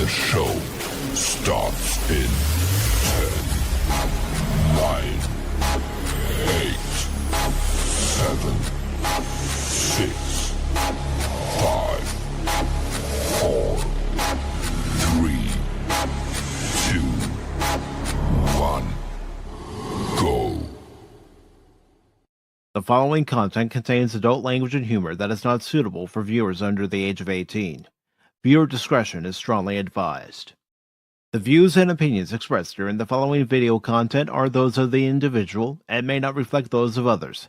The show starts in 10, 9, 8, 7, 6, 5, 4, 3, 2, 1, go. The following content contains adult language and humor that is not suitable for viewers under the age of 18. Viewer discretion is strongly advised. The views and opinions expressed during the following video content are those of the individual and may not reflect those of others.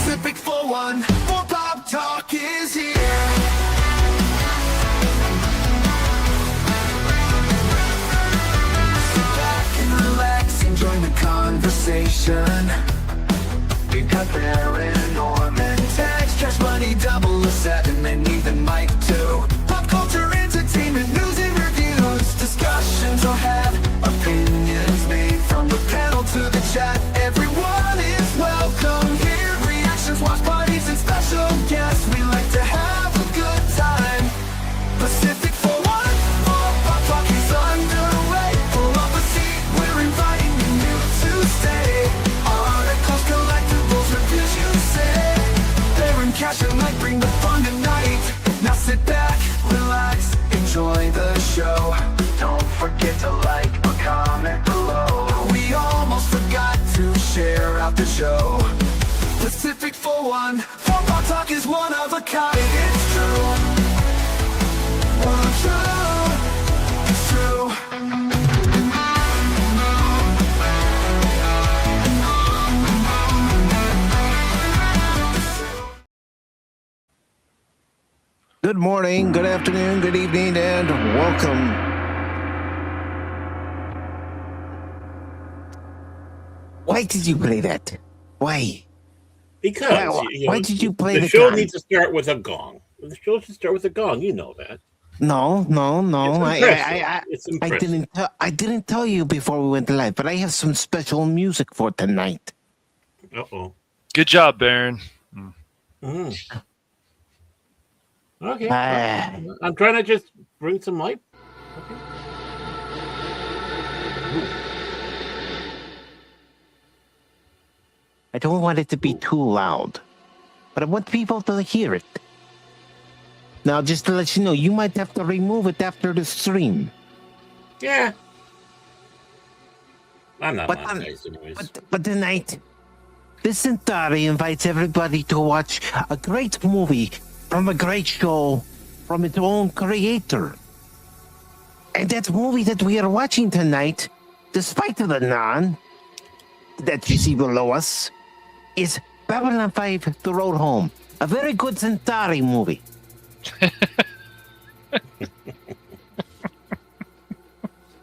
Pacific414 Pop Talk is here. Join the conversation. We've got Baron, Norman, Text, Trash Money, 007, and even Mike too. Pop culture, entertainment, news and reviews. Discussions or have opinions made from the panel to the chat. Everyone is welcome here. Reactions, watch parties, and special guests. We like to have a good time. Pacific414 Pop Talk is underway. Pull up a seat, we're inviting stay. Articles, collectibles, reviews, you say. Baron, Cash, and Mike bring the fun tonight. Now sit back, relax, enjoy the show. Don't forget to like or comment below. We almost forgot to share out the show. Pacific414 Pop Talk is one of a kind. It's true. It's true. Good morning, good afternoon, good evening, and welcome. Why did you play that? Why? Because why did you play the show needs to start with a gong. The show should start with a gong. You know that. No. It's impressive. I didn't tell you before we went live, but I have some special music for tonight. Uh-oh. Good job, Baron. Okay. I'm trying to just bring some light. Okay. I don't want it to be too loud, but I want people to hear it. Now, just to let you know, you might have to remove it after the stream. Yeah. I'm not monetized anyways. But tonight, this Centauri invites everybody to watch a great movie from a great show from its own creator. And that movie that we are watching tonight, despite the non that you see below us, is Babylon 5: The Road Home. A very good Centauri movie.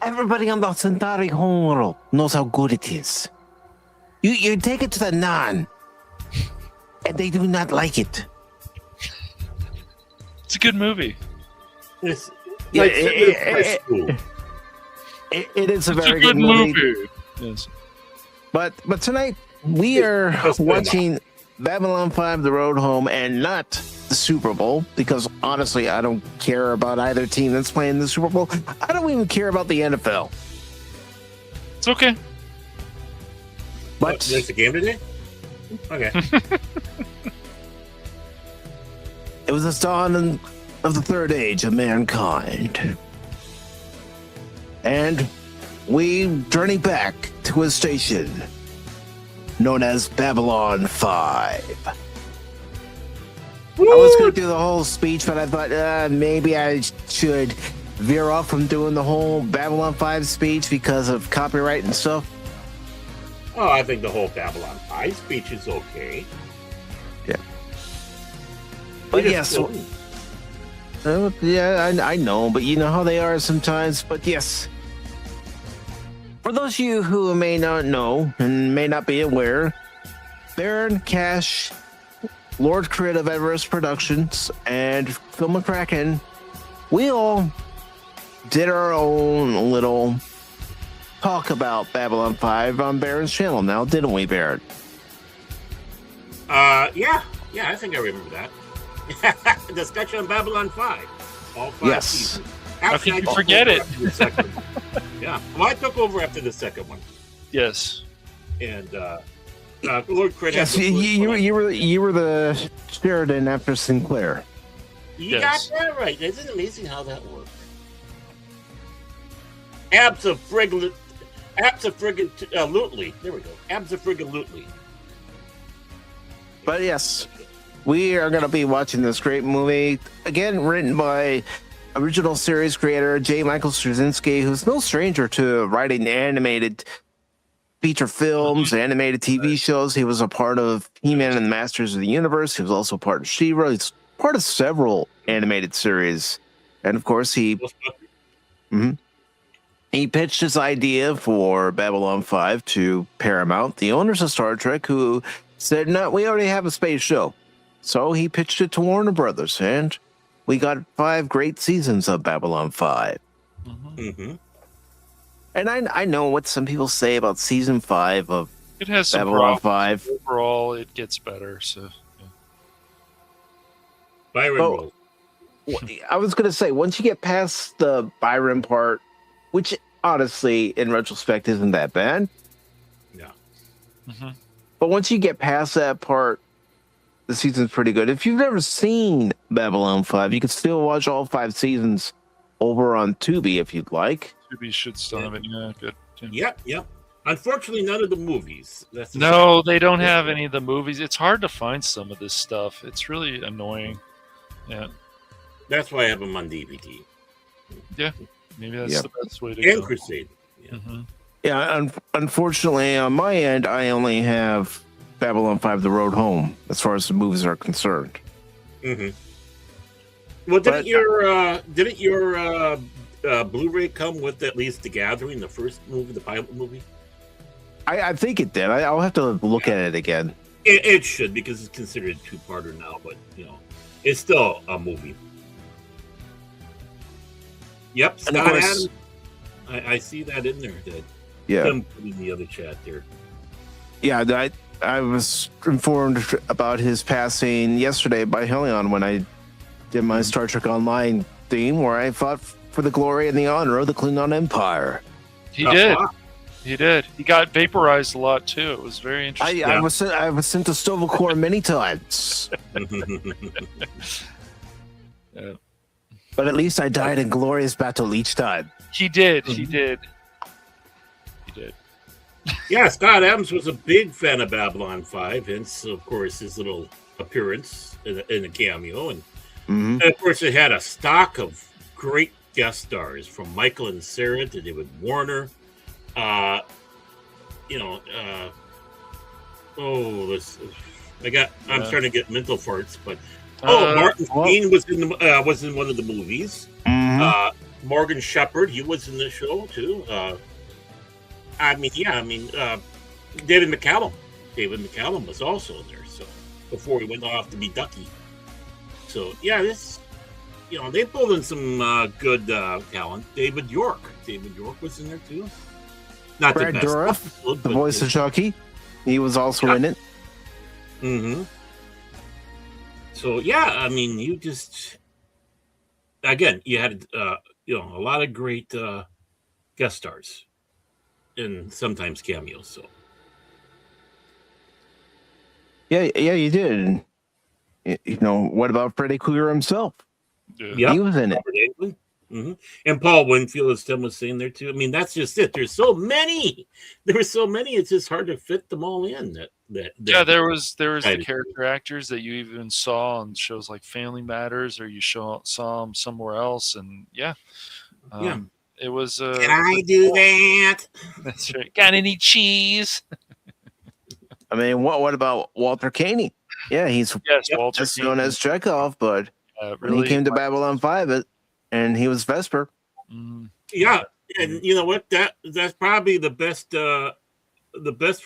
Everybody on the Centauri homeworld knows how good it is. You take it to the non, and they do not like it. It's a good movie. It's Yeah, like It is a It's very a good movie. movie. Yes. But tonight we are watching Babylon 5: The Road Home and not the Super Bowl, because honestly I don't care about either team that's playing the Super Bowl. I don't even care about the NFL. It's okay. But there's a game today? Okay. it was the dawn of the third age of mankind. And we journey back to a station known as Babylon 5. I was going to do the whole speech, but I thought maybe I should veer off from doing the whole Babylon 5 speech because of copyright and stuff. Oh, I think the whole Babylon 5 speech is okay. Yeah. But yes. Yeah, I know, but you know how they are sometimes. But yes. For those of you who may not know and may not be aware, Baron, Cash, Lord Crit of Everest Productions, and Phil McCracken, we all did our own little talk about Babylon 5 on Baron's channel now, didn't we, Baron? Yeah, I think I remember that. Discussion on Babylon 5. All 5 Yes. seasons. How Actually, could you I took forget over it? after the second one. Yeah, well, I took over after the second one, Yes. and Lord Crit. Yes, you were the Sheridan after Sinclair. You Yes. got that right. Isn't it amazing how that works? Absolutely. There we go. Absolutely. But yes, we are going to be watching this great movie, again, written by original series creator J. Michael Straczynski, who's no stranger to writing animated feature films, animated TV shows. He was a part of He-Man and the Masters of the Universe. He was also part of She-Ra. He's part of several animated series. And of course, he pitched his idea for Babylon 5 to Paramount, the owners of Star Trek, who said, no, we already have a space show. So he pitched it to Warner Brothers, and we got 5 great seasons of Babylon 5. Mm-hmm. And I know what some people say about season 5 of It has some Babylon problems. 5. Overall, it gets better. So, yeah. Byron Oh. Rose. I was going to say, once you get past the Byron part, which honestly, in retrospect, isn't that bad. Yeah. But once you get past that part, the season's pretty good. If you've never seen Babylon 5, you can still watch all 5 seasons over on Tubi if you'd like. Tubi should still have it. Yeah, good. Yeah. Yep. Unfortunately, none of the movies. That's the No, they don't have any of the movies. It's hard to find some of this stuff. It's really annoying. Yeah. That's why I have them on DVD. Maybe that's Yep. the best way to And go. Crusade. Yeah. Yeah, unfortunately, on my end, I only have Babylon 5 The Road Home as far as the movies are concerned. Mm-hmm. Well, But- didn't your Blu-ray come with at least The Gathering, the first movie, the pilot movie? I think it did. I'll have to look at it again. It should, because it's considered a two-parter now, but it's still a movie. Yep, And of Scott course- Adams. I see that in there. That Yeah. him in the other chat there. Yeah, I was informed about his passing yesterday by Helion when I did my Star Trek Online theme, where I fought for the glory and the honor of the Klingon Empire. He Oh, did. wow. He did. He got vaporized a lot too. It was very interesting. I was sent to Stovall many times, Yeah. but at least I died in glorious battle each time. He did. He did. He did. Yeah, Scott Adams was a big fan of Babylon 5, hence, of course, his little appearance in a cameo. And of course, it had a stock of great guest stars, from Michael and Sarah to David Warner. I'm starting to get mental farts, but Martin Sheen was in one of the movies. Morgan Shepherd, he was in the show too. David McCallum. David McCallum was also in there. So before he went off to be Ducky. So yeah, they pulled in some good talent. David York was in there too. Not Brad the best Dourif, episode, the but voice of Chucky, he was also in it. Mm-hmm. So yeah, you just you had a lot of great guest stars and sometimes cameos. So Yeah, you did. What about Freddy Krueger himself? Yeah. He was in it. Robert Englund. Mm-hmm. And Paul Winfield, as Tim was saying there too. That's just it. There's so many. There were so many. It's just hard to fit them all in. Yeah, there was the character actors that you even saw on shows like Family Matters, or you saw them somewhere else, and it was. Can I do that? That's right. Got any cheese? What about Walter Caney? Yeah, he's Yes, Walter. just known as Chekhov, but when really he came to Babylon 5, and he was Vesper. Yeah, and you know what? That's probably the best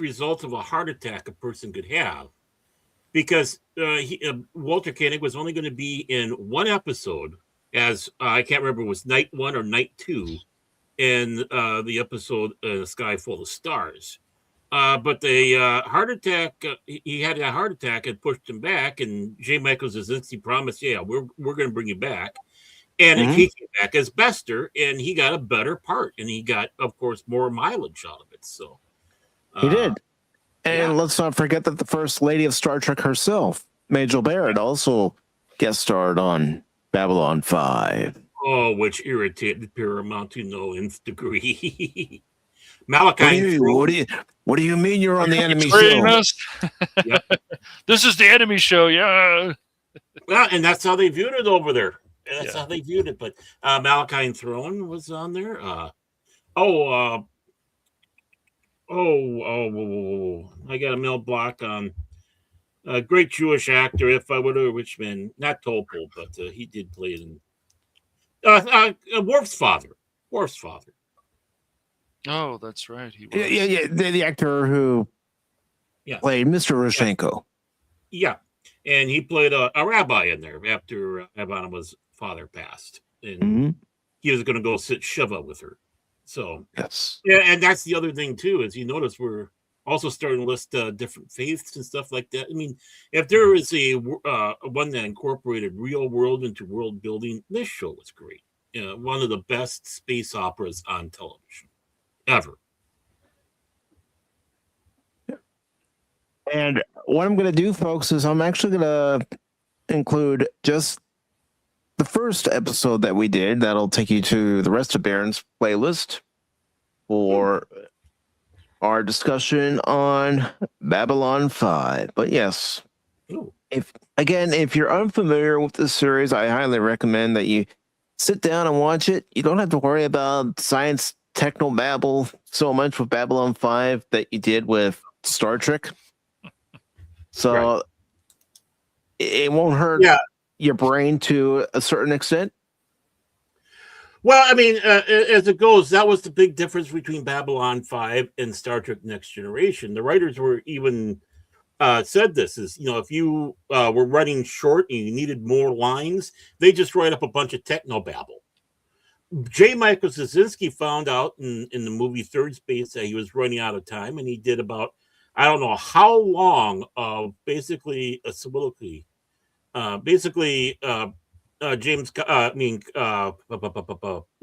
result of a heart attack a person could have, because Walter Koenig was only going to be in one episode, as I can't remember, it was night 1 or night 2 in the episode "A Sky Full of Stars." But the heart attack, he had a heart attack and pushed him back. And J. Michael Straczynski promised, "Yeah, we're going to bring you back." And he came back as Bester, and he got a better part, and he got, of course, more mileage out of it. So He did. And yeah. let's not forget that the first lady of Star Trek herself, Majel Barrett, also guest starred on Babylon 5. Oh, which irritated Paramount to no nth degree. Malachi. What do you mean you're on the enemy Betraying show? us? This is the enemy show. Yeah. Well, and that's how they viewed it over there. That's how they viewed it. But Malachi Throne was on there. I got a mail block on a great Jewish actor, if I would have Richmond, not Topol, but he did play it in Worf's father. Worf's father. Oh, that's right. He was. Yeah. The actor who played Mr. Roshenko. Yeah. And he played a rabbi in there after Ivanova's father passed. And he was going to go sit Shiva with her. So, yes. Yeah, and that's the other thing, too, is you notice we're also starting to list different faiths and stuff like that. I mean, if there is a one that incorporated real world into world building, this show was great. One of the best space operas on television ever. And what I'm going to do, folks, is I'm actually going to include just the first episode that we did. That'll take you to the rest of Baron's playlist for our discussion on Babylon 5. But yes, if you're unfamiliar with this series, I highly recommend that you sit down and watch it. You don't have to worry about science techno babble so much with Babylon 5 that you did with Star Trek. So it won't hurt your brain to a certain extent. Well, I mean, as it goes, that was the big difference between Babylon 5 and Star Trek Next Generation. The writers were even said this is, if you were running short and you needed more lines, they just write up a bunch of techno babble. J. Michael Straczynski found out in the movie Third Space that he was running out of time, and he did about, I don't know how long of basically a soliloquy.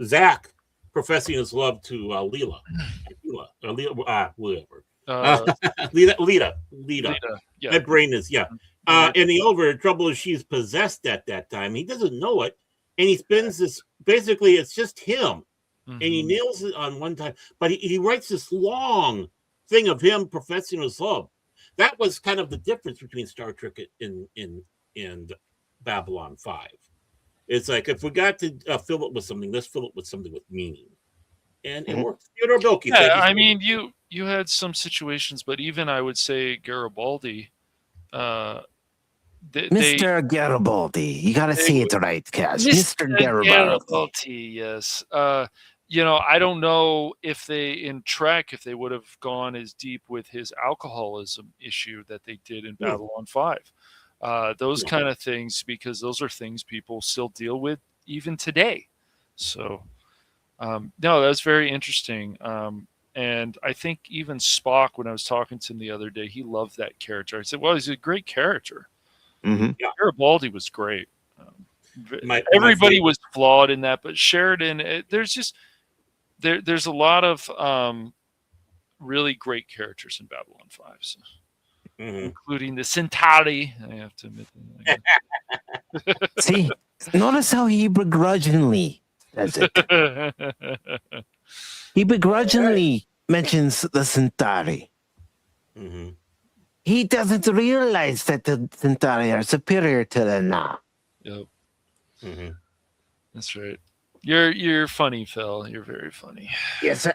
Zach professing his love to Leela. Lita. Yeah. My brain is, and the over trouble is she's possessed at that time. He doesn't know it. And he spends this, basically, it's just him. And he nails it on one time. But he writes this long thing of him professing his love. That was kind of the difference between Star Trek and Babylon 5. It's like, if we got to fill it with something, let's fill it with something with meaning. And it works. Theodore Bilkey. Yeah, I mean, you had some situations, but even I would say Garibaldi. Mr. Garibaldi. You got to say it right, Cash. Mr. Garibaldi. Yes. I don't know if in Trek, if they would have gone as deep with his alcoholism issue that they did in Babylon 5. Those kind of things, because those are things people still deal with even today. So, no, that's very interesting. And I think even Spock, when I was talking to him the other day, he loved that character. I said, well, he's a great character. Garibaldi was great. Everybody was flawed in that, but Sheridan, there's a lot of really great characters in Babylon 5, so, including the Centauri. I have to admit that. See, notice how he begrudgingly says it. He begrudgingly mentions the Centauri. He doesn't realize that the Centauri are superior to the Na. Yep. That's right. You're funny, Phil. You're very funny. Yes,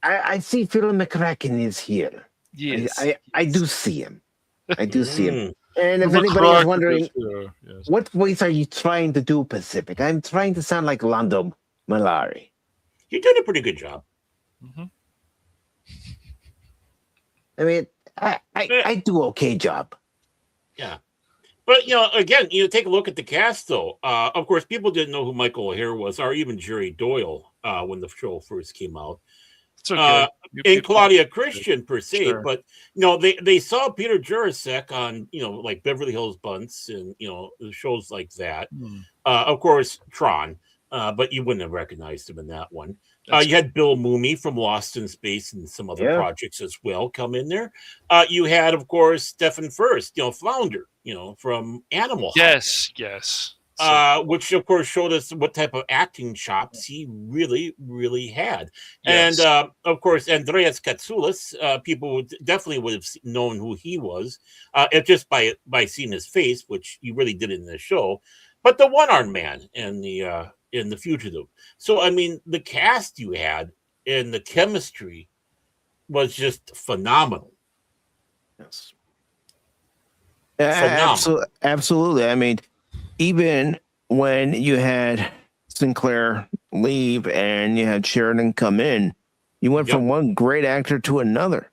I see Phil McCracken is here. Yes. I do see him. I do see him. And if anybody is wondering, what voice are you trying to do, Pacific? I'm trying to sound like Lando Malari. You did a pretty good job. I mean, I do okay job. Yeah. But, again, take a look at the cast, though. Of course, people didn't know who Michael O'Hare was, or even Jerry Doyle. when the show first came out. It's okay. In Claudia Christian per se, Sure. but they saw Peter Jurasek on like Beverly Hills Bunts and shows like that. Of course, Tron, but you wouldn't have recognized him in that one. You had Bill Mumy from Lost in Space and some other projects as well come in there. You had, of course, Stephen Furst, Flounder, from Animal House. Yes. Which of course showed us what type of acting chops he really, really had. Yes. And of course, Andreas Katsoulis, people definitely would have known who he was, just by seeing his face, which he really did in the show. But the One-Armed Man in the Fugitive. So I mean, the cast you had and the chemistry was just phenomenal. Yes. Phenomenal. Absolutely. I mean, even when you had Sinclair leave and you had Sheridan come in, you went from one great actor to another.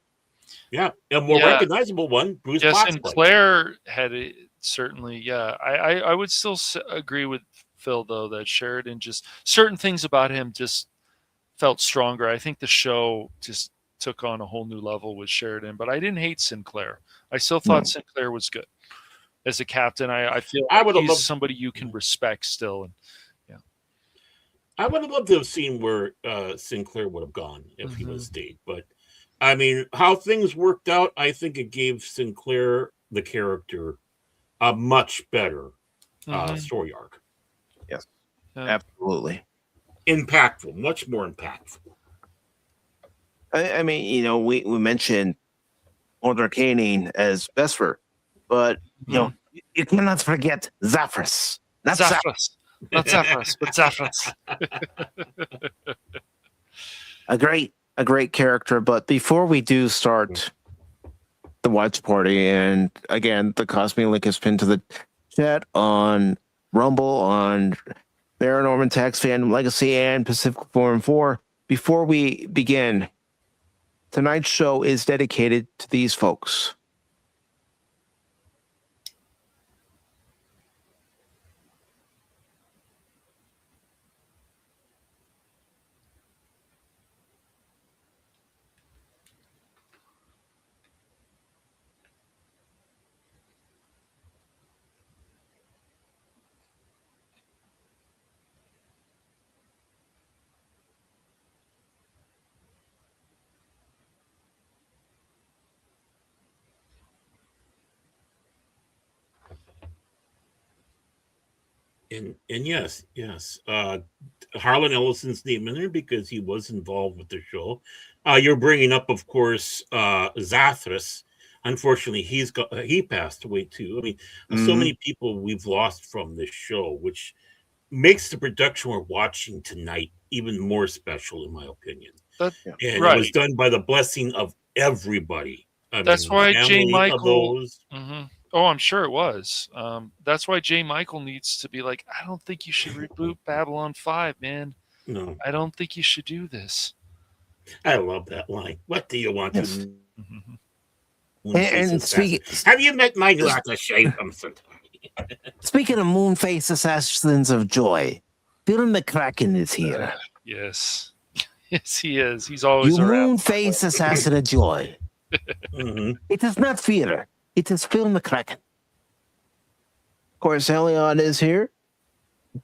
Yeah, a more recognizable one, Bruce Potts. Sinclair had it, certainly. Yeah, I would still agree with Phil, though, that Sheridan, just certain things about him just felt stronger. I think the show just took on a whole new level with Sheridan, but I didn't hate Sinclair. I still thought Sinclair was good as a captain. I feel like he's somebody you can respect still. And I would have loved to have seen where Sinclair would have gone if he would have stayed. But I mean, how things worked out, I think it gave Sinclair, the character, a much better story arc. Yes, absolutely. Impactful, much more impactful. I mean, we mentioned Order Caning as Vesper, but you cannot forget Zaphras. Not Zaphras. Not Zaphras, but Zaphras. A great character. But before we do start the watch party, and again, the Cosmic link is pinned to the chat on Rumble, on Paranorman Tax Fandom Legacy, and Pacific414. Before we begin, tonight's show is dedicated to these folks. And yes, Harlan Ellison's name in there because he was involved with the show. You're bringing up, of course, Zathras. Unfortunately, he passed away too. I mean, so many people we've lost from this show, which makes the production we're watching tonight even more special, in my opinion. And it was done by the blessing of everybody. That's why J. Michael. Oh, I'm sure it was. That's why J. Michael needs to be like, I don't think you should reboot Babylon 5, man. No. I don't think you should do this. I love that line. What do you want to And have you met my new actor, Shave? Speaking of Moonface Assassins of Joy, Bill McCracken is here. Yes. Yes, he is. He's always you around. Moonface Assassin of Joy. It is not fear. It is Phil McCracken. Of course, Helion is here.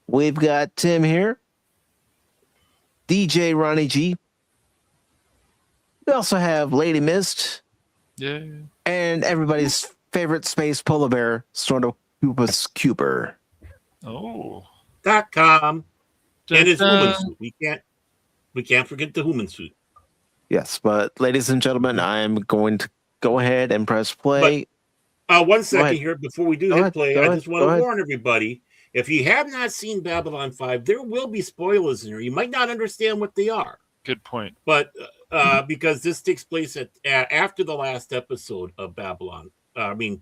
We've got Tim here. DJ Ronnie G. We also have Lady Mist. Yeah. And everybody's favorite space polar bear, sort of Cubus Cuber. .com. And his human suit. We can't forget the human suit. Yes, but ladies and gentlemen, I'm going to go ahead and press play. But, 1 second here before we do hit play. I just want to warn everybody, if you have not seen Babylon 5, there will be spoilers in here. You might not understand what they are. Good point. But because this takes place after the last episode of Babylon. I mean,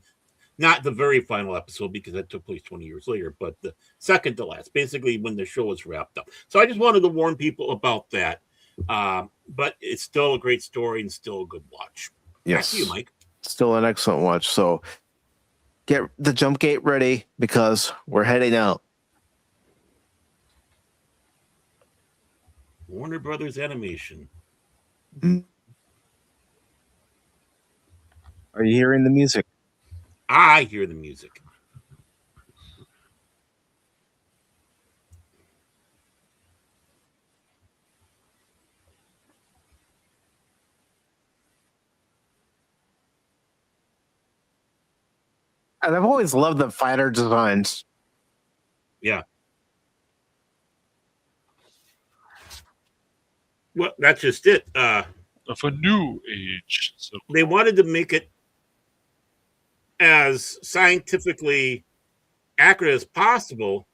not the very final episode because that took place 20 years later, but the second to last, basically when the show was wrapped up. So I just wanted to warn people about that. But it's still a great story and still a good watch. Yes. Back to you, Mike. Still an excellent watch. So get the jump gate ready because we're heading out. Warner Brothers Animation. Are you hearing the music? I hear the music. And I've always loved the fighter designs. Yeah. Well, that's just it. Of a new age. So They wanted to make it as scientifically accurate as possible.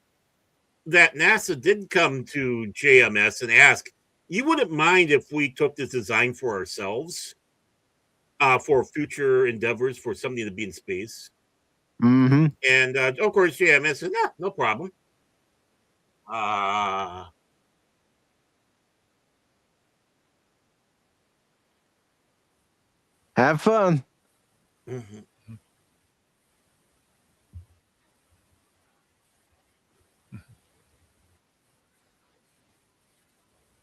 That NASA did come to JMS and ask, "You wouldn't mind if we took this design for ourselves, for future endeavors, for something to be in space?" Mm-hmm. And of course, JMS said, "No, no problem." Uh, Have fun. mhm.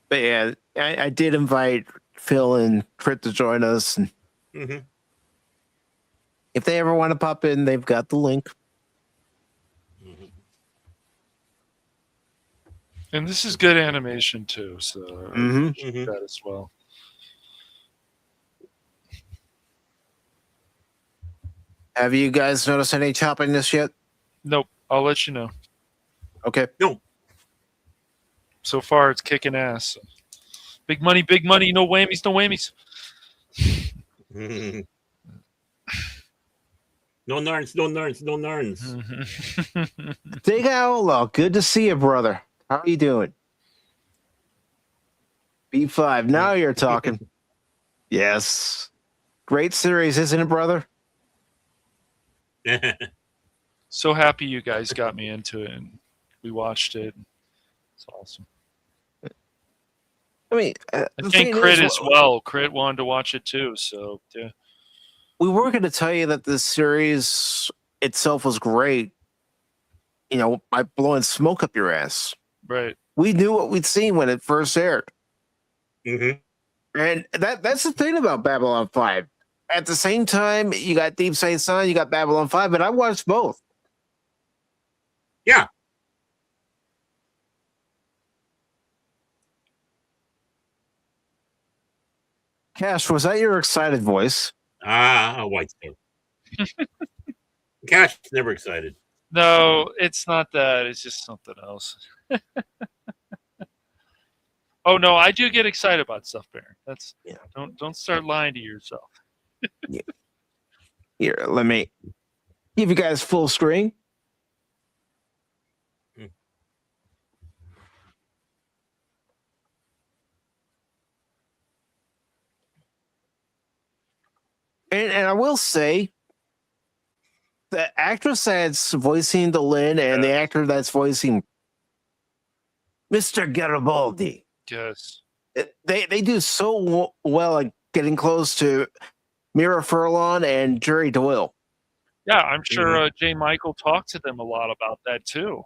But yeah, I did invite Phil and Crit to join us. And Mhm. if they ever want to pop in, they've got the link. Mhm. and this is good animation too, so Mm-hmm. Mhm. that as well. Have you guys noticed any choppiness yet? Nope, I'll let you know. Okay. No. So far, it's kicking ass. Big money, no whammies, no whammies. Mhm. No narns, no narns, no narns. Dig Owl, good to see you, brother. How are you doing? B5, now you're talking. Yes. Great series, isn't it, brother? So happy you guys got me into it, and we watched it. It's awesome. I mean, I the think thing Crit is, as well. Crit wanted to watch it too, so yeah. we were going to tell you that this series itself was great, by blowing smoke up your ass. Right. We knew what we'd seen when it first aired. Mhm. And that's the thing about Babylon 5. At the same time, you got Deep Space Nine, you got Babylon 5, but I watched both. Yeah. Cash, was that your excited voice? White Star. Cash is never excited. No, it's not that. It's just something else. Oh no, I do get excited about stuff, Baron. That's Yeah. Don't start lying to yourself. Here, let me give you guys full screen. Hmm. And I will say, the actress that's voicing the Lynn and the actor that's voicing Mr. Garibaldi, Yes. they do so well at getting close to Mira Furlan and Jerry Doyle. Yeah, I'm sure J. Michael talked to them a lot about that too.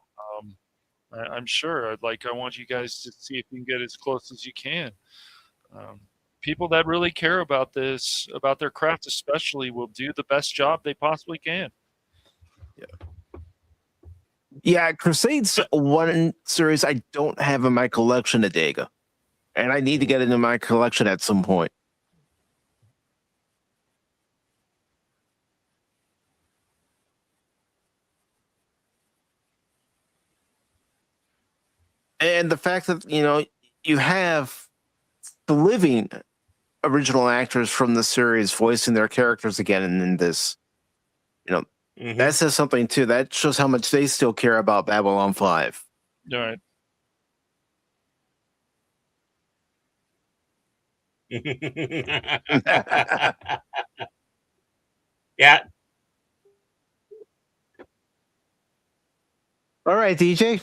I'm sure. I want you guys to see if you can get as close as you can. People that really care about this, about their craft especially, will do the best job they possibly can. Yeah, Crusade's one series I don't have in my collection of Dega, and I need to get it in my collection at some point. And the fact that you have the living original actors from the series voicing their characters again in this, Mhm. that says something too. That shows how much they still care about Babylon 5. All right. Yeah. All right, DJ.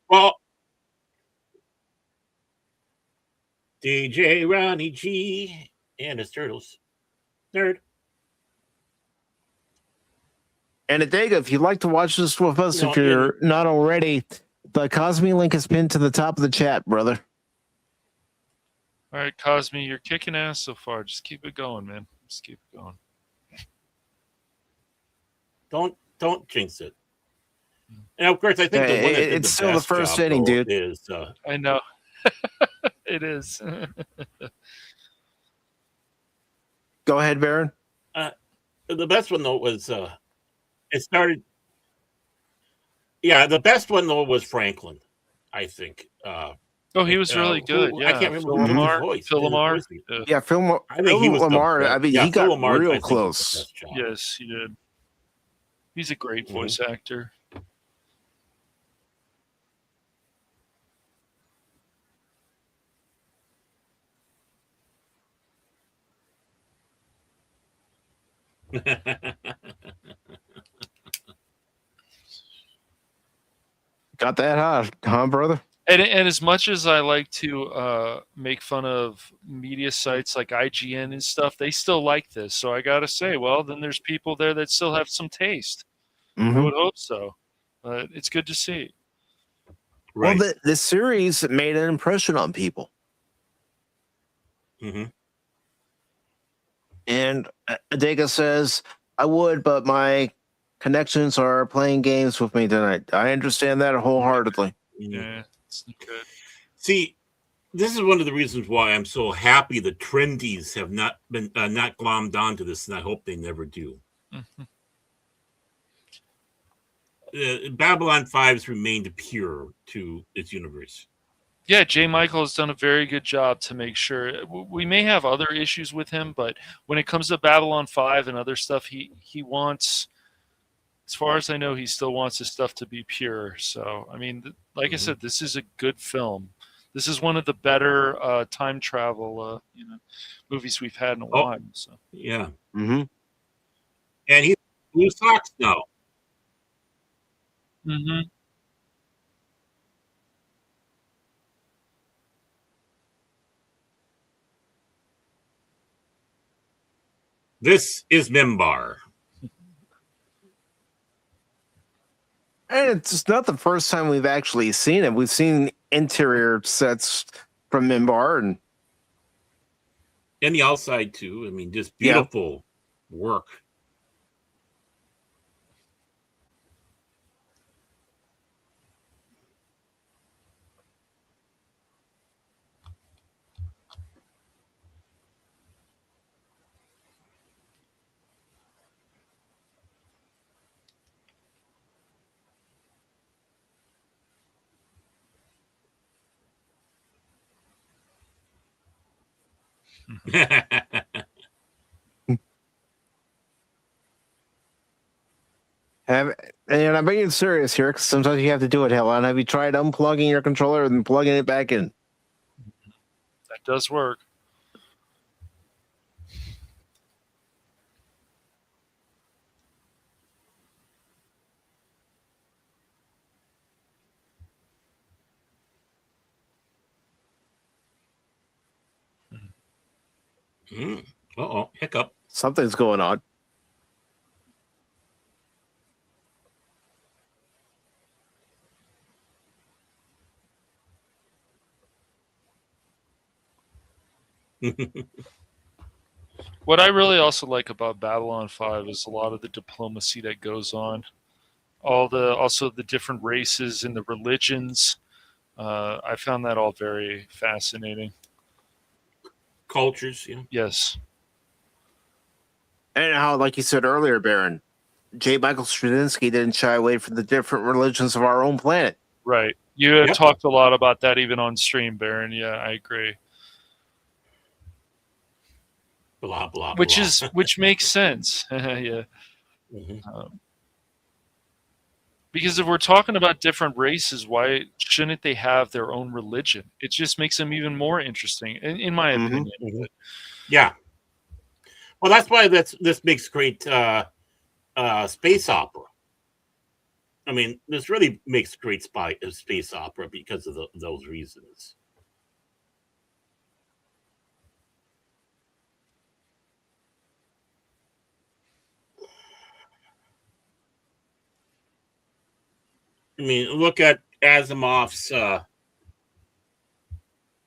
Well, DJ Ronnie G and his turtles. Nerd. And Adega, if you'd like to watch this with us, No, if you're not already, the Cosme link is pinned to the top of the chat, brother. All right, Cosme, you're kicking ass so far. Just keep it going, man. Just keep it going. Don't jinx it. And of course, I think the one that did It's the still the best first job inning, though dude. is I know. It is. Go ahead, Baron. the best one though was it started. Yeah, the best one though was Franklin, I think. Oh, he was really good. I Yeah, can't remember Phil who did his Lamar. voice. Phil His Lamar. voice. Yeah. Yeah, I think Phil he was Lamar. the I best. mean, Yeah, he Phil got Lamar, real I think, did the close. best job. Yes, he did. He's a great voice actor. Got that hot, huh, brother? And as much as I like to make fun of media sites like IGN and stuff, they still like this. So I gotta say, well, then there's people there that still have some taste. I Mm-hmm. would hope so. But it's good to see. Well, Right. the series made an impression on people. hmm And Adega says, I would, but my connections are playing games with me tonight. I understand that wholeheartedly. Yeah, it's good. See, this is one of the reasons why I'm so happy the trendies have not been not glommed onto this, and I hope they never do. Mhm. Babylon 5's remained pure to its universe. Yeah, J. Michael has done a very good job to make sure. We may have other issues with him, but when it comes to Babylon 5 and other stuff, he wants, as far as I know, he still wants his stuff to be pure. So, I mean, like I said, this is a good film. This is one of the better time travel movies we've had in a while. So. Yeah. Mm-hmm. And he's blue socks now. Mm-hmm. This is Mimbar. And it's not the first time we've actually seen it. We've seen interior sets from Mimbar, And the outside, too. I mean, just Yeah. beautiful work. and I'm being serious here because sometimes you have to do it. Helen, have you tried unplugging your controller and plugging it back in? That does work. Uh-oh, hiccup. Something's going on. What I really also like about Babylon 5 is a lot of the diplomacy that goes on. Also the different races and the religions. I found that all very fascinating. Cultures, Yes. And how, like you said earlier, Baron, J. Michael Straczynski didn't shy away from the different religions of our own planet. Right. You had Yep. talked a lot about that even on stream, Baron. Yeah, I agree. Blah, blah, Which blah. which makes sense. Yeah. Mhm. Because if we're talking about different races, why shouldn't they have their own religion? It just makes them even more interesting, in my Mhm. opinion. Mhm. Yeah. Well, that's why this makes great space opera. I mean, this really makes great space opera because of those reasons. I mean, look at Asimov's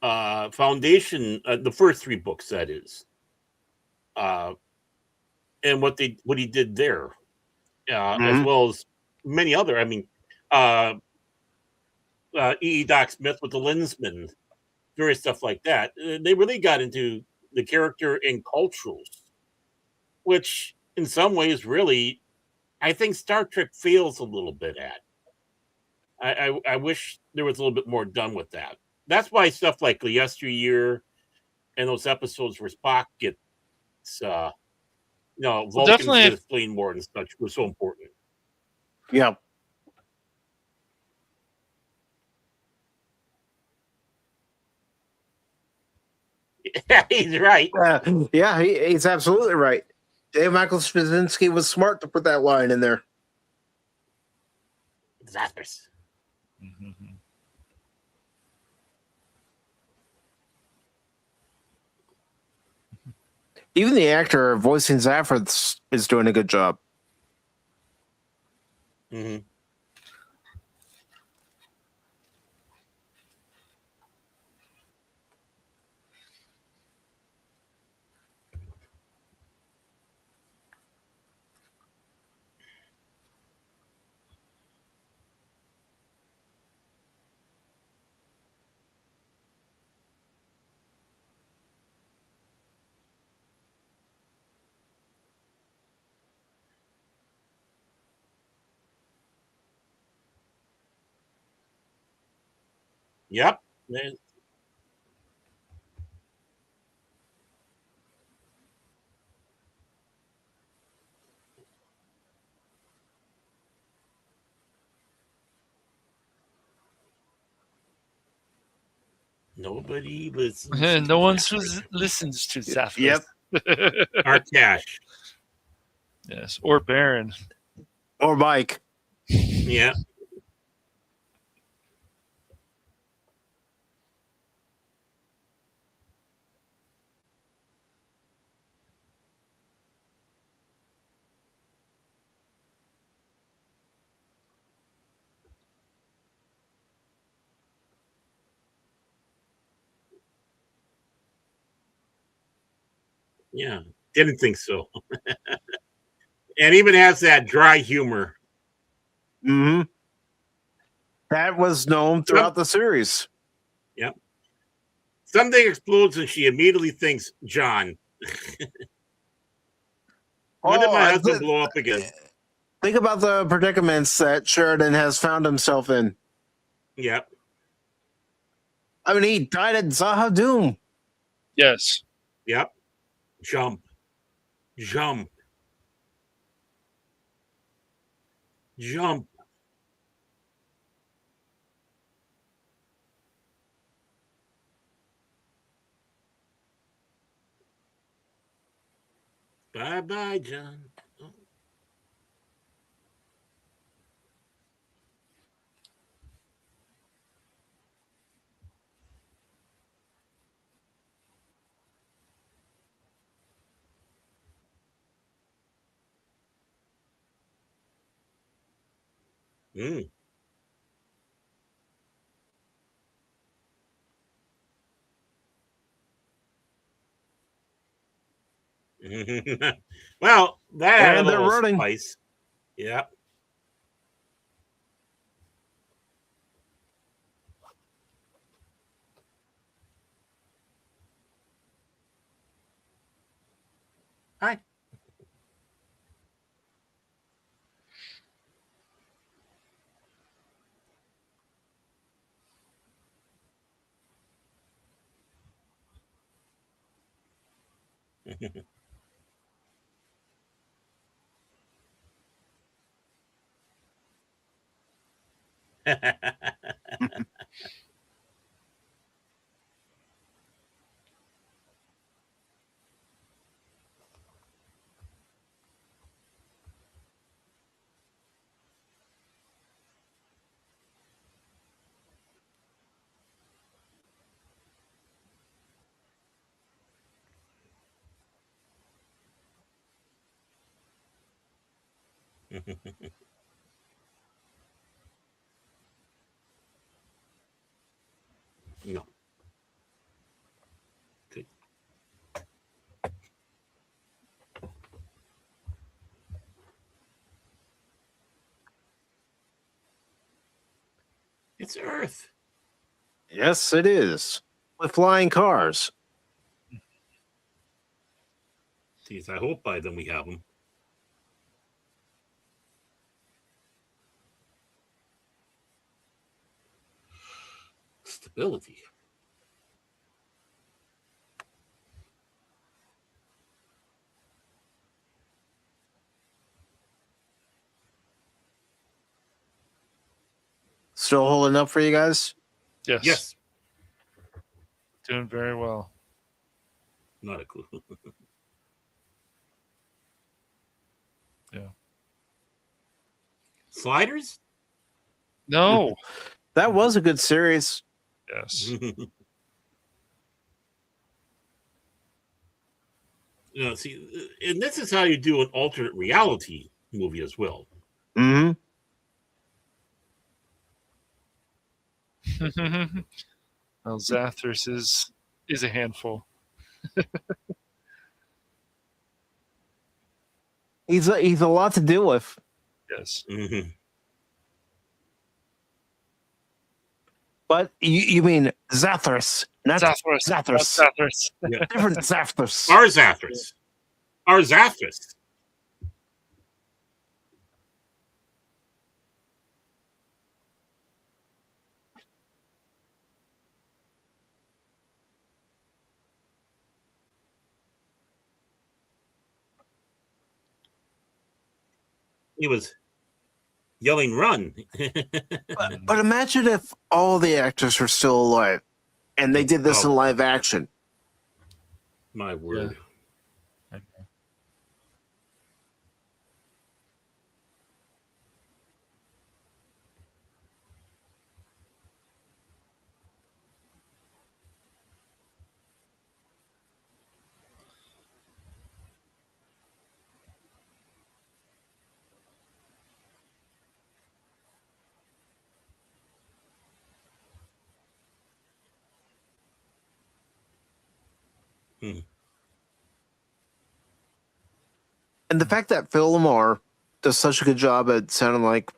Foundation, the first three books, that is, uh, and what he did there, as Mhm. well as many other. I mean, uh, Doc Smith with the Lensman, various stuff like that. They really got into the character and culturals, which in some ways, really, I think Star Trek fails a little bit at. I wish there was a little bit more done with that. That's why stuff like the yesteryear and those episodes where Spock gets, uh, Well, Vulcans definitely. get explained more and such was so important. Yeah. He's right. Yeah, he's absolutely right. Dave Michael Straczynski was smart to put that line in there. Disastrous. Mhm. Even the actor voicing Zafford is doing a good job. Mm-hmm. Yep. Nobody listens to No one Zachary. listens to Zathras. Yep. Our cash. Yes, or Baron. Or Mike. Yeah. Yeah. Didn't think so. And even has that dry humor. Hmm. That was known Some, throughout the series. yeah. Something explodes and she immediately thinks, John, when did Oh, my husband blow up again? think about the predicaments that Sheridan has found himself in. Yeah. I mean, he died at Zaha Doom. Yes. Yep. Jump. Jump. Jump. Bye bye, John. Oh. Mm. Well, that had a And they're little running. spice. Yeah. Hi. No. It's Earth. Yes, it is. With flying cars. Geez, I hope by then we have them. Stability. Still holding up for you guys? Yes. Yes. Doing very well. Not a clue. Yeah. Sliders? No. That was a good series. Yes. See, and this is how you do an alternate reality movie as well. Mm-hmm. Well, Zathras is a handful. He's a lot to deal with. Yes. Mm-hmm. But you mean Zathras, not Zathras. Zathras. Zathras. Yeah. Different Zathras. Our Zathras. Our Zathras. He was yelling, "Run!" But imagine if all the actors were still alive and they did this Oh. in live action. My word. Hmm. And the fact that Phil Lamar does such a good job at sounding like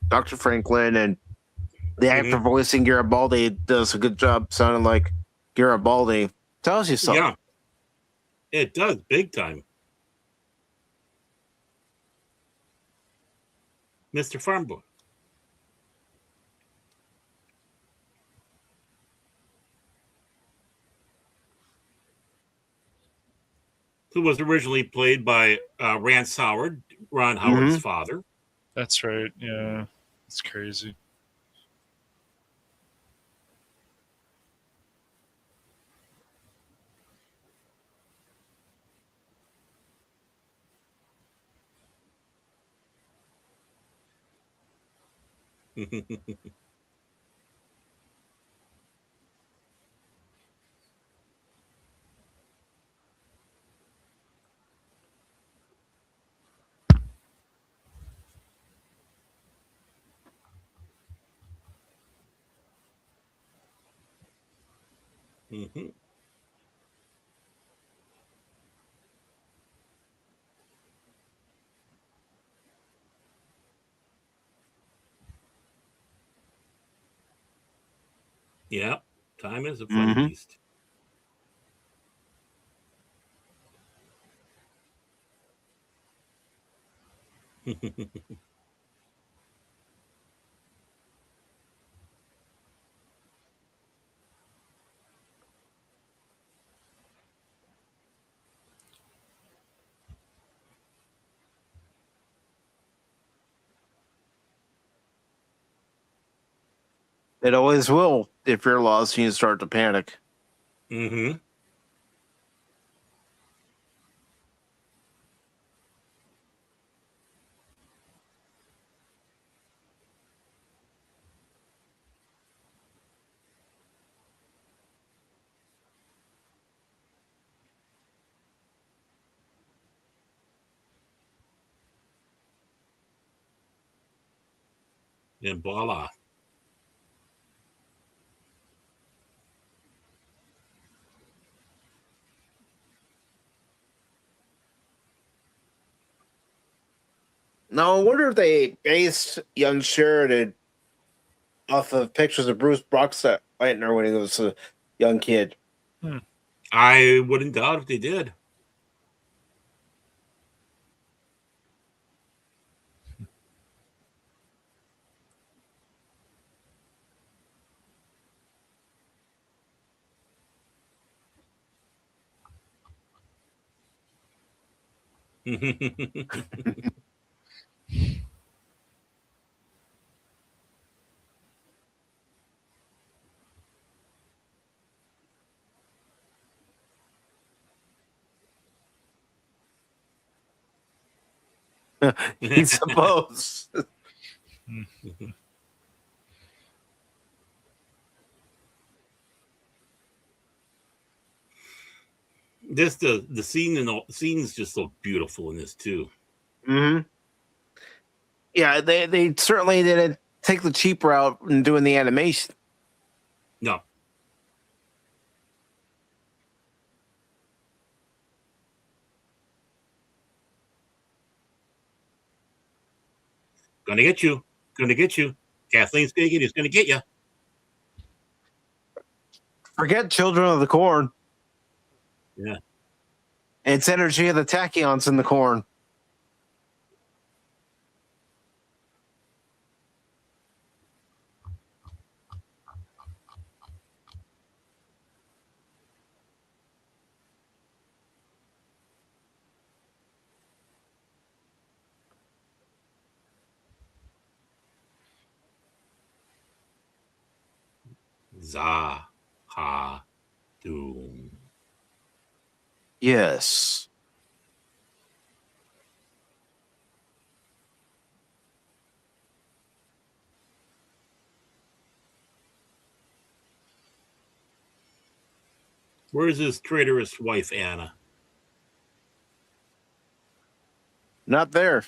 Dr. Franklin, and the actor voicing Garibaldi does a good job sounding like Garibaldi, tells you something. Yeah, it does big time. Mr. Farmboy. Who was originally played by Rance Howard, Ron Howard's father. That's right. Yeah. It's crazy. Mhm. Yeah, time is a funny beast. It always will if you're lost and you start to panic. Mm-hmm. And voila. Now, I wonder if they based young Sheridan off of pictures of Bruce Boxleitner when he was a young kid. I wouldn't doubt if they did. He's supposed. This the scene and all scenes just look beautiful in this too. Mm-hmm. Yeah, they certainly didn't take the cheap route in doing the animation. No. Gonna get you. Gonna get you. Kathleen's speaking. He's gonna get you. Forget Children of the Corn. Yeah. It's energy of the tachyons in the corn. Za ha doom. Yes. Where's his traitorous wife Anna? Not there.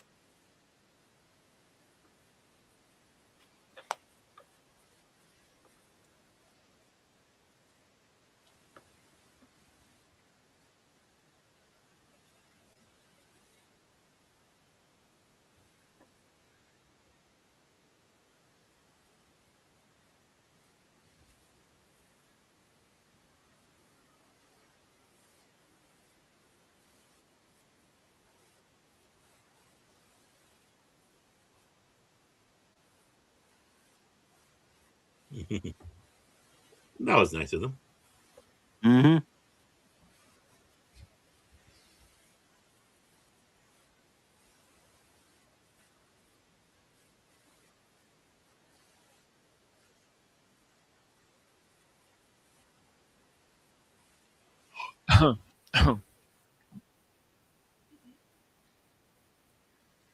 That was nice of them. Mm-hmm.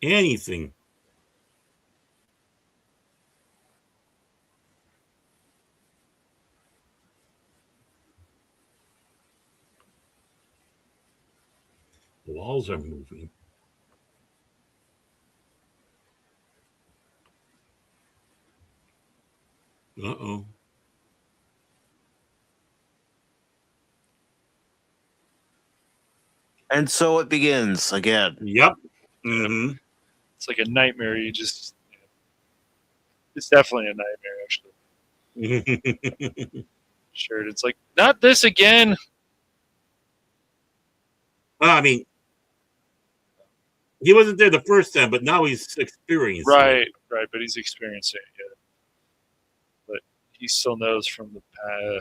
Anything. The walls are moving. Uh-oh. And so it begins again. Yep. Mm-hmm. It's like a nightmare. It's definitely a nightmare, actually. Sure. It's like, not this again. Well, I mean, he wasn't there the first time, but now he's experiencing Right. But he's experiencing it. Yeah. But he still knows from the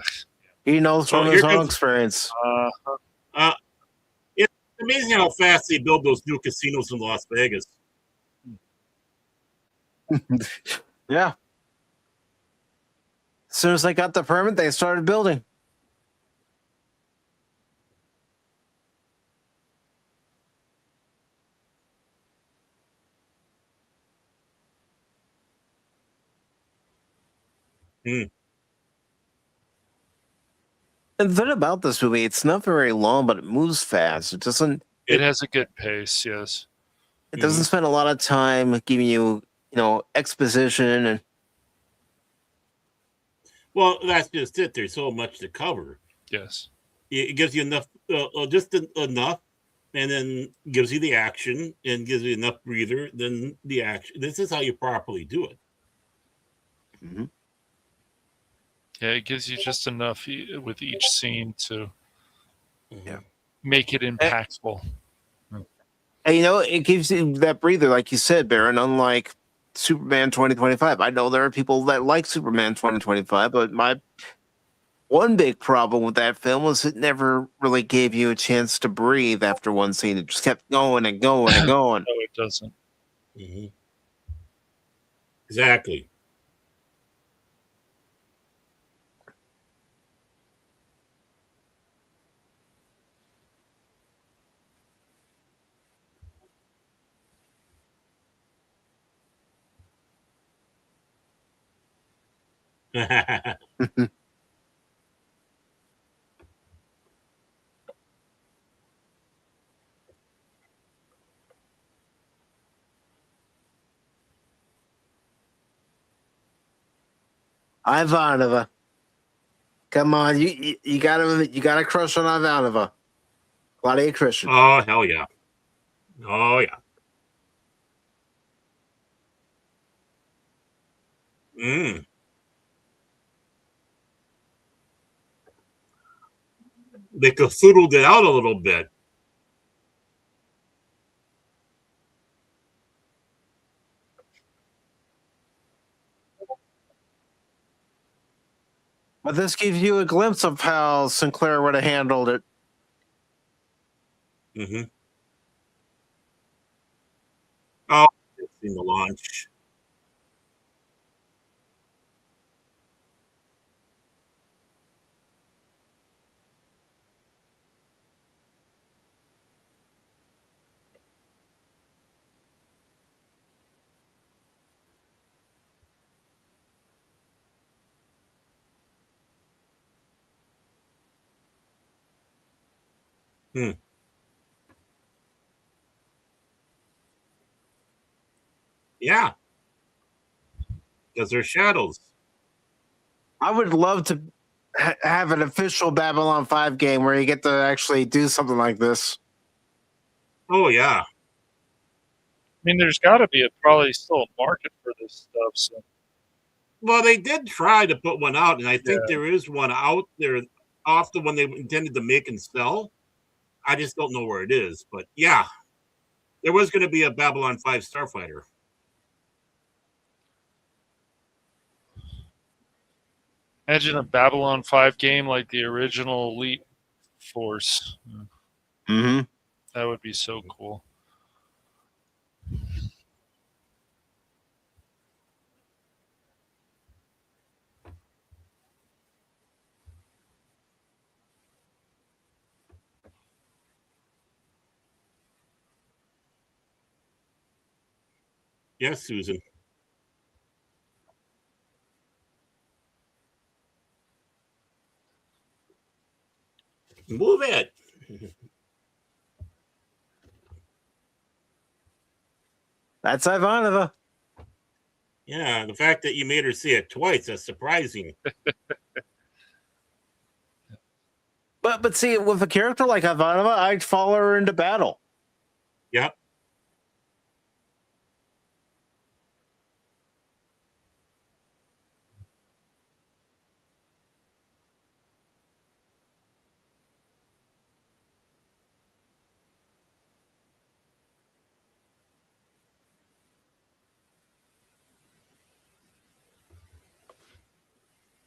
past. He knows from his own experience. It's amazing how fast they build those new casinos in Las Vegas. Yeah. As soon as they got the permit, they started building. Hmm. And the thing about this movie, it's not very long, but it moves fast. It has a good pace, yes. It doesn't spend a lot of time giving you, exposition and Well, that's just it. There's so much to cover. Yes. It gives you enough, enough, and then gives you the action and gives you enough breather. Then the action. This is how you properly do it. Mhm. Yeah, it gives you just enough with each scene to Yeah. make it impactful. And it gives you that breather, like you said, Baron. Unlike Superman 2025, I know there are people that like Superman 2025, but my one big problem with that film was it never really gave you a chance to breathe after one scene. It just kept going and going and going. No, it doesn't. Mm-hmm. Exactly. Ivanova, come on, you gotta crush on Ivanova, Claudia Christian. Oh, hell yeah. Oh, yeah. Mm. They cafootled it out a little bit. But this gives you a glimpse of how Sinclair would have handled it. Mm-hmm. Oh, I've seen the launch. Hmm. Yeah, because they're shadows. I would love to have an official Babylon 5 game where you get to actually do something like this. Oh, yeah. I mean, there's got to be probably still a market for this stuff. So Well, they did try to put one out, and I think yeah, there is one out there off the one they intended to make and sell. I just don't know where it is. But yeah, there was going to be a Babylon 5 Starfighter. imagine a Babylon 5 game like the original Elite Force. Mm-hmm. That would be so cool. Yes, Susan. Move it. That's Ivanova. Yeah, the fact that you made her see it twice, that's surprising. But see, with a character like Ivanova, I'd follow her into battle. Yep.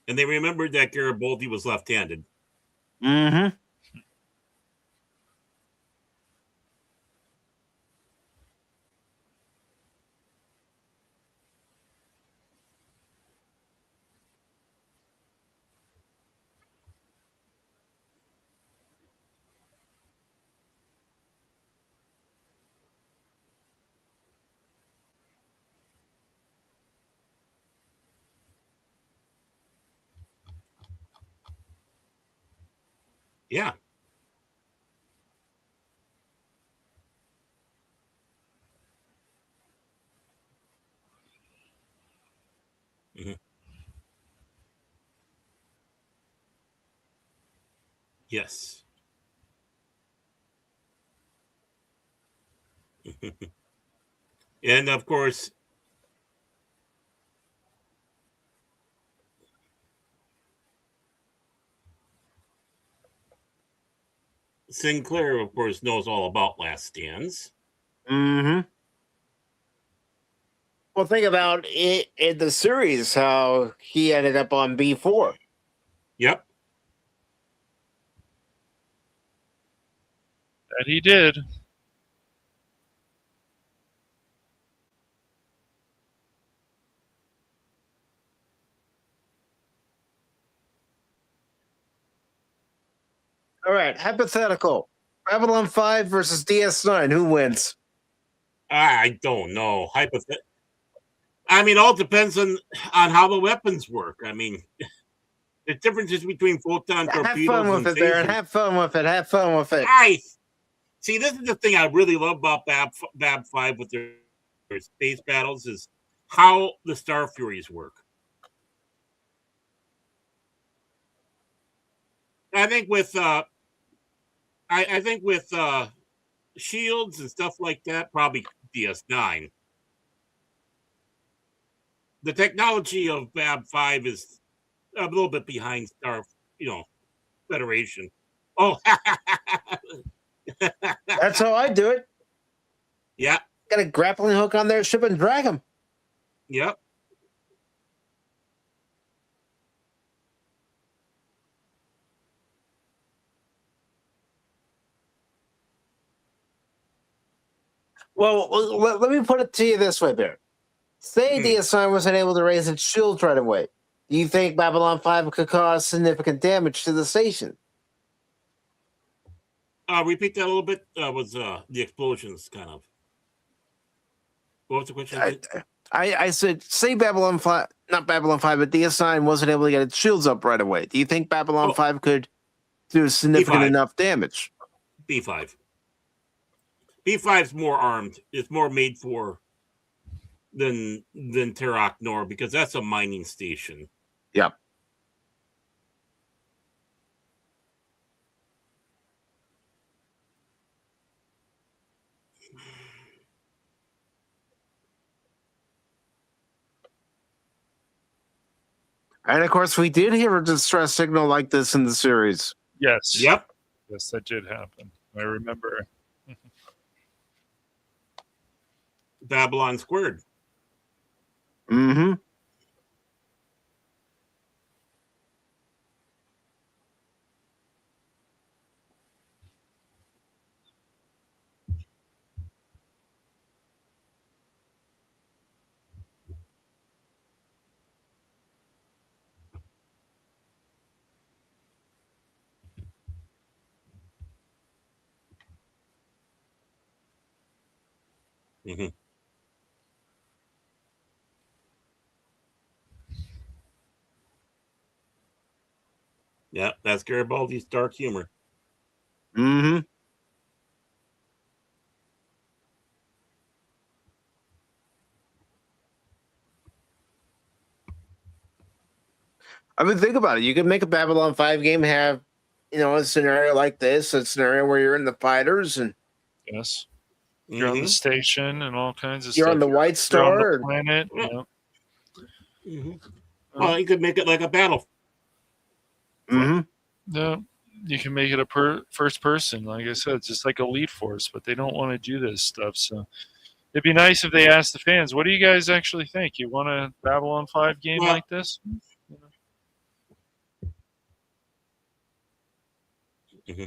And they remembered that Garibaldi was left-handed. Mm-hmm. Yeah. Mm-hmm. Yes. And of course, Sinclair, of course, knows all about Last Stands. Mm-hmm. Well, think about it in the series how he ended up on B4. Yep. That he did. All right, hypothetical: Babylon 5 versus DS9. Who wins? I don't know. I mean, all depends on how the weapons work. I mean, the differences between photon Have fun torpedoes with and it, Baron. phasers. Have fun with it. Have fun with it. I see. This is the thing I really love about Bab 5 with their space battles is how the Star Furies work. I think with I think with shields and stuff like that, probably DS9. The technology of Bab 5 is a little bit behind Federation. Oh, That's how I do it. yeah, Got a grappling hook on their ship and drag them. yep. Well, let me put it to you this way, Baron. Say DS9 wasn't able to raise its shields right away. Do you think Babylon 5 could cause significant damage to the station? Repeat that a little bit. Was the explosions kind of? What was the question? I said, say Babylon 5, not Babylon 5, but DS9 wasn't able to get its shields up right away. Do you think Babylon 5 could do significant B5. enough damage? B5. B5's more armed. It's more made for than Terok Nor because that's a mining station. Yep. And of course, we did hear a distress signal like this in the series. Yes. Yep. Yes, that did happen. I remember. Babylon Squared. Mm-hmm. Mm-hmm. Yeah, that's Garibaldi's dark humor. Mm-hmm. I mean, think about it. You could make a Babylon 5 game have, a scenario like this, a scenario where you're in the fighters and Yes. You're on the station and all kinds of you're stuff. on the White You're on Star. the planet. Well, you could make it like a battle. Mm-hmm. No, you can make it a first person, like I said, just like Elite Force, but they don't want to do this stuff. So it'd be nice if they asked the fans, "What do you guys actually think? You want a Babylon 5 game like this?" Mm-hmm.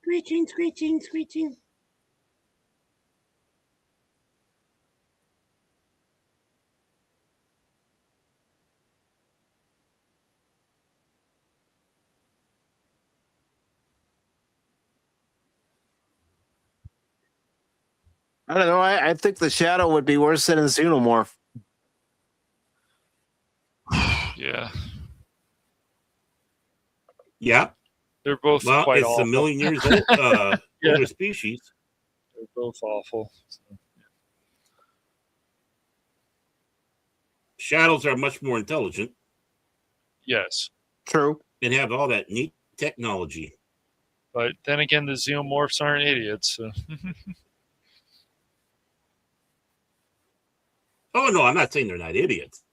Screeching, screeching, screeching. I don't know. I think the Shadow would be worse than a Xenomorph. Yeah. Yeah. They're both Well, quite it's awful. a million years old, older species. They're both awful. So. Shadows are much more intelligent. Yes. True. And have all that neat technology. But then again, the xenomorphs aren't idiots. So. Oh no, I'm not saying they're not idiots.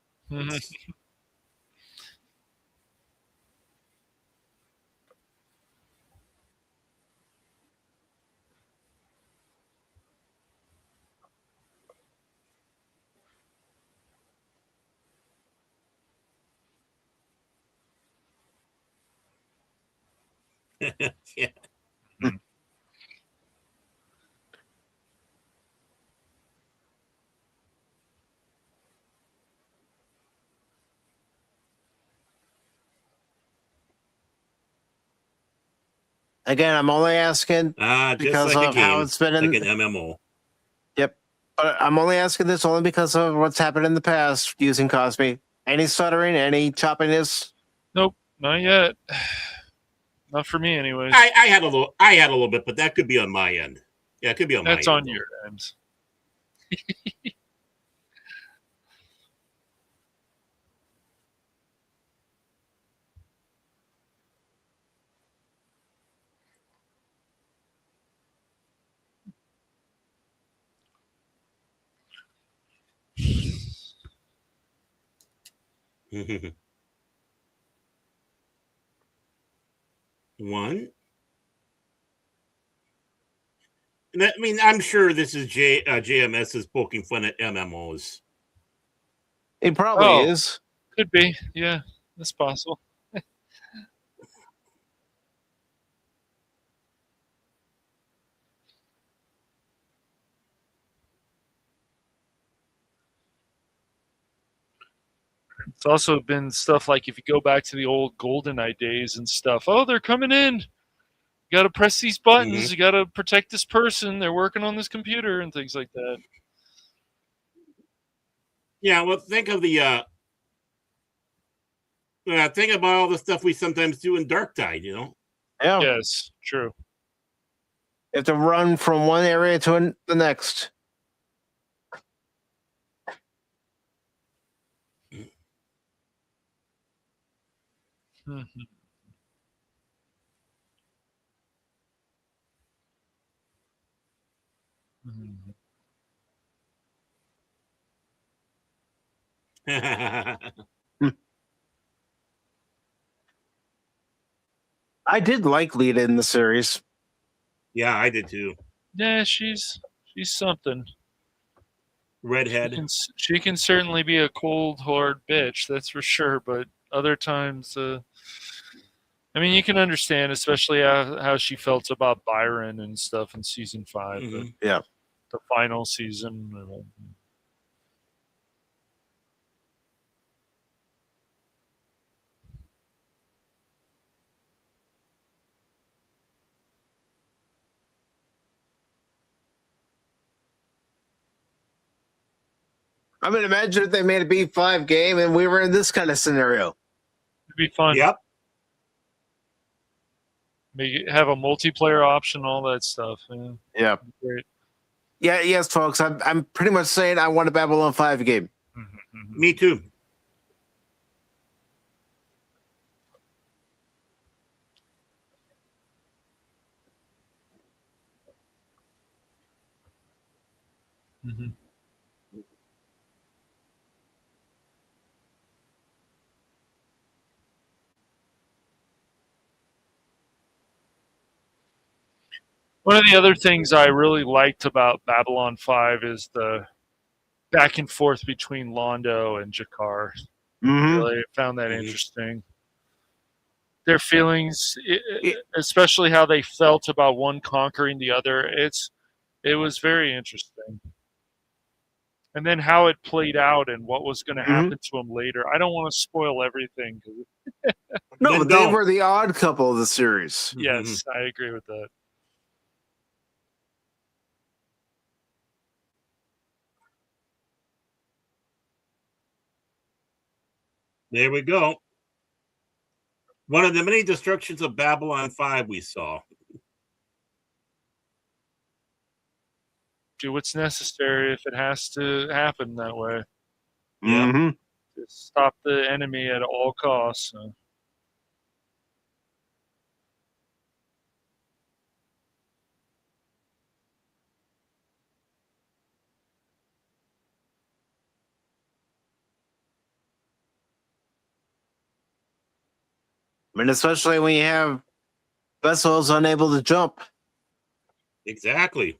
Yeah. Again, I'm only asking Just because like a of how game, it's been like in. an MMO. Yep. But I'm only asking this only because of what's happened in the past using Cosme. Any stuttering, any choppiness? Nope, not yet. Not for me, anyways. I had a little bit, but that could be on my end. Yeah, it could be on That's my on end. your end. One. And I mean, I'm sure this is JMS is poking fun at MMOs. It probably is. Could be. Yeah, that's possible. It's also been stuff like if you go back to the old GoldenEye days and stuff. Oh, they're coming in. You got to press these buttons. Mm-hmm. You got to protect this person. They're working on this computer and things like that. Yeah, well, think of the think about all the stuff we sometimes do in Dark Tide. Yeah. Yes, true. You have to run from one area to the next. Mhm. Mhm. I did like Lita in the series. Yeah, I did too. Yeah, she's something. Redhead. She can certainly be a cold hard bitch, that's for sure. But other times, I mean, you can understand, especially how she felt about Byron and stuff in season 5. Mm-hmm. Yeah. The final season. I mean, imagine if they made a B5 game and we were in this kind of scenario. It'd be fun. Yep. Maybe have a multiplayer option, all that stuff. Yeah. Yeah. Great. Yeah, yes, folks. I'm pretty much saying I want a Babylon 5 game. Mm-hmm. Me too. Mm-hmm. One of the other things I really liked about Babylon 5 is the back and forth between Londo and Jakar. Mm-hmm. Really found that Mhm. interesting. Their feelings, especially how they felt about one conquering the other, it was very interesting. And then how it played out and what was going to happen to him later. I don't want to spoil everything. No, Then but they don't. were the odd couple of the series. Yes, I agree with that. There we go. One of the many destructions of Babylon 5 we saw. Do what's necessary if it has to happen that way. Yeah. Mm-hmm. To stop the enemy at all costs. I mean, especially when you have vessels unable to jump. Exactly.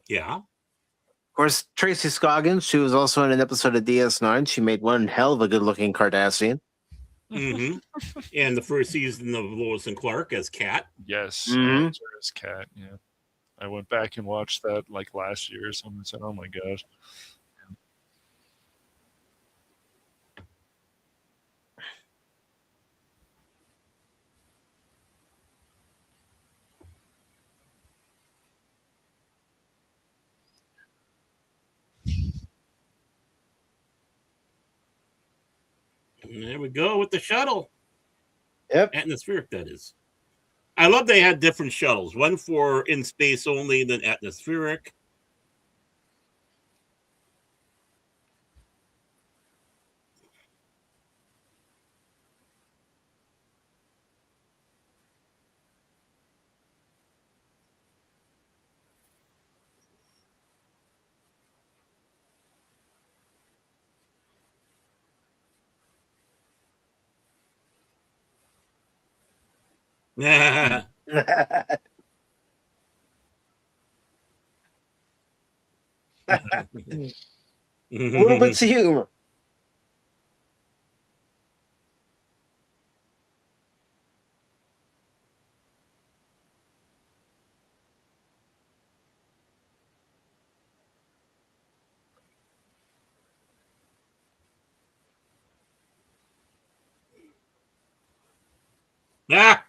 Yeah. Of course, Tracy Scoggins, she was also in an episode of DS9. She made one hell of a good-looking Cardassian. Mm-hmm. And the first season of Lois and Clark as Kat. Yes, Mhm. Sarah's cat. Yeah, I went back and watched that like last year or something. And said, "Oh my gosh." And there we go with the shuttle. Yep. Atmospheric, that is. I love they had different shuttles. One for in space only, then atmospheric. Little bits of humor. Ah!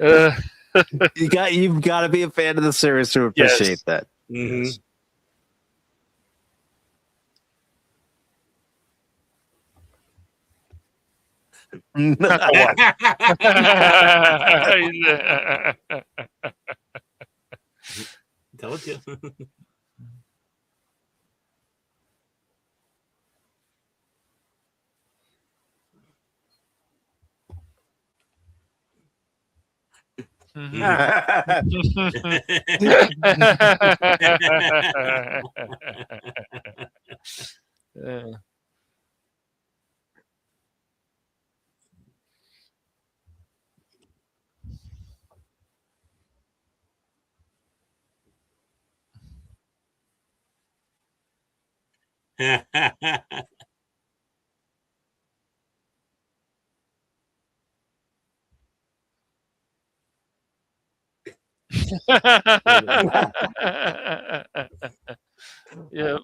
Uh, You've got to be a fan of the series to appreciate Yes. that. Mhm. yes. Told you. Yeah. Yep.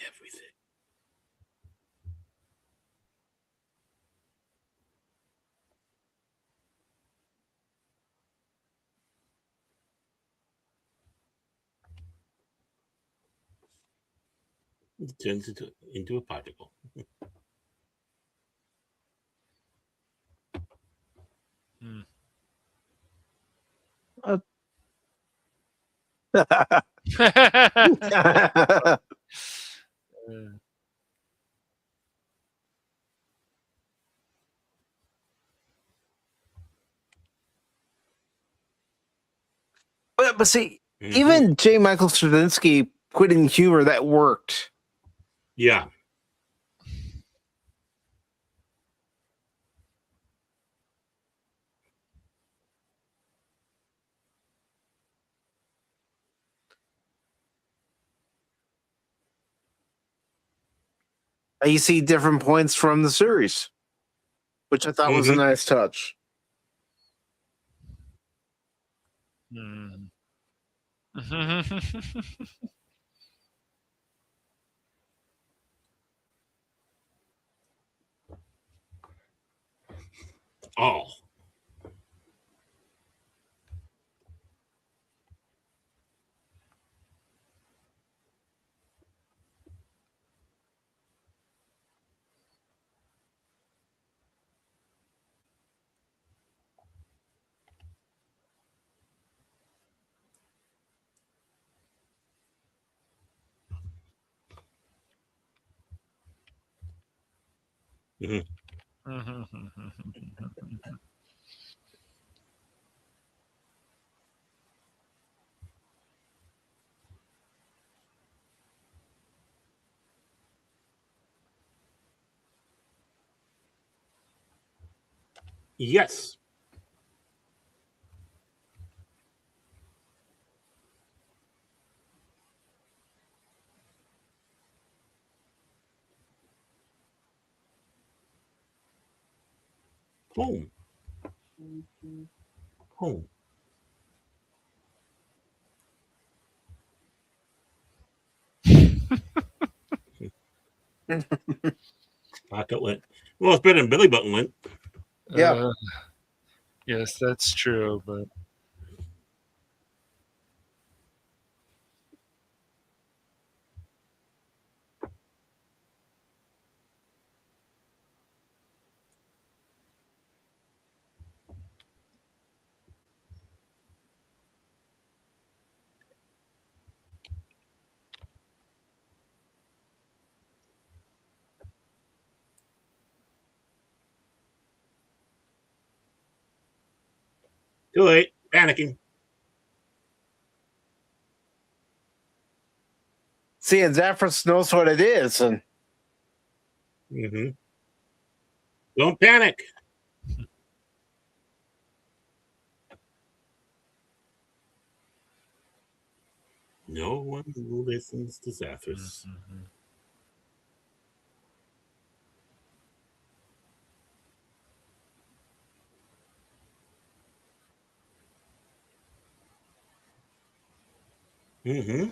Everything. It turns into a particle. Hmm. but see, Mhm. even J. Michael Straczynski put in humor that worked. Yeah. You see different points from the series, which I thought was a nice touch. Mm. Oh. Mhm. Yes. Home. Home. Pocket lint. Well, it's better than belly button lint. Yeah. Yes, that's true, but Too late. Panicking. See, and Zaphras knows what it is, and Mm-hmm. Don't panic. No one listens to Zathras. Mm-hmm.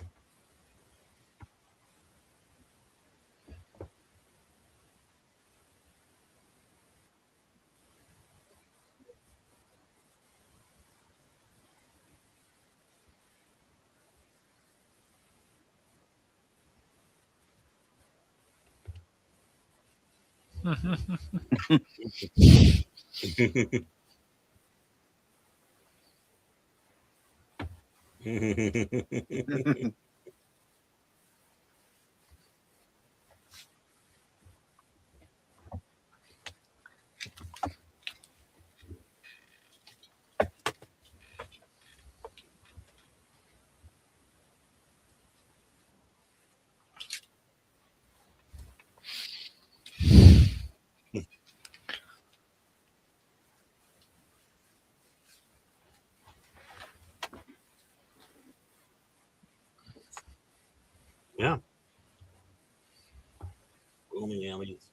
Yeah. Roaming aliens.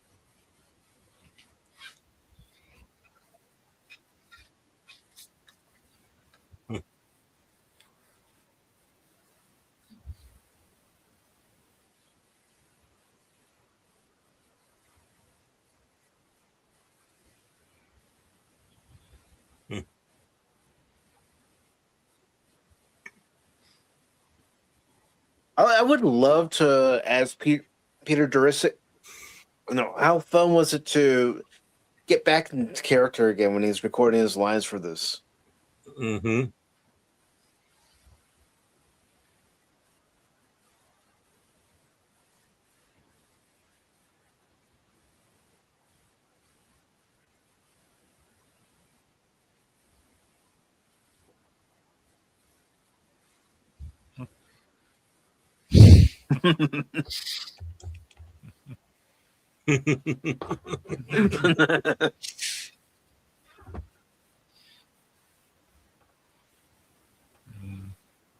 I would love to ask Peter Jurisic. No, how fun was it to get back into character again when he's recording his lines for this? Mm-hmm.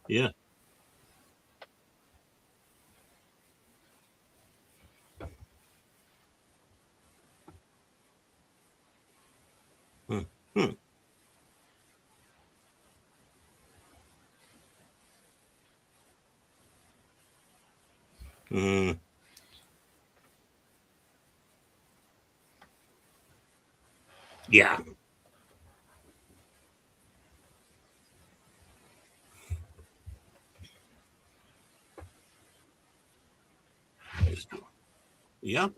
Yeah. Hmm. Mm. Yeah. Yep.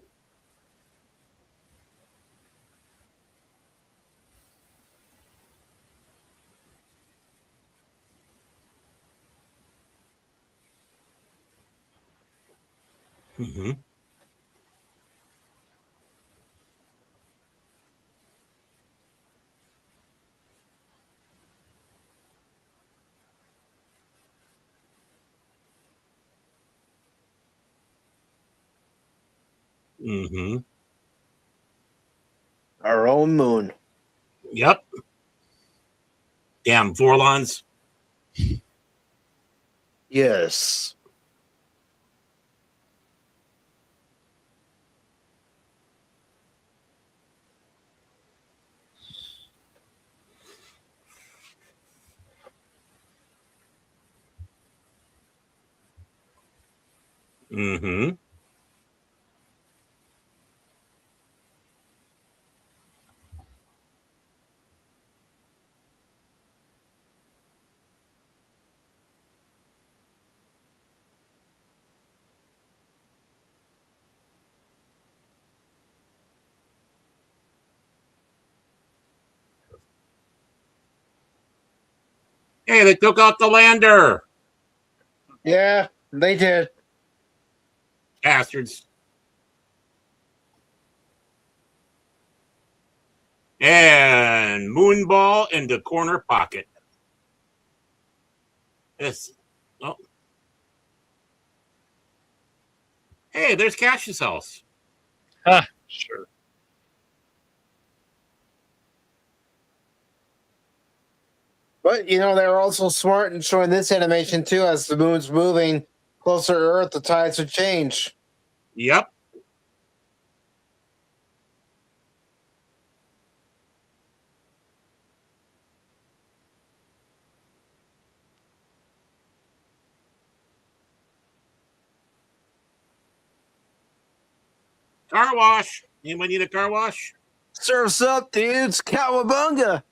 Mm-hmm. Mm-hmm. Our own moon. Yep. Damn Vorlons. Yes. Mm-hmm. Hey, they took out the lander. Yeah, they did. Bastards. And Moonball in the corner pocket. Yes. Oh. Hey, there's Cash's house. Sure. But they're also smart in showing this animation too. As the moon's moving closer to Earth, the tides would change. Yep. Car wash. Anybody need a car wash? Surfs up, dudes! Cowabunga!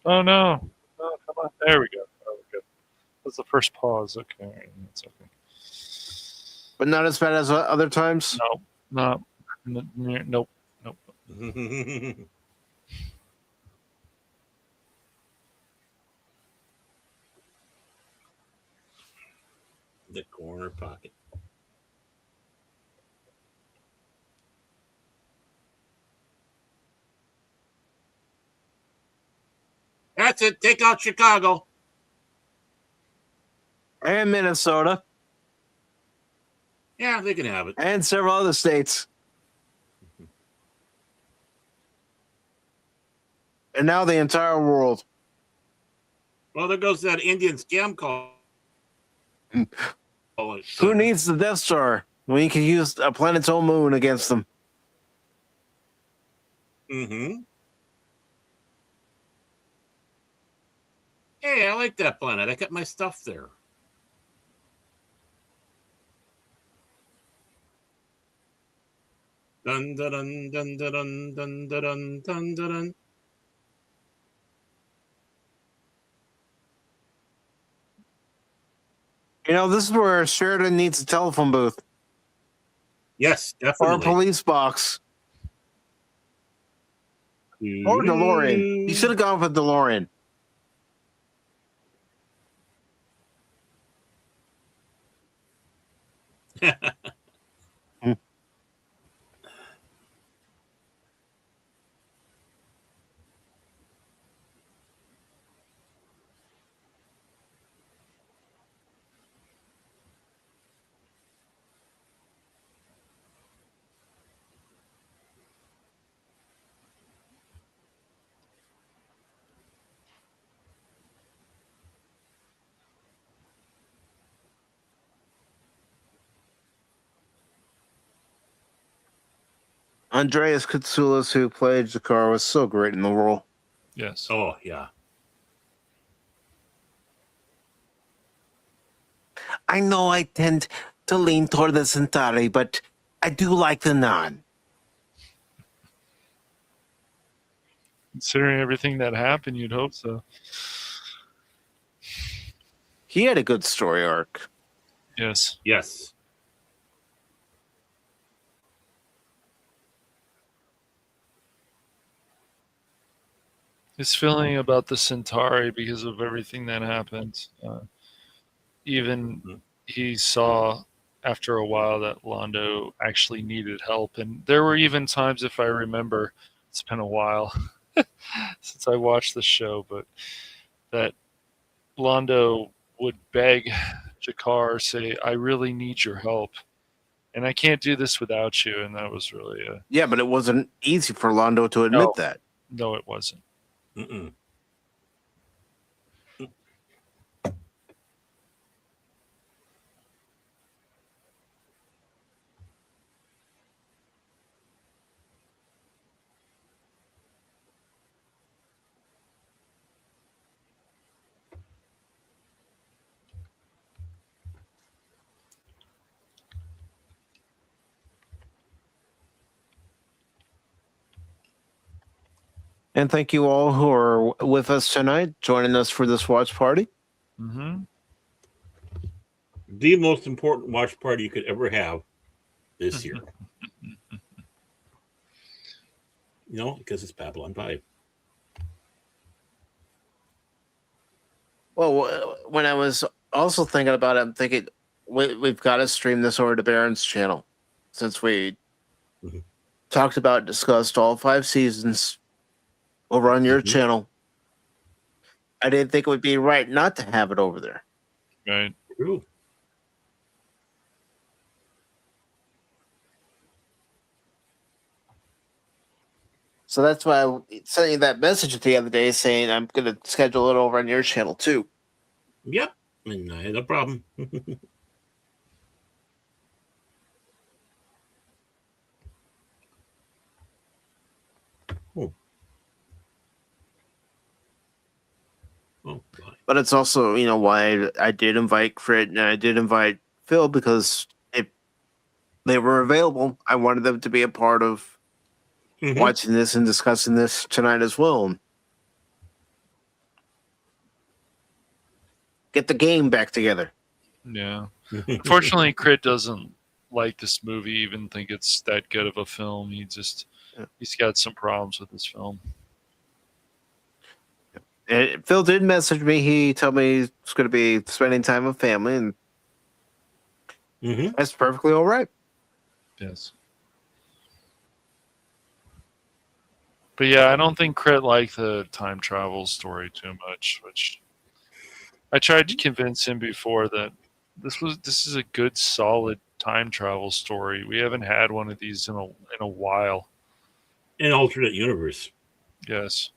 Oh no. Oh, come on. There we go. Oh, good. That's the first pause. Okay. That's okay. But not as bad as other times. No. No. Nope. Nope. The corner pocket. That's it. Take out Chicago. And Minnesota. Yeah, they can have it. And several other states. And now the entire world. Well, there goes that Indian scam call. Who needs the Death Star when you can use a planet's own moon against them? Mm-hmm. Hey, I like that planet. I got my stuff there. Dun dun dun dun dun dun dun dun dun dun dun. This is where Sheridan needs a telephone booth Yes, or a definitely. police box or DeLorean. You should have gone with DeLorean. Andreas Katsoulis, who played Jakar, was so great in the role. Yes. Oh yeah. I know I tend to lean toward the Centauri, but I do like the non. Considering everything that happened, you'd hope so. He had a good story arc. Yes. Yes. His feeling about the Centauri because of everything that happened. Even Mhm. he saw after a while that Londo actually needed help. And there were even times, if I remember, it's been a while since I watched the show, but that Londo would beg Jakar, say, I really need your help. And I can't do this without you. And that was really a Yeah, but it wasn't easy for Londo to admit no, that. no, it wasn't. Mm-mm. And thank you all who are with us tonight, joining us for this watch party. Mm-hmm. The most important watch party you could ever have this year. Because it's Babylon 5. Well, when I was also thinking about it, I'm thinking we've got to stream this over to Baron's channel, since we Mhm. talked about, discussed all 5 seasons over on your Mhm. channel. I didn't think it would be right not to have it over there. Right. True. So that's why I sent you that message the other day saying I'm going to schedule it over on your channel too. Yep. And I had no problem. Oh. Oh, God. But it's also, why I did invite Crit and I did invite Phil, because if they were available, I wanted them to be a part of Mhm. watching this and discussing this tonight as well. Get the game back together. Yeah. Unfortunately, Crit doesn't like this movie, even think it's that good of a film. He's got some problems with this film. And Phil did message me. He told me he's going to be spending time with family, and Mhm. that's perfectly all right. Yes. But yeah, I don't think Crit liked the time travel story too much, which I tried to convince him before that this is a good solid time travel story. We haven't had one of these in a while. An alternate universe. Yes.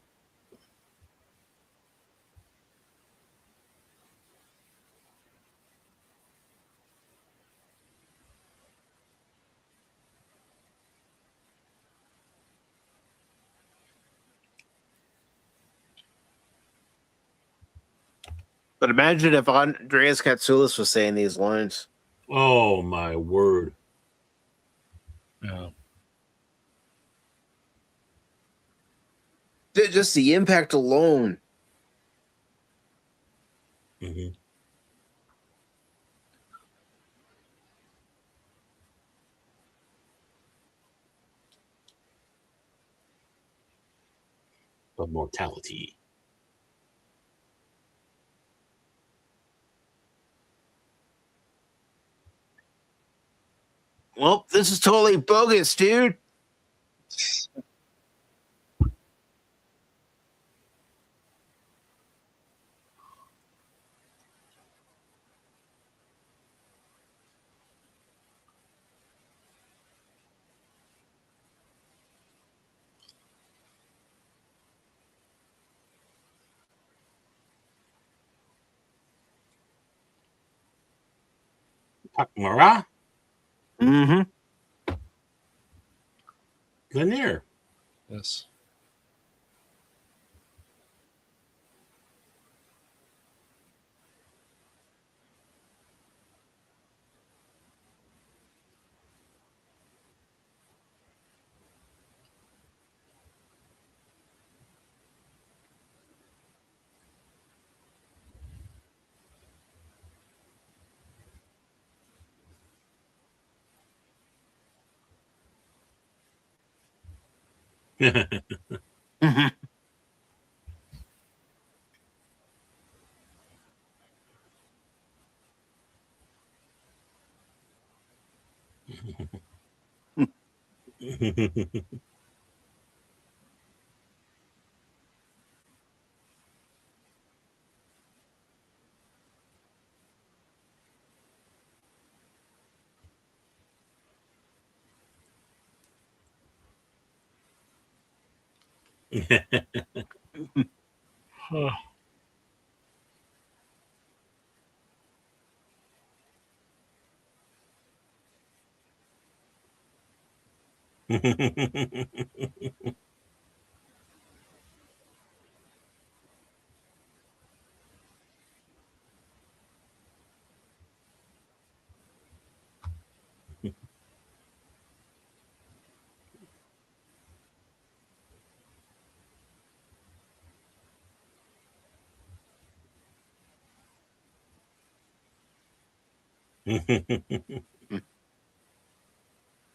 But imagine if Andreas Katsoulis was saying these lines. Oh, my word. Yeah. Just the impact alone. Mhm. Of mortality. Well, this is totally bogus, dude. Takmara? Mm-hmm. Lanier. Yes. Huh.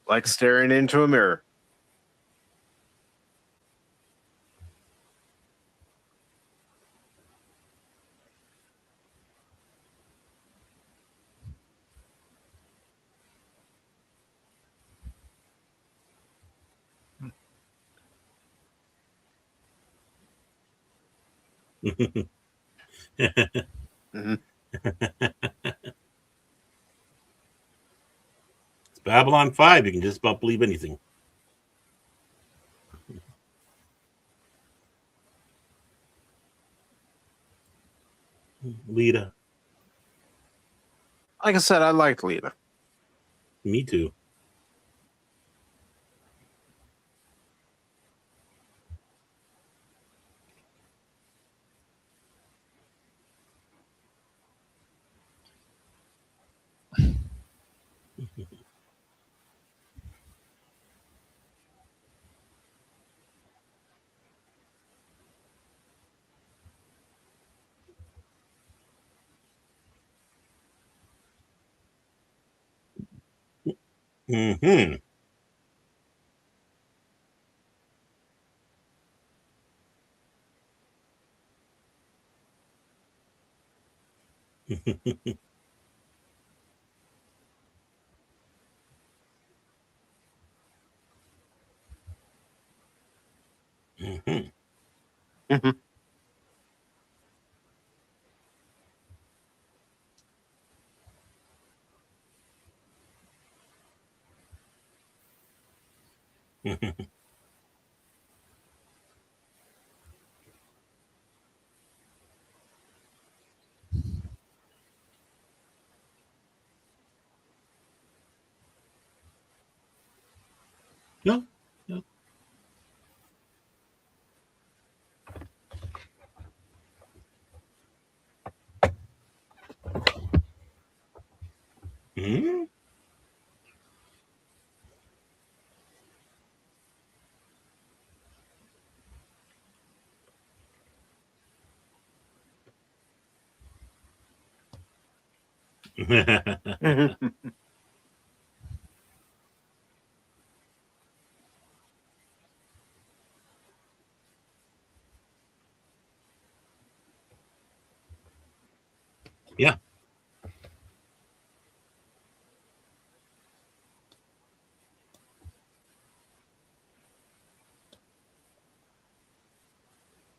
Like staring into a mirror. Mhm. It's Babylon 5. You can just about believe anything. Lita. Like I said, I liked Lita. Me too. Mm-hmm. Mm-hmm. Mhm. No. No. Mm-hmm. Mhm. Yeah.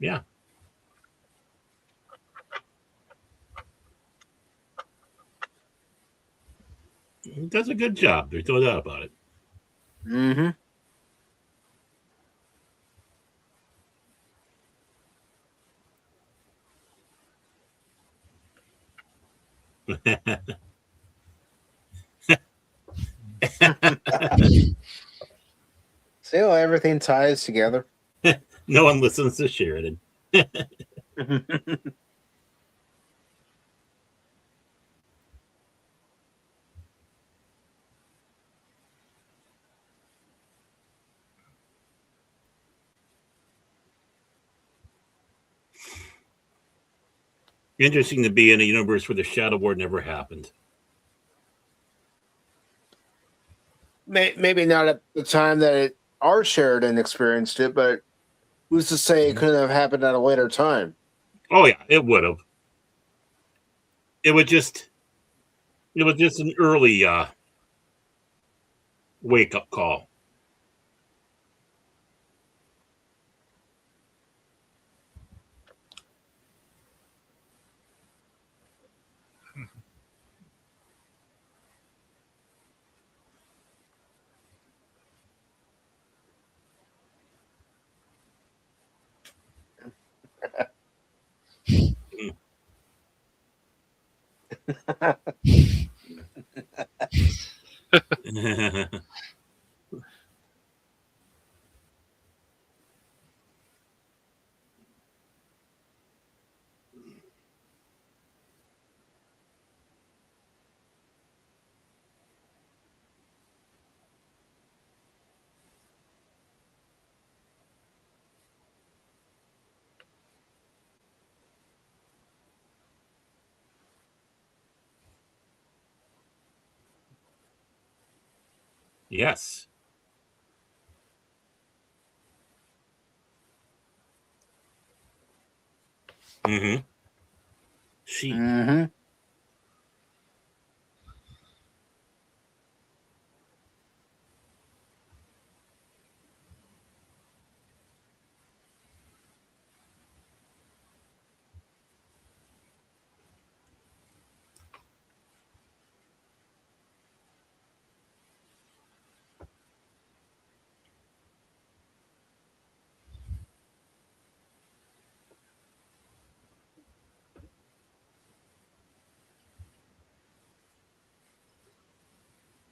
Yeah. He does a good job. There's no doubt about it. Mhm. See how everything ties together. No one listens to Sheridan. Interesting to be in a universe where the Shadow War never happened. Maybe not at the time that our Sheridan experienced it, but who's to say it couldn't have happened at a later time? Oh yeah, it would have. It was just an early wake up call. Yes. Mm-hmm. She. Mm-hmm.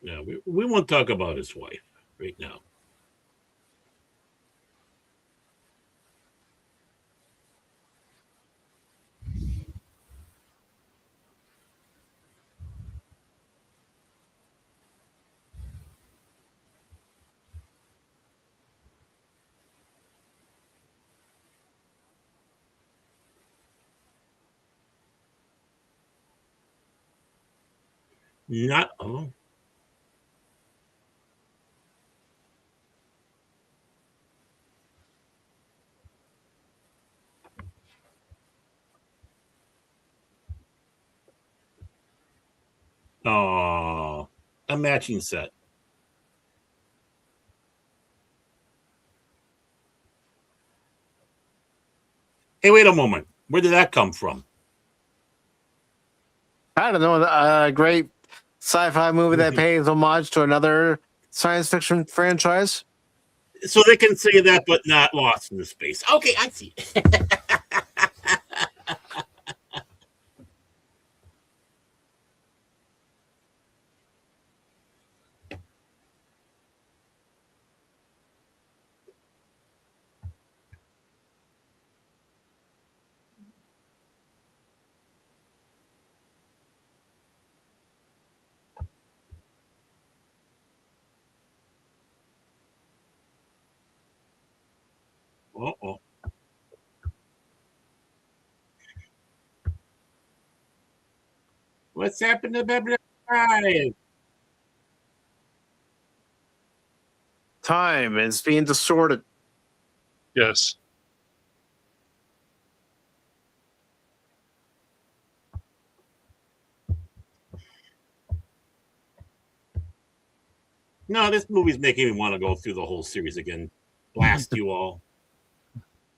Yeah, we won't talk about his wife right now. Not oh. Oh, a matching set. Hey, wait a moment. Where did that come from? I don't know. A great sci-fi movie that pays homage to another science fiction franchise. So they can say that, but not Lost in the Space. Okay, I see. Uh-oh. What's happened to Babylon 5? Time is being distorted. Yes. No, this movie's making me want to go through the whole series again. Blast you all.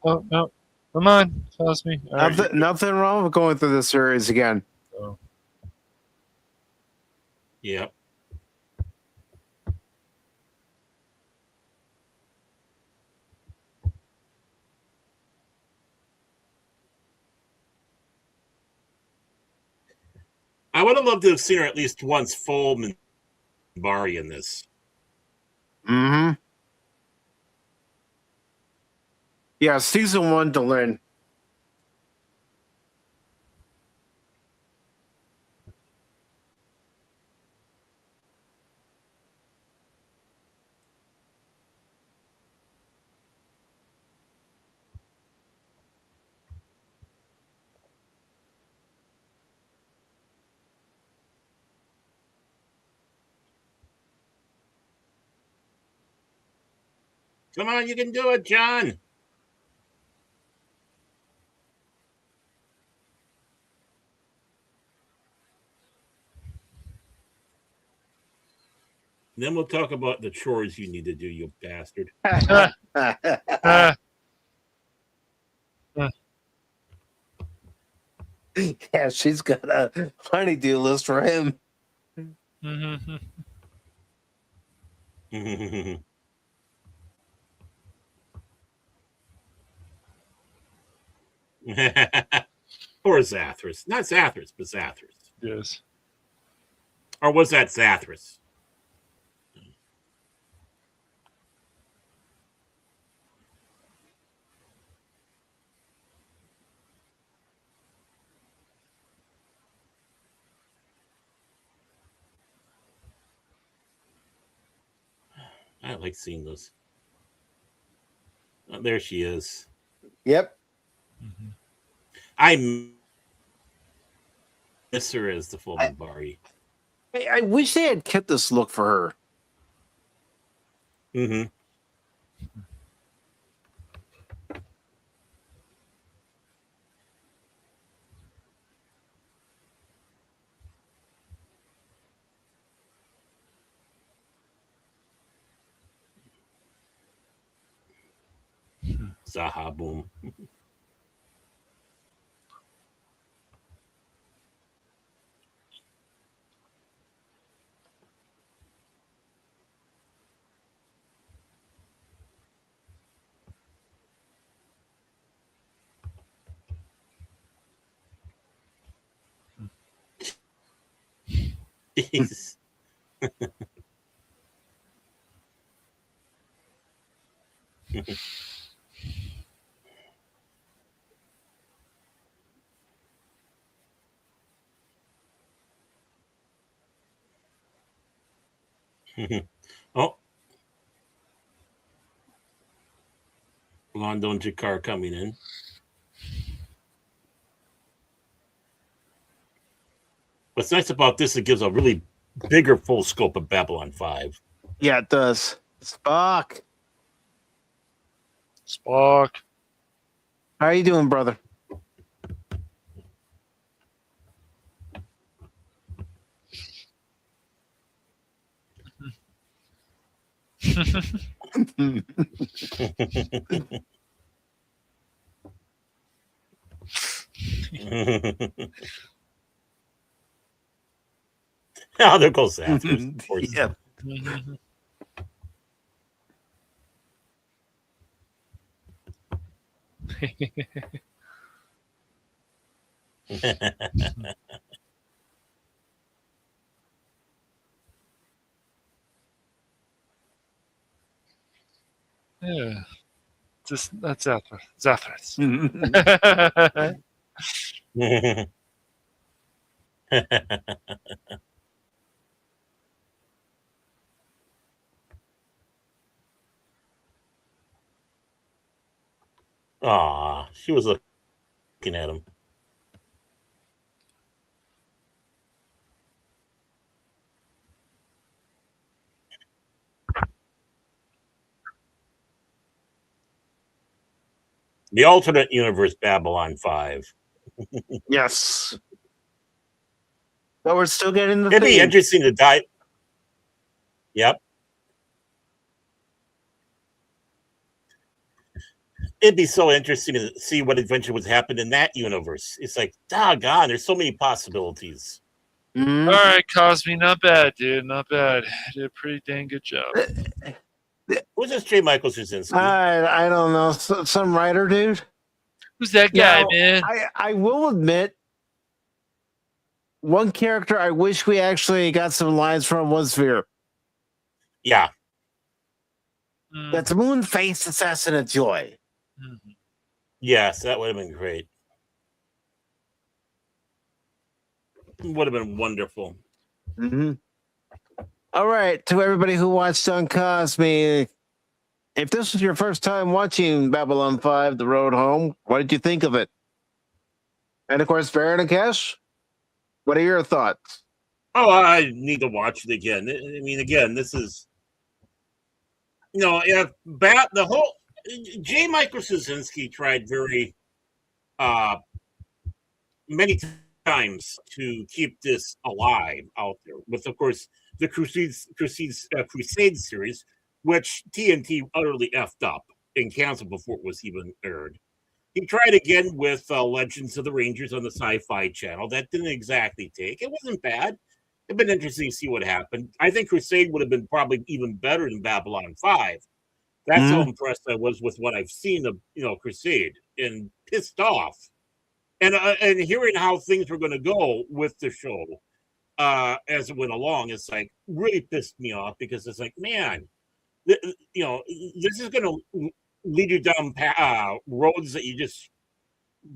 Oh no. Come on. Tells me. All right. Nothing wrong with going through the series again. Oh. Yep. I would have loved to have seen her at least once full Minbari in this. Mm-hmm. Yeah, season 1 to learn. Come on, you can do it, John. Then we'll talk about the chores you need to do, you bastard. Ah, ah, Yeah, she's got a honeydew list for him. mhm. Or Zathras. Not Zathras, but Zathras. Yes. Or was that Zathras? I like seeing those. Oh, there she is. Yep. I miss her as the full Bari. I wish they had kept this look for her. Mm-hmm. Zaha boom. Jeez. Oh, Londo and Jakar coming in. What's nice about this, it gives a really bigger full scope of Babylon 5. Yeah, it does. Spock. Spock. How are you doing, brother? Oh, there goes Zathras. Of course. Yep. Yeah. Just that's Zathras. Zathras. Aw, she was looking at him. The alternate universe Babylon 5. Yes. But we're still getting the It'd be theme. interesting to dive. Yep. It'd be so interesting to see what adventure would happen in that universe. It's like, doggone, there's so many possibilities. Mhm. All right, Cosby, not bad, dude. Not bad. Did a pretty dang good job. Who's this J. Michael Straczynski? I don't know. Some writer dude. Who's that guy, Now, man? I will admit, one character I wish we actually got some lines from was Veer. Yeah. Mm, That's Moonface Assassin of Joy. mhm. Yes, that would have been great. Would have been wonderful. Mm-hmm. All right, to everybody who watched on Cosme, if this was your first time watching Babylon 5, The Road Home, what did you think of it? And of course, Baron and Cash, what are your thoughts? Oh, I need to watch it again. I mean, again, this is if the whole J. Michael Straczynski tried very uh many times to keep this alive out there with, of course, the Crusade series, which TNT utterly effed up and canceled before it was even aired. He tried again with Legends of the Rangers on the Sci-Fi Channel. That didn't exactly take. It wasn't bad. It'd been interesting to see what happened. I think Crusade would have been probably even better than Babylon 5. That's how Mm-hmm. impressed I was with what I've seen of Crusade, and pissed off. And hearing how things were going to go with the show as it went along, it's like really pissed me off, because it's like, man, this is going to lead you down roads that you just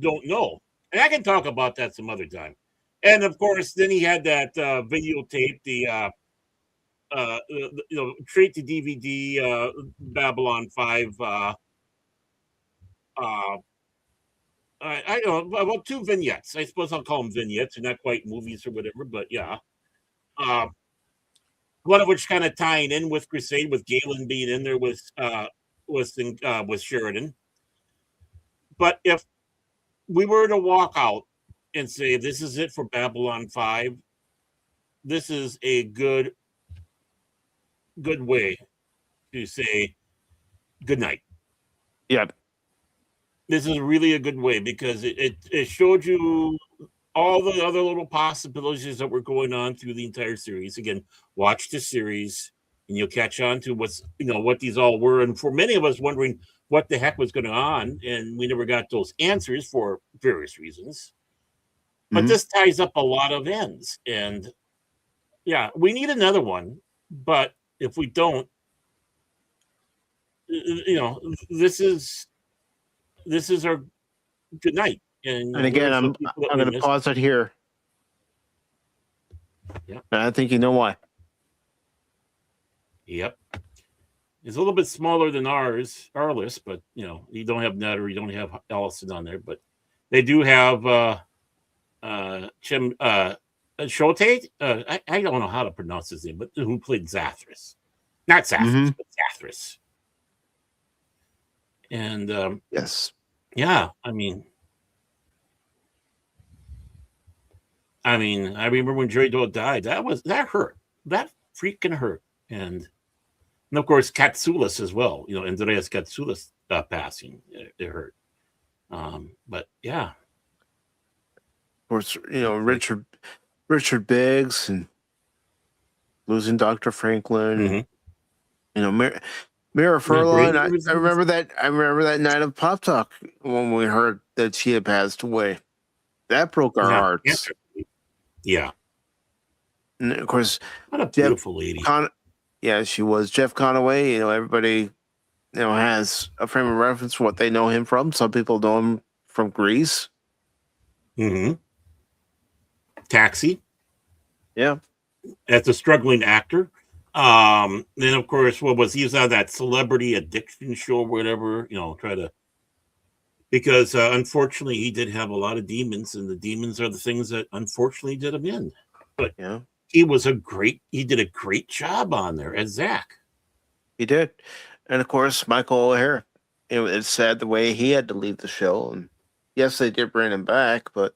don't know. And I can talk about that some other time. And of course, then he had that videotape, the straight to DVD Babylon 5. Uh, I don't know about two vignettes. I suppose I'll call them vignettes, and not quite movies or whatever. But yeah, uh, one of which kind of tying in with Crusade, with Galen being in there with Sheridan. But if we were to walk out and say this is it for Babylon 5, this is a good way to say good night. Yep. This is really a good way, because it showed you all the other little possibilities that were going on through the entire series. Again, watch the series and you'll catch on to what these all were. And for many of us wondering what the heck was going on, and we never got those answers for various reasons. But this ties up a lot of ends. And yeah, we need another one. But if we don't, this is our good night. And again, I'm going to pause it here. Yeah. And I think you know why. Yep. It's a little bit smaller than our list, but you don't have Ned, or you don't have Allison on there, but they do have Chim Shote. I don't know how to pronounce his name, but who played Zathras. Not Zathras, but Zathras. And yes. Yeah, I remember when Jerry Doyle died. That hurt. That freaking hurt. And of course, Katsoulis as well. Andreas Katsoulis passing. It hurt. But yeah. Of course, Richard Biggs, and losing Dr. Franklin. Mm-hmm. Mira Furlan. I remember that. I remember that night of Pop Talk when we heard that she had passed away. That broke our hearts. Yeah. And of course, what a beautiful lady. Yeah, she was. Jeff Conaway. Everybody, has a frame of reference for what they know him from. Some people know him from Grease. Mm-hmm. Taxi. Yeah. As a struggling actor. Then of course, he was on that celebrity addiction show or whatever, because unfortunately he did have a lot of demons, and the demons are the things that unfortunately did him in. But yeah, he did a great job on there as Zach. He did. And of course, Michael O'Hara. It's sad the way he had to leave the show. And yes, they did bring him back, but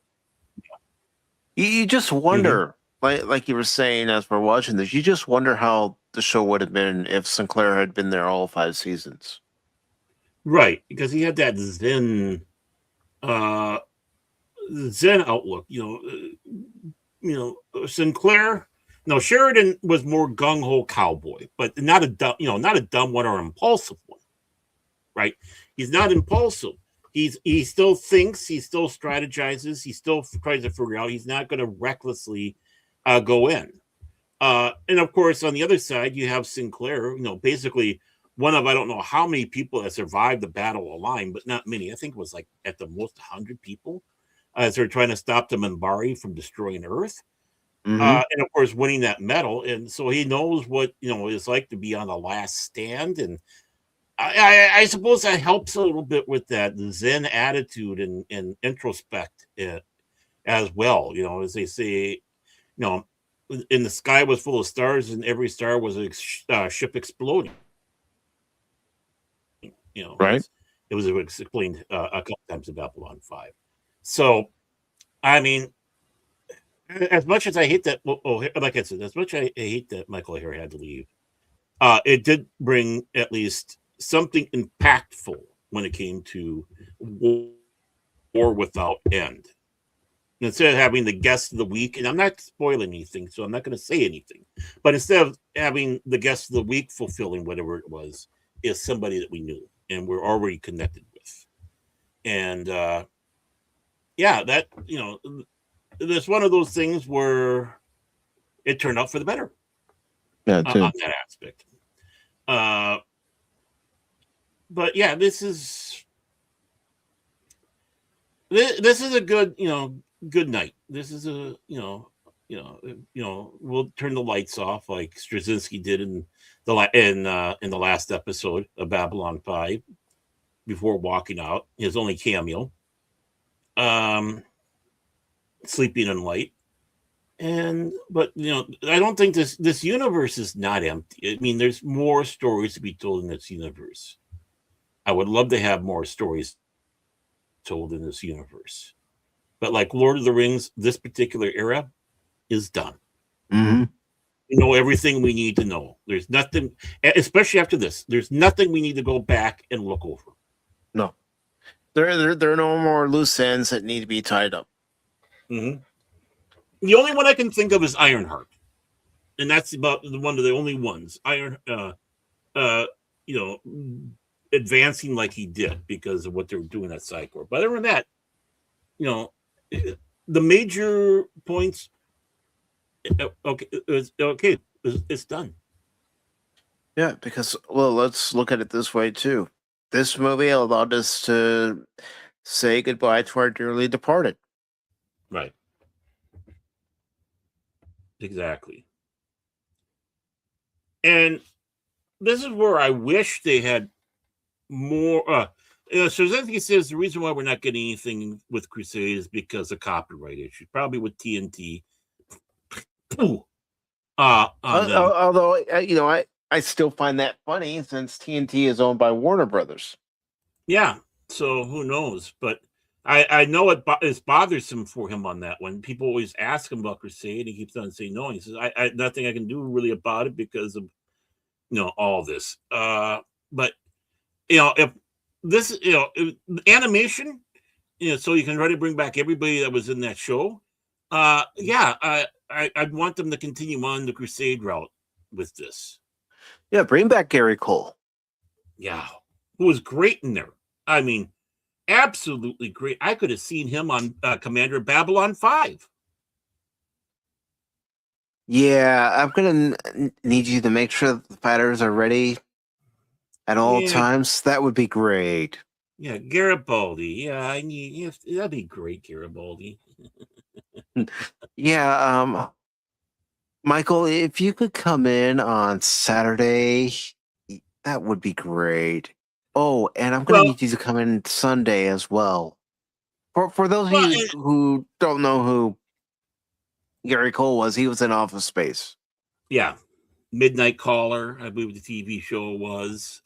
you just wonder, like you were saying as we're watching this, you just wonder how the show would have been if Sinclair had been there all 5 seasons. Right, because he had that Zen outlook. Sinclair. No, Sheridan was more gung ho cowboy, but not a dumb one or impulsive one. Right? He's not impulsive. He still thinks. He still strategizes. He still tries to figure out. He's not going to recklessly go in. And of course, on the other side, you have Sinclair. Basically one of I don't know how many people that survived the Battle of Line, but not many. I think it was like at the most 100 people as they're trying to stop the Minbari from destroying Earth. Mm-hmm. And of course, winning that medal, and so he knows what it's like to be on the last stand, and I suppose that helps a little bit with that Zen attitude and introspect as well. As they say, in the sky was full of stars, and every star was a ship exploding. Right. It was explained a couple times in Babylon 5. So, I mean, as much as I hate that, like I said, as much as I hate that Michael O'Hare had to leave, it did bring at least something impactful when it came to War Without End. Instead of having the guest of the week, and I'm not spoiling anything, so I'm not going to say anything, but instead of having the guest of the week fulfilling whatever it was, is somebody that we knew and we're already connected with. And yeah, that, there's one of those things where it turned out for the better. Yeah, too. On that aspect. But yeah, this is a good, good night. This is a, we'll turn the lights off like Straczynski did in the last episode of Babylon 5 before walking out. His only cameo. Sleeping in light. But I don't think this universe is not empty. I mean, there's more stories to be told in this universe. I would love to have more stories told in this universe. But like Lord of the Rings, this particular era is done. Mm-hmm. We know everything we need to know. There's nothing, especially after this, there's nothing we need to go back and look over. No. There are no more loose ends that need to be tied up. Mm-hmm. The only one I can think of is Ironheart. And that's about one of the only ones. Advancing like he did because of what they were doing at Psychor. But other than that, the major points, it's done. Yeah, because, well, let's look at it this way, too. This movie allowed us to say goodbye to our dearly departed. Right. Exactly. And this is where I wish they had more. Straczynski says the reason why we're not getting anything with Crusade is because of copyright issues, probably with TNT. Although, I still find that funny since TNT is owned by Warner Brothers. Yeah, so who knows? But I know it's bothersome for him on that one. People always ask him about Crusade, and he keeps on saying no. He says, "I nothing I can do really about it because of all this." But if this animation, so you can try to bring back everybody that was in that show. I'd want them to continue on the Crusade route with this. Yeah, bring back Gary Cole. Yeah, who was great in there. I mean, absolutely great. I could have seen him on Commander Babylon 5. Yeah, I'm going to need you to make sure the fighters are ready at all times. That would be great. Yeah, Garibaldi. Yeah, that'd be great, Garibaldi. Yeah, Michael, if you could come in on Saturday, that would be great. Oh, and I'm going to need you to come in Sunday as well. For those of you who don't know who Gary Cole was, he was in Office Space. Yeah. Midnight Caller, I believe the TV show was.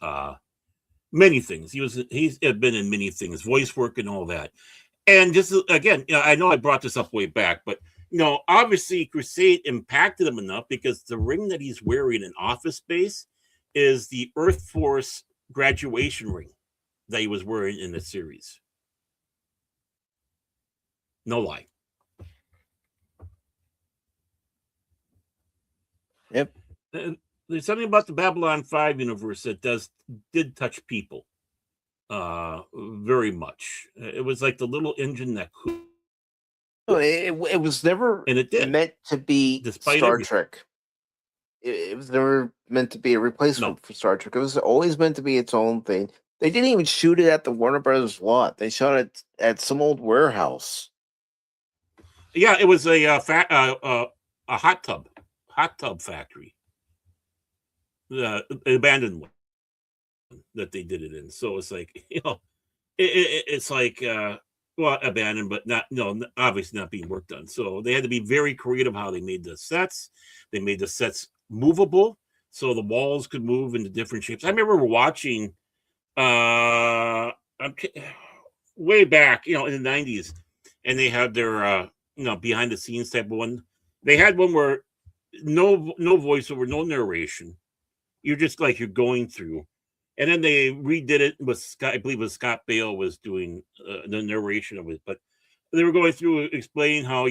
Many things. He's been in many things, voice work and all that. And just again, I know I brought this up way back, but obviously Crusade impacted him enough because the ring that he's wearing in Office Space is the Earth Force graduation ring that he was wearing in the series. No lie. Yep. There's something about the Babylon 5 universe that did touch people very much. It was like the little engine that could. It was never and it did. meant to be Despite Star everything. Trek. it was never meant to be a replacement for Star Trek. It was always meant to be its own thing. They didn't even shoot it at the Warner Brothers lot. They shot it at some old warehouse. Yeah, it was a hot tub factory, abandoned one that they did it in. So it's like it's like well, abandoned, but not obviously not being worked on. So they had to be very creative how they made the sets. They made the sets movable, so the walls could move into different shapes. I remember watching way back, in the 90s, and they had their behind the scenes type of one. They had one where no voiceover, no narration. You're just like you're going through, and then they redid it with Scott. I believe it was Scott Bale was doing the narration of it, but they were going through explaining how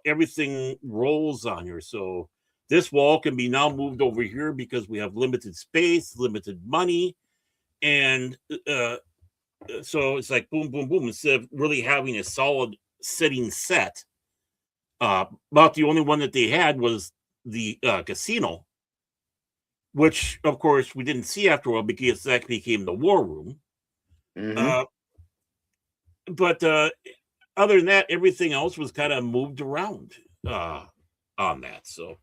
everything rolls on here. So this wall can be now moved over here because we have limited space, limited money, and so it's like boom, boom, boom. Instead of really having a solid sitting set, about the only one that they had was the casino, which of course we didn't see after a while because that became the war room. Mhm. But other than that, everything else was kind of moved around on that. So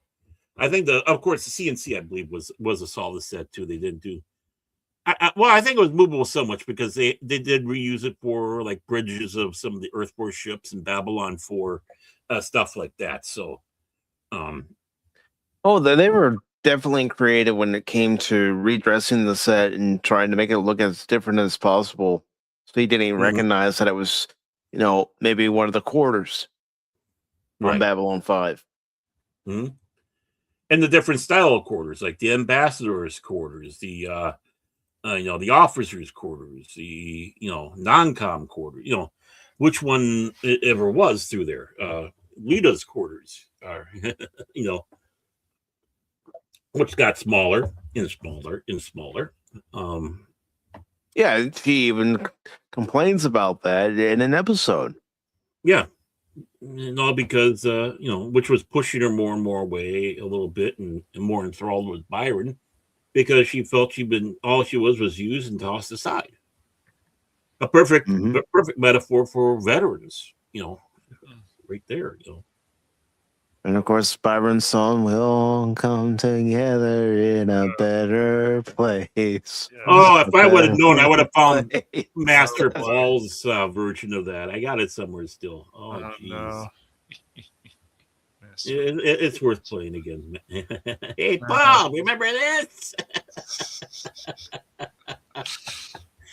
I think of course, the CNC I believe was a solid set too. They didn't do. I think it was movable so much because they did reuse it for like bridges of some of the Earth Force ships and Babylon 4 stuff like that. So, Oh, they were definitely creative when it came to redressing the set and trying to make it look as different as possible. So you didn't even Mhm. recognize that it was, maybe one of the quarters from Right. Babylon 5. Mhm. And the different style of quarters, like the ambassadors' quarters, the officers' quarters, the non-com quarter, which one it ever was through there. Lita's quarters are, you know, which got smaller and smaller and smaller. Um, Yeah, he even complains about that in an episode. yeah, and all because which was pushing her more and more away a little bit and more enthralled with Byron because she felt all she was used and tossed aside. A Hmm. perfect metaphor for veterans, right there. And of course, Byron's song, "We'll all come together in a better place." Yes. Oh, A if I would have better known, I would have found place. Oh Master boy. Paul's version of that. I got it somewhere still. Oh, Oh jeez. no. Master. It's worth playing again. Hey, Uh, Paul, remember this?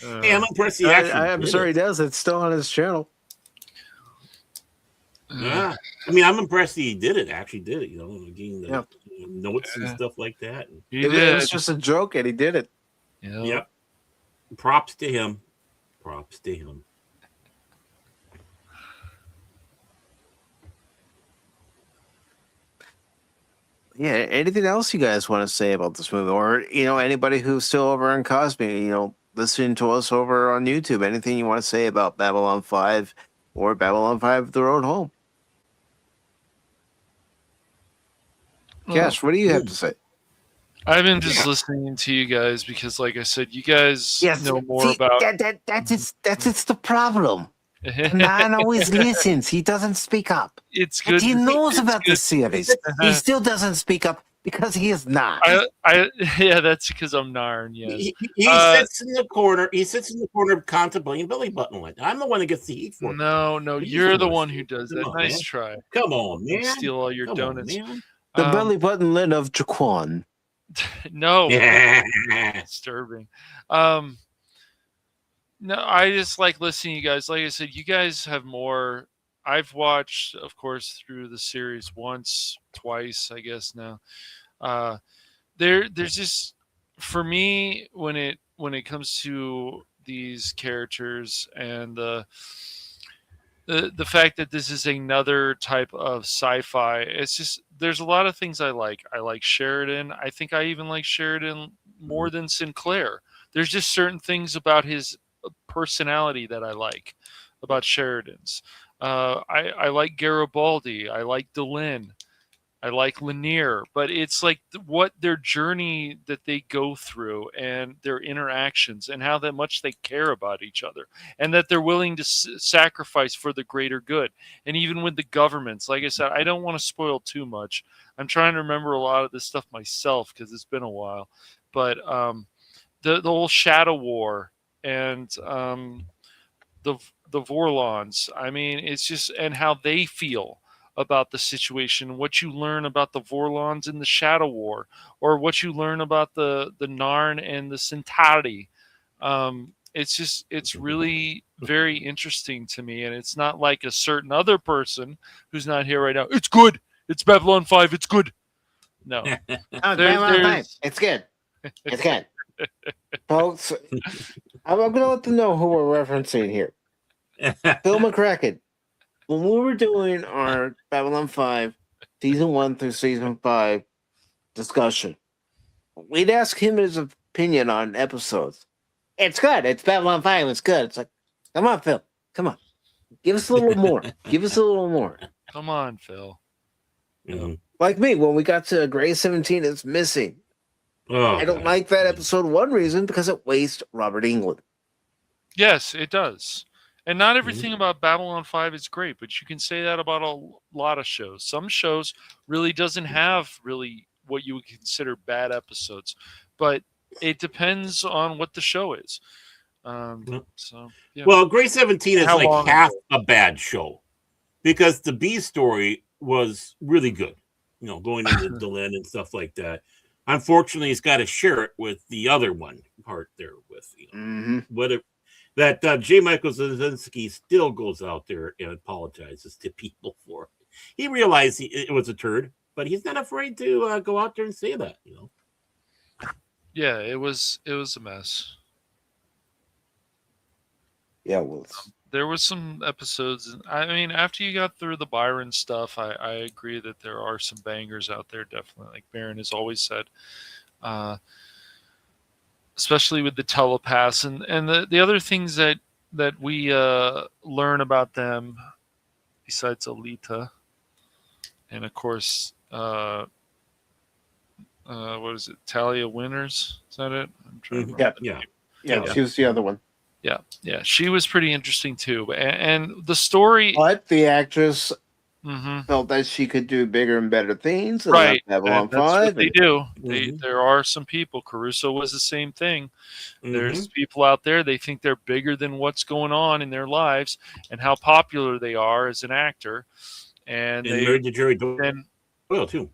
Hey, I'm impressed he actually I'm did sorry he it. does. It's still on his channel. Yeah. I mean, I'm impressed he did it, actually did it, getting the Yeah. notes and stuff like that. And, he It was did. just a joke, and he did it. Yeah. yep. Props to him. Props to him. Yeah. Anything else you guys want to say about this movie, or anybody who's still over on Cosby, listening to us over on YouTube? Anything you want to say about Babylon 5 or Babylon 5: The Road Home? Well, Cash, what do you have Boom. to say? I've been just Yeah. listening to you guys because, like I said, you guys Yes. know more See, about. that's the problem. Man always listens. He doesn't speak up. It's But good. he knows It's about the good. series. He still doesn't speak up because he is not. Yeah, that's because I'm Narn. Yes. He sits in the corner. He sits in the corner contemplating Billy Button. I'm the one that gets the heat for it. No, He's you're the worse. one who does Come that. on, Nice man. try. Come on, man. Steal all your Come donuts. on, The belly button lid of Jaquan. No, man. disturbing. No, I just like listening to you guys. Like I said, you guys have more. I've watched, of course, through the series once, twice, I guess now. There's just for me when it comes to these characters and the fact that this is another type of sci-fi. It's just there's a lot of things I like. I like Sheridan. I think I even like Sheridan more than Sinclair. There's just certain things about his personality that I like about Sheridan's. I like Garibaldi. I like Delenn. I like Lanier, but it's like what their journey that they go through and their interactions and how that much they care about each other and that they're willing to sacrifice for the greater good. And even with the governments, like I said, I don't want to spoil too much. I'm trying to remember a lot of this stuff myself because it's been a while. But the whole Shadow War and the Vorlons. I mean, it's just and how they feel about the situation, what you learn about the Vorlons in the Shadow War, or what you learn about the Narn and the Centauri. It's really very interesting to me, and it's not like a certain other person who's not here right now. It's good. It's Babylon 5. It's good. No, Oh, Babylon 5. It's good. It's good. Folks, I'm going to let them know who we're referencing here. Phil McCracken. When we were doing our Babylon 5, Season 1 through Season 5 discussion, we'd ask him his opinion on episodes. It's good. It's Babylon 5. It's good. It's like, come on, Phil. Come on. Give us a little more. Give us a little more. Come on, Phil. Mm-hmm. Like me, when we got to Grey 17, it's missing. Oh, I don't like that episode. One reason, because it wastes Robert Englund. Yes, it does. And not everything about Babylon 5 is great, but you can say that about a lot of shows. Some shows really doesn't have really what you would consider bad episodes, but it depends on what the show is. So, yeah. Well, Grey 17 is How like long half ago? a bad show because the B story was really good. You know, going into Delenn and stuff like that. Unfortunately, he's got to share it with the other one part there with whatever. That J. Michael Zazinski still goes out there and apologizes to people for it. He realized it was a turd, but he's not afraid to go out there and say that. You know. Yeah, it was a mess. Yeah, well, There was some episodes. I mean, after you got through the Byron stuff, I agree that there are some bangers out there. Definitely, like Baron has always said. Especially with the telepaths and the other things that we learn about them besides Alita and of course what is it, Talia Winters, is that it? I'm trying to remember. Yeah, she was the other one. Yeah, she was pretty interesting too, and the story, But the actress felt that she could do bigger and better things. And right, Babylon and that's 5. what they do. There are some people. Caruso was the same thing. There's people out there, they think they're bigger than what's going on in their lives and how popular they are as an actor. And they married to Jerry Doyle too.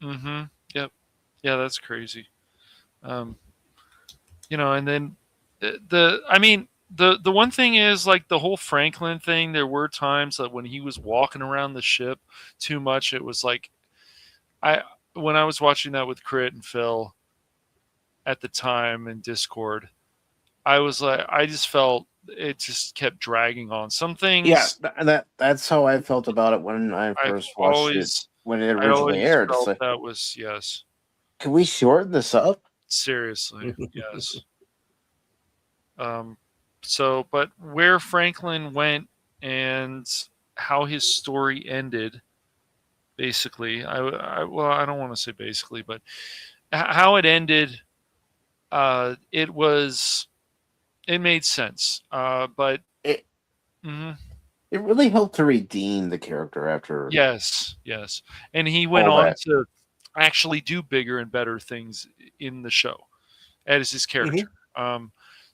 Yep. Yeah, that's crazy. You know, and then the one thing is, like, the whole Franklin thing, there were times that when he was walking around the ship too much, it was like when I was watching that with Crit and Phil at the time in Discord, I was like, I just felt it just kept dragging on. Some things, yeah, that's how I felt about it when I first watched it when it originally aired. Felt So, that was yes. can we shorten this up? Seriously, yes. So, but where Franklin went and how his story ended, basically, well, I don't want to say basically, but how it ended, it made sense. But it really helped to redeem the character after. Yes, and he went on to actually do bigger and better things in the show as his character.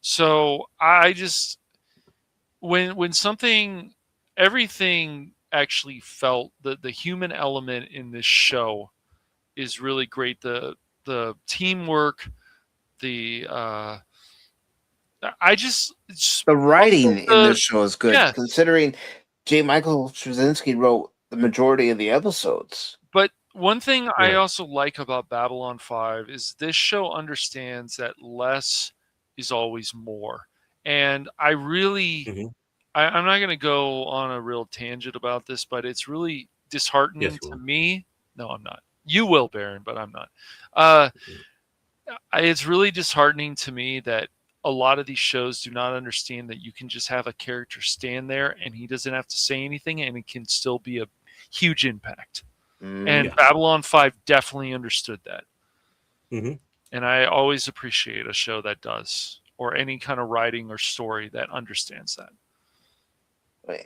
So I just when everything actually felt the human element in this show is really great. The teamwork, the writing in this show is good, considering J. Michael Straczynski wrote the majority of the episodes. But one thing I also like about Babylon 5 is this show understands that less is always more. And I really, I'm not going to go on a real tangent about this, but it's really disheartening to me. No, I'm not. You will, Baron, but I'm not. It's really disheartening to me that a lot of these shows do not understand that you can just have a character stand there and he doesn't have to say anything and it can still be a huge impact. And Yeah. Babylon 5 definitely understood that. Mm-hmm. And I always appreciate a show that does, or any kind of writing or story that understands that.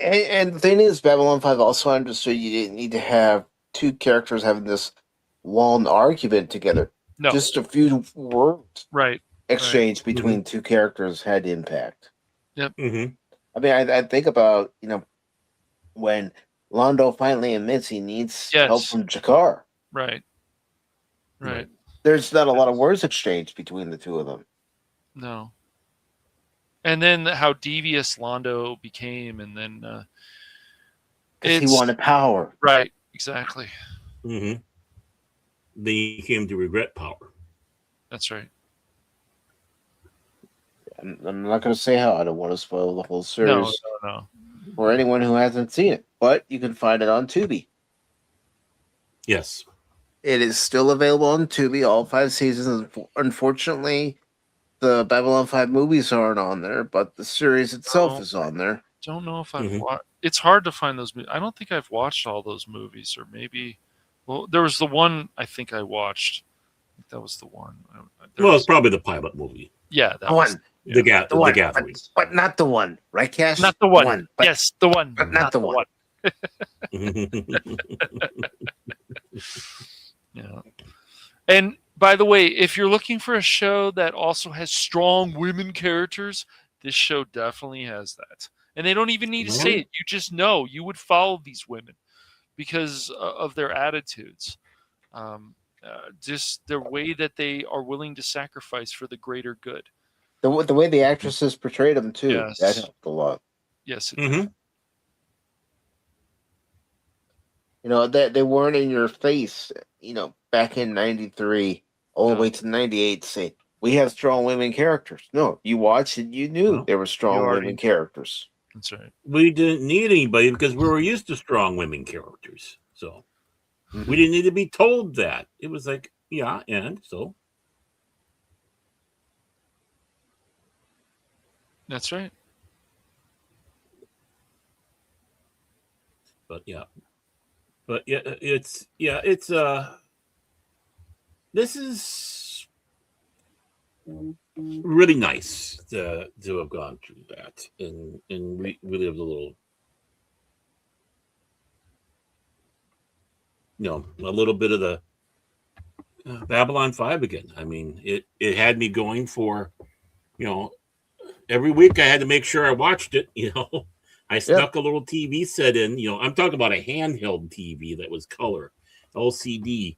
And the thing is, Babylon 5 also understood you didn't need to have two characters having this long argument together. No. Just a few words Right. exchanged between two characters had impact. Yep. Mm-hmm. I mean, I think about, when Londo finally admits he needs help Yes. from Jakar. Right. Right. There's not a lot of words exchanged between the two of them. No. And then how devious Londo became, and then Because he wanted power. Right. Exactly. Mm-hmm. They came to regret power. That's right. I'm not going to say how. I don't want to spoil the whole No. series No. for anyone who hasn't seen it. But you can find it on Tubi. Yes. It is still available on Tubi, all 5 seasons. Unfortunately, the Babylon 5 movies aren't on there, but the series itself is on there. Don't know if I've Mhm. watched. It's hard to find those movies. I don't think I've watched all those movies, or maybe. Well, there was the one I think I watched. I think that was the one. Well, it's probably the pilot movie. Yeah, that The was one. The one, Gathering. but not the one, right, Cash? not the one. but, Yes, the one, but not the one. Yeah. And by the way, if you're looking for a show that also has strong women characters, this show definitely has that. And they don't even need to say it. You just know. You would follow these women because of their attitudes. Just their way that they are willing to sacrifice for the greater good. The way the actresses portrayed them, too, Yes. that helped a lot. Yes, it Mm-hmm. That they weren't in your face, back in 93, all the way to 98, to say, we have strong women characters. No, you watched and you knew Well, there were strong women characters. That's right. We didn't need anybody because we were used to strong women characters. So we didn't need to be told that. It was like, yeah, and so. That's right. But yeah. It's this is really nice to have gone through that and relive a little, a little bit of the Babylon 5 again. I mean, it had me going for, every week I had to make sure I watched it, I stuck a little TV set in, I'm talking about a handheld TV that was color, LCD,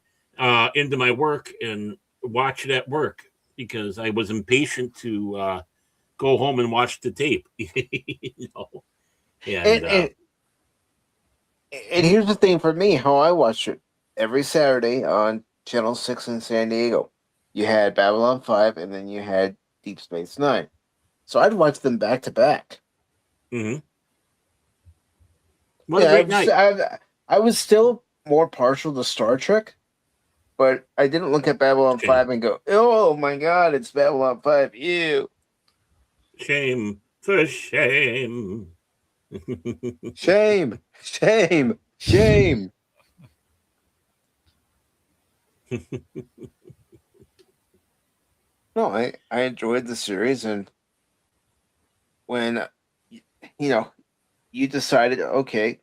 into my work and watch it at work because I was impatient to go home and watch the tape. And here's the thing for me, how I watched it. Every Saturday on Channel 6 in San Diego, you had Babylon 5 and then you had Deep Space Nine. So I'd watch them back to back. Mm-hmm. What a great night. I was still more partial to Star Trek, but I didn't look at Babylon 5 and go, oh my God, it's Babylon 5. Ew. Shame for shame. Shame. Shame. Shame. No, I enjoyed the series, and when you decided, okay,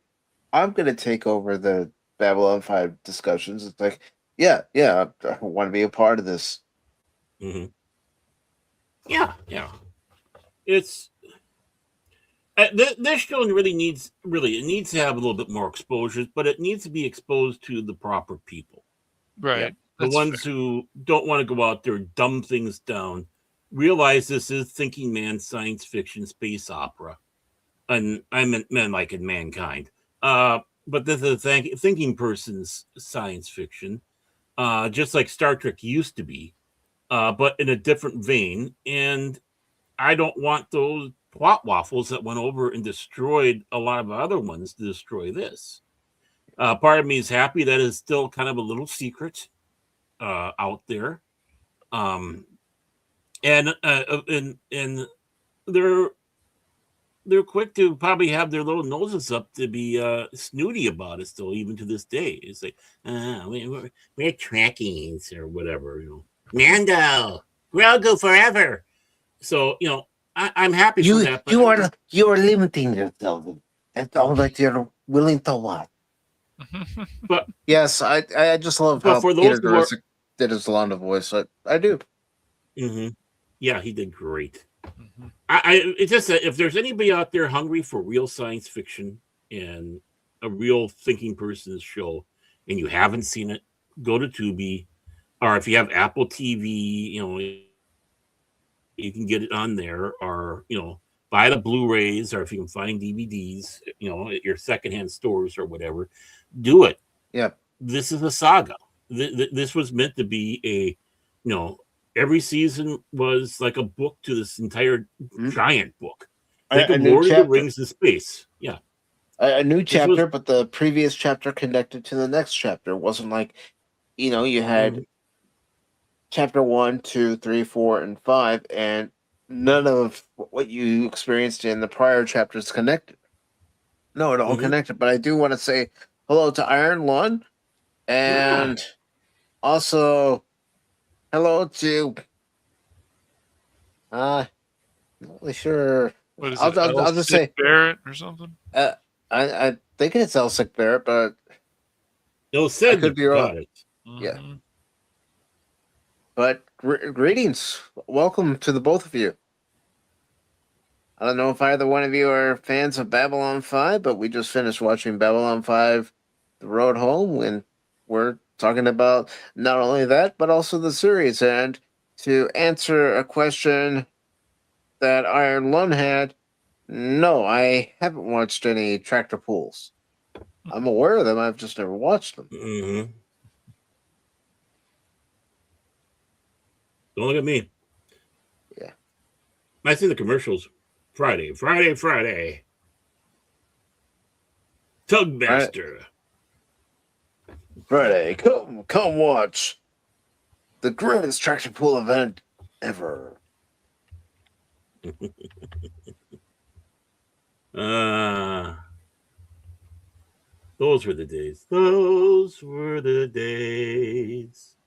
I'm gonna take over the Babylon 5 discussions, it's like, yeah, I want to be a part of this. Mm-hmm. Yeah. It's this show really needs to have a little bit more exposures, but it needs to be exposed to the proper people. Right. The ones who don't want to go out there and dumb things down, realize this is thinking man science fiction space opera. And I meant men like in Mankind. But this is a thinking person's science fiction, just like Star Trek used to be, but in a different vein. And I don't want those plot waffles that went over and destroyed a lot of other ones to destroy this. Part of me is happy that it's still kind of a little secret out there, and there they're quick to probably have their little noses up to be snooty about it still, even to this day. It's like, we're trackies or whatever, Mando, Grogu forever. So, I'm happy for that. But You are limiting yourself. That's all that you're willing to watch. But Yes, I just love how for Peter those who are, Jurassic did his Lando voice. I do. yeah, he did great. Mm-hmm. It's just that if there's anybody out there hungry for real science fiction and a real thinking person's show, and you haven't seen it, go to Tubi, or if you have Apple TV, you can get it on there, or buy the Blu-rays, or if you can find DVDs, at your secondhand stores or whatever, do it. Yeah. This is a saga. This was meant to be every season was like a book to this entire giant book. Like a Lord of the Rings in space. Yeah. A new chapter, but the previous chapter connected to the next chapter. It wasn't like, you had chapter 1, 2, 3, 4, and 5, and none of what you experienced in the prior chapters connected. No, it all connected. But I do want to say hello to Iron Lun, and also hello to not really sure. What is I'll just say Barrett or something. I think it's Elsic Barrett, but I could be wrong. Mm-hmm. Yeah. But greetings, welcome to the both of you. I don't know if either one of you are fans of Babylon 5, but we just finished watching Babylon 5, The Road Home, and we're talking about not only that, but also the series. And to answer a question that Iron Lun had, no, I haven't watched any tractor pulls. I'm aware of them, I've just never watched them. Don't look at me. Yeah. I see the commercials. Friday. Tugmaster. Friday, come watch the greatest tractor pull event ever. Those were the days. Those were the days.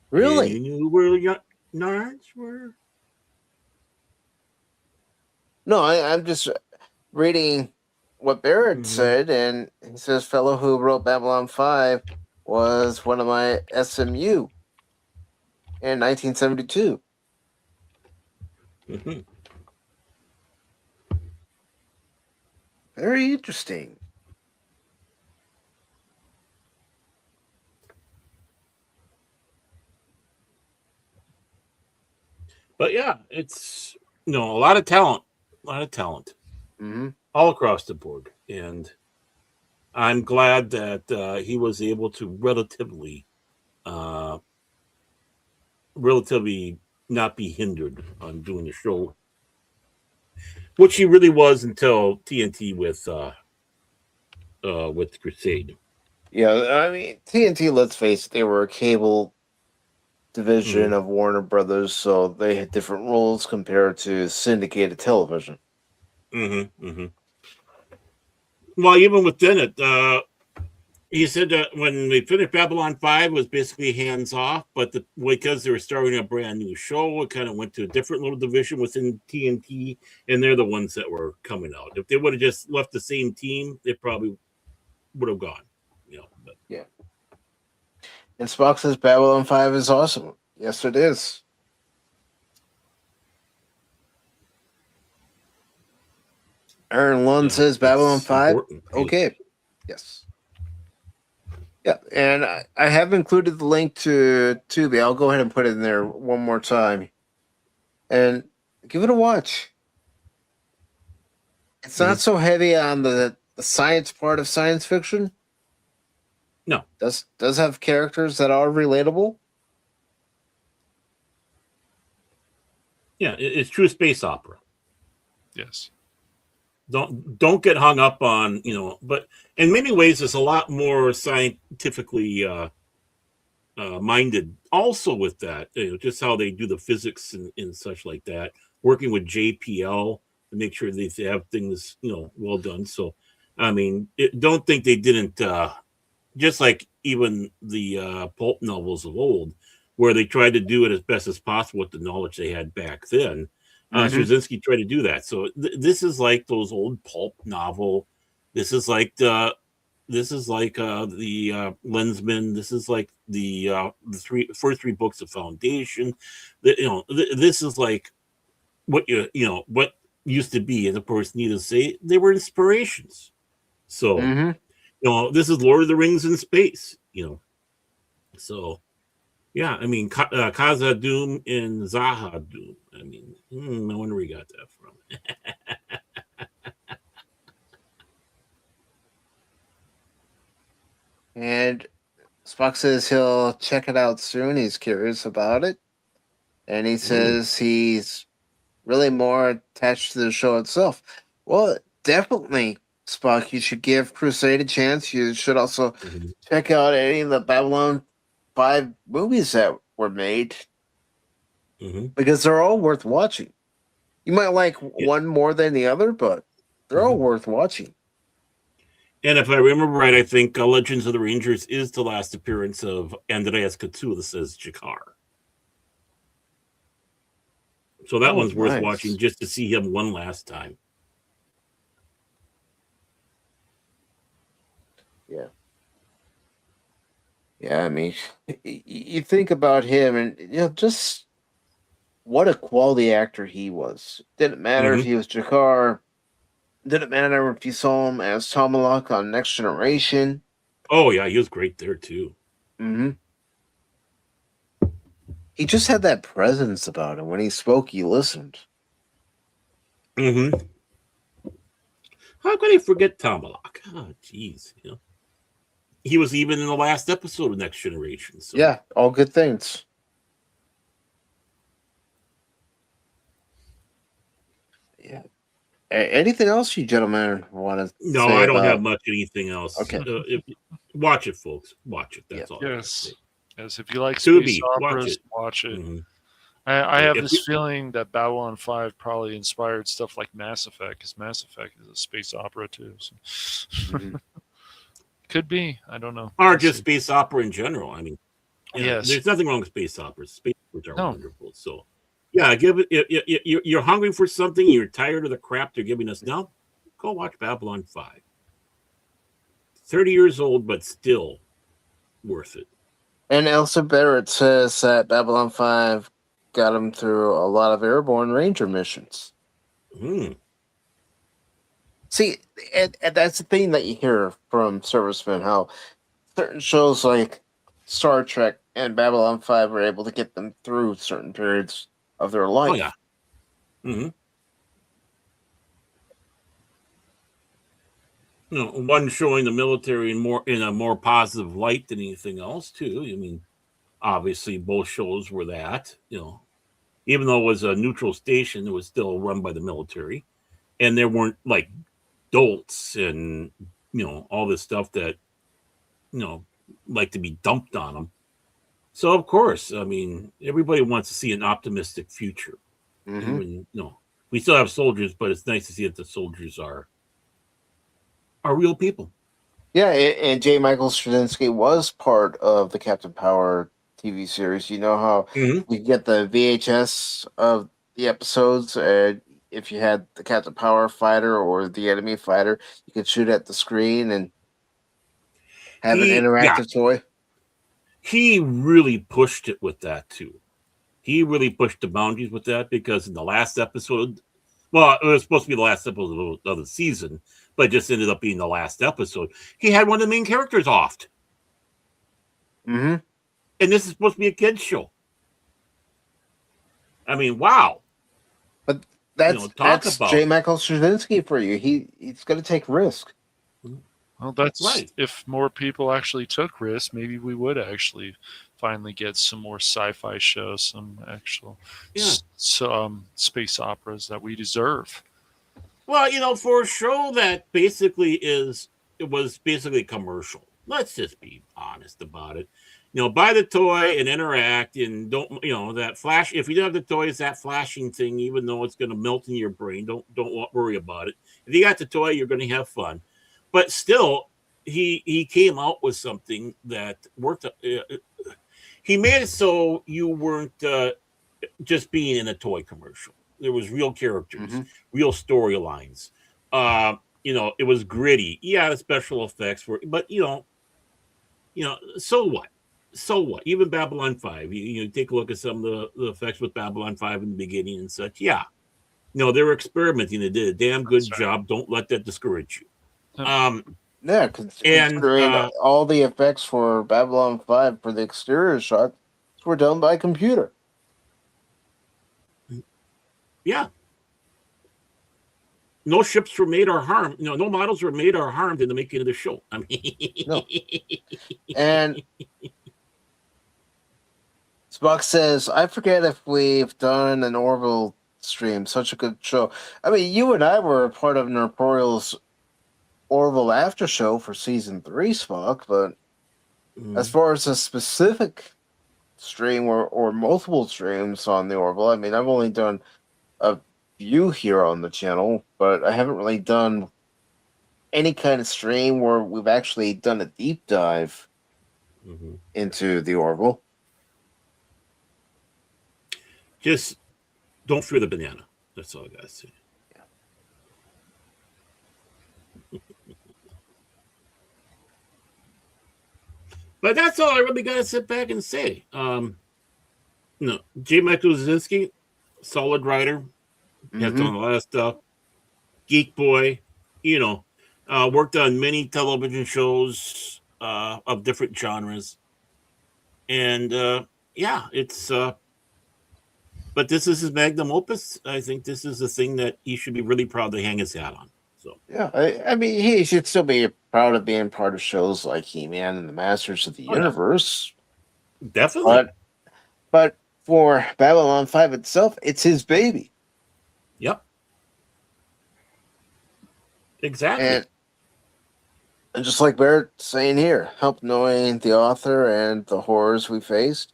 Really? You knew where yards were? No, I'm just reading what Barrett said, and he says, fellow who wrote Babylon 5 was one of my SMU in 1972. Very interesting. But yeah, it's a lot of talent, all across the board, and I'm glad that he was able to relatively not be hindered on doing the show, which he really was until TNT with Crusade. Yeah, I mean, TNT, let's face it, they were a cable division of Warner Brothers, so they had different rules compared to syndicated television. Well, even within it, he said that when they finished Babylon 5, it was basically hands off, but because they were starting a brand new show, it kind of went to a different little division within TNT, and they're the ones that were coming out. If they would have just left the same team, they probably would have gone. Yeah. And Spock says Babylon 5 is awesome. Yes, it is. Aaron Lund says Babylon 5. Okay. Yes. Yeah, and I have included the link to Tubi. I'll go ahead and put it in there one more time. And give it a watch. It's not so heavy on the science part of science fiction. No. Does have characters that are relatable. Yeah, it's true space opera. Yes. Don't get hung up on, but in many ways it's a lot more scientifically minded also with that, just how they do the physics and such like that. working with JPL to make sure they have things, well done. So, I mean, don't think they didn't. Just like even the pulp novels of old, where they tried to do it as best as possible with the knowledge they had back then. Straczynski tried to do that. So this is like those old pulp novel. This is like the Lensman. This is like the first three books of Foundation. This is like what what used to be, and of course, needless to say, they were inspirations. So this is Lord of the Rings in space. So yeah, I mean, Kaza Doom and Zaha Doom. I mean, I wonder where he got that from. And Spock says he'll check it out soon. He's curious about it. And he says he's really more attached to the show itself. Well, definitely, Spock, you should give Crusade a chance. You should also check out any of the Babylon 5 movies that were made because they're all worth watching. You might like one more than the other, but they're all worth watching. And if I remember right, I think Legends of the Rangers is the last appearance of Andreas Katsulas as Jakar. So that one's worth watching just to see him one last time. Yeah. Yeah, I mean, you think about him and, just what a quality actor he was. Didn't matter if he was Jakar. Didn't matter if you saw him as Tomalak on Next Generation. Oh, yeah, he was great there, too. He just had that presence about him. When he spoke, you listened. How could I forget Tomalak? Oh, jeez. He was even in the last episode of Next Generation. So. Yeah, all good things. Yeah. Anything else you gentlemen want to No, I don't have much anything else. Okay. Watch it, folks. Watch it. That's all. Yes. Yes, if you like Tubi, space operas, watch it. I I have this feeling that Babylon 5 probably inspired stuff like Mass Effect, because Mass Effect is a space opera too. So. Could be. I don't know. Or just space opera in general. I mean, yes. There's nothing wrong with space operas. Space operas are wonderful. So, yeah, give it. You're hungry for something. You're tired of the crap they're giving us now. Go watch Babylon 5. 30 years old, but still worth it. And Elsa Barrett says that Babylon 5 got him through a lot of airborne ranger missions. See, and that's the thing that you hear from servicemen, how certain shows like Star Trek and Babylon 5 are able to get them through certain periods of their life. Oh, yeah. One showing the military in a more positive light than anything else, too. I mean, obviously, both shows were that. Even though it was a neutral station, it was still run by the military, and there weren't like dolts and all this stuff that like to be dumped on them. So of course, I mean, everybody wants to see an optimistic future. Even, we still have soldiers, but it's nice to see that the soldiers are real people. Yeah, and J. Michael Straczynski was part of the Captain Power TV series. You know how you get the VHS of the episodes, and if you had the Captain Power fighter or the enemy fighter, you could shoot at the screen and have an interactive toy. He really pushed it with that too. He really pushed the boundaries with that, because in the last episode, well, it was supposed to be the last episode of the season, but it just ended up being the last episode. He had one of the main characters offed. And this is supposed to be a kid's show. I mean, wow. But that's J. Michael Straczynski for you. He's going to take risk. Well, that's right. If more people actually took risks, maybe we would actually finally get some more sci-fi shows, some actual space operas that we deserve. Well, for a show that was basically commercial. Let's just be honest about it. Buy the toy and interact, and don't that flash. If you don't have the toy, it's that flashing thing. Even though it's going to melt in your brain, don't worry about it. If you got the toy, you're going to have fun. But still, he came out with something that worked. He made it so you weren't just being in a toy commercial. There was real characters, real storylines. It was gritty. Yeah, the special effects were, but so what? So what? Even Babylon 5, you take a look at some of the effects with Babylon 5 in the beginning and such. Yeah. They were experimenting. They did a damn good job. Don't let that discourage you. Yeah, considering all the effects for Babylon 5 for the exterior shots were done by computer. Yeah. No ships were made or harmed. No models were made or harmed in the making of the show. I mean, no. And Spock says, I forget if we've done an Orville stream. Such a good show. I mean, you and I were part of Nerporial's Orville after show for season 3, Spock, but as far as a specific stream or multiple streams on the Orville, I mean, I've only done a few here on the channel, but I haven't really done any kind of stream where we've actually done a deep dive into the Orville. Just don't fear the banana. That's all I gotta say. But that's all I really gotta sit back and say. J. Michael Zazinski, solid writer, has done a lot of stuff. Geek boy, worked on many television shows of different genres, and it's. But this is his magnum opus. I think this is the thing that he should be really proud to hang his hat on. So yeah, I mean, he should still be proud of being part of shows like He-Man and the Masters of the Universe. Yeah. Definitely. But for Babylon 5 itself, it's his baby. Yep. Exactly. And just like Barrett's saying here, help knowing the author and the horrors we faced,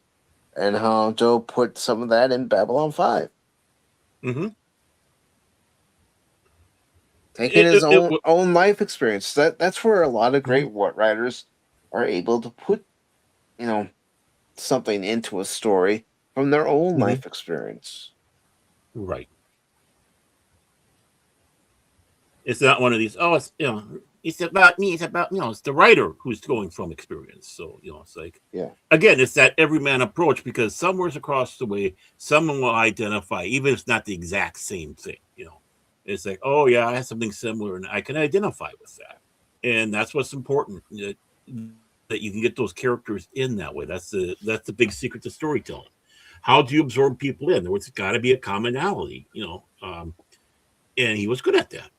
and how Joe put some of that in Babylon 5. Taking his own life experience. That's where a lot of great writers are able to put, something into a story from their own life experience. Right. It's not one of these, it's about me, it's about, it's the writer who's going from experience. So, it's like, again, it's that everyman approach, because somewhere across the way, someone will identify, even if it's not the exact same thing, It's like, oh, yeah, I have something similar, and I can identify with that. And that's what's important, that you can get those characters in that way. That's the big secret to storytelling. How do you absorb people in? There's got to be a commonality, and he was good at that.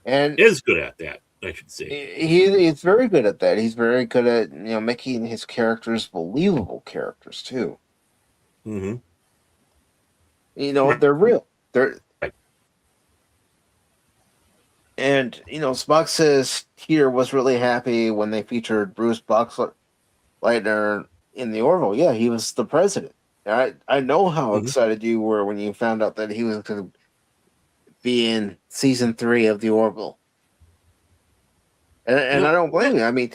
And is good at that, I should say. He's very good at that. He's very good at making his characters believable characters too. They're real. They're right. And Spock says Peter was really happy when they featured Bruce Boxleitner in the Orville. Yeah, he was the president. I know how excited you were when you found out that he was going to be in season 3 of the Orville. And I don't blame you. I mean,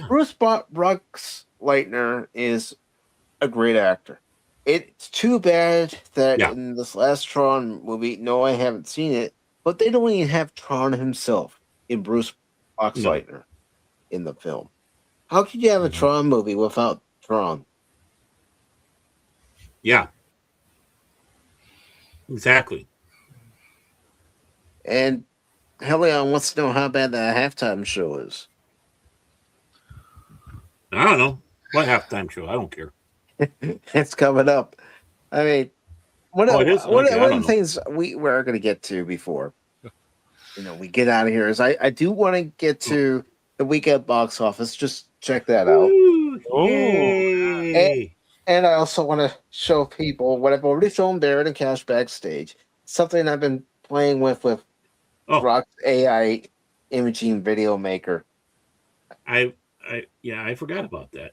Bruce Boxleitner is a great actor. It's too bad that in this last Tron movie, no, I haven't seen it, but they don't even have Tron himself in Bruce Boxleitner in the film. How could you have a Tron movie without Tron? Yeah. Exactly. And Helion wants to know how bad the halftime show is. I don't know. What halftime show? I don't care. It's coming up. I mean, one of the things we're going to get to before we get out of here is I do want to get to the weekend box office. Just check that out. And I also want to show people what I've already shown Barrett and Cash backstage. Something I've been playing with Rock's AI imaging video maker. I forgot about that.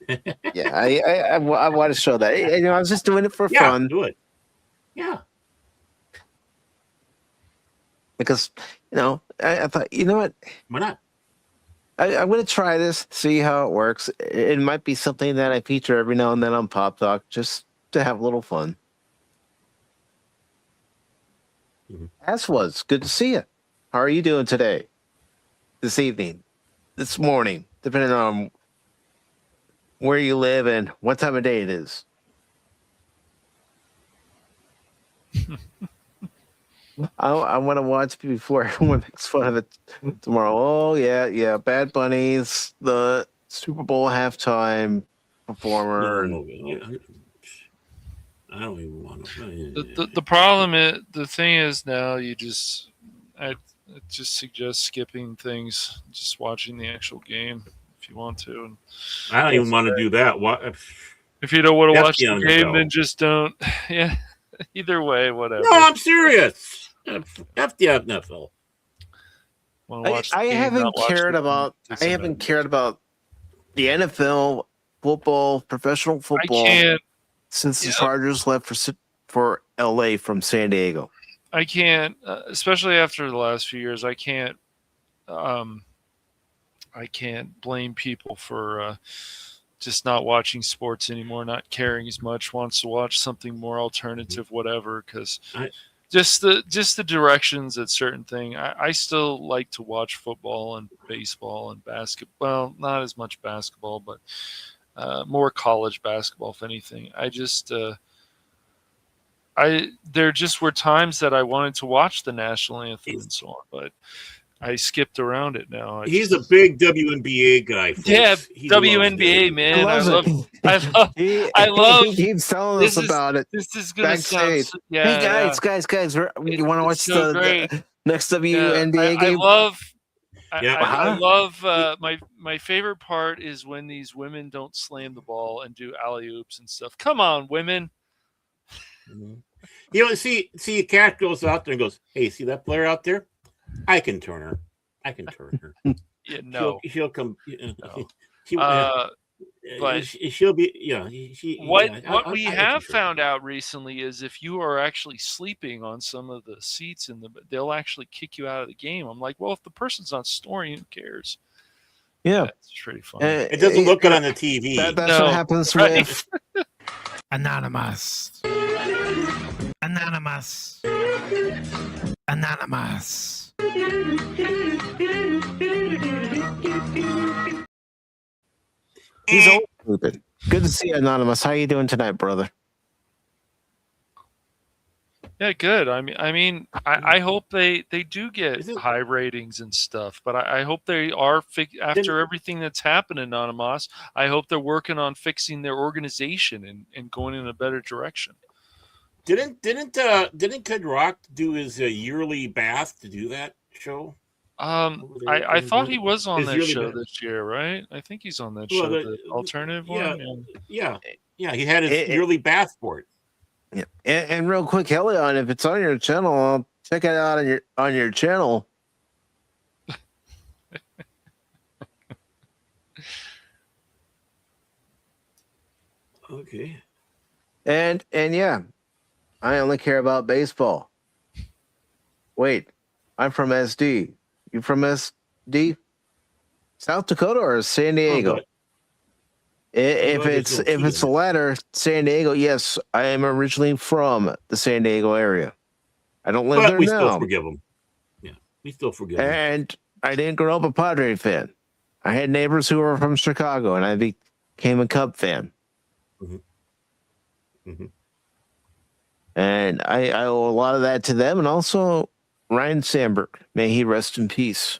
Yeah, I want to show that. You know, I was just doing it for Yeah, fun do it. Yeah. because, you know, I thought, you know what, Why not? I'm going to try this, see how it works. It might be something that I feature every now and then on Pop Talk just to have a little fun. Mhm. As was, good to see you. How are you doing today? This evening? This morning? Depending on where you live and what time of day it is. I want to watch before everyone makes fun of it tomorrow. Oh, yeah. Bad Bunny's the Super Bowl halftime performer. No. I don't even want to. The problem is, the thing is now I just suggest skipping things, just watching the actual game if you want to. And I don't even want to do that. What? if you don't want to F watch the the game, then NFL. just don't. Yeah, either way, whatever. No, I'm serious. F the NFL. Want to watch the I game, haven't not watch cared the about. I doesn't haven't matter. cared about the NFL, football, professional I football can't. since the Yeah, Chargers left for LA from San Diego. I can't, especially after the last few years. I can't blame people for just not watching sports anymore, not caring as much, wants to watch something more alternative, whatever. Because I, just the directions at certain thing. I still like to watch football and baseball and basketball. Well, not as much basketball, but more college basketball, if anything. There just were times that I wanted to watch the national anthem and so on, but I skipped around it now. he's a big WNBA guy, Yeah, folks. He loves WNBA, WNBA. He man. loves it. I He love. keeps telling us This is about it this is gonna sound. backstage. Yeah, Hey yeah. guys, you want to It's watch so great. the next Yeah, WNBA I game? love. Yeah. I Huh? love my favorite part is when these women don't slam the ball and do alley oops and stuff. Come on, women. Mhm. You know, see, a cat goes out there and goes, "Hey, see that player out there? I can turn her. I can turn her. Yeah, no, She'll come. no. She, But she'll be. Yeah, what we I can have turn her. found out recently is if you are actually sleeping on some of the seats they'll actually kick you out of the game. I'm like, well, if the person's not snoring, who cares? Yeah, That's pretty funny. It doesn't look good on the TV. that's what No, happens right. with Anonymous. Anonymous. Anonymous. he's always sleeping. Good to see you, Anonymous. How you doing tonight, brother? Yeah, good. I hope they do get Is it- high ratings and stuff, but I hope they are after everything that's happened in Anonymous. I hope they're working on fixing their organization and going in a better direction. Didn't Kid Rock do his yearly bath to do that show? I thought he was on His that yearly show bath. this year, right? I think he's on that Well, show, the alternative yeah, one. yeah. He had his It- yearly bath for it. Yeah. And real quick, Helion, if it's on your channel, I'll check it out on your channel. Okay. And yeah, I only care about baseball. Wait, I'm from SD. You from SD? South Dakota or San Diego? but- If well, it's there's no key the in it. latter, San Diego, yes, I am originally from the San Diego area. I don't live But there we still now. forgive him. Yeah, we still forgive him. And I didn't grow up a Padre fan. I had neighbors who were from Chicago, and I became a Cub fan. Mhm. Mhm. And I owe a lot of that to them, and also Ryan Sandberg. May he rest in peace.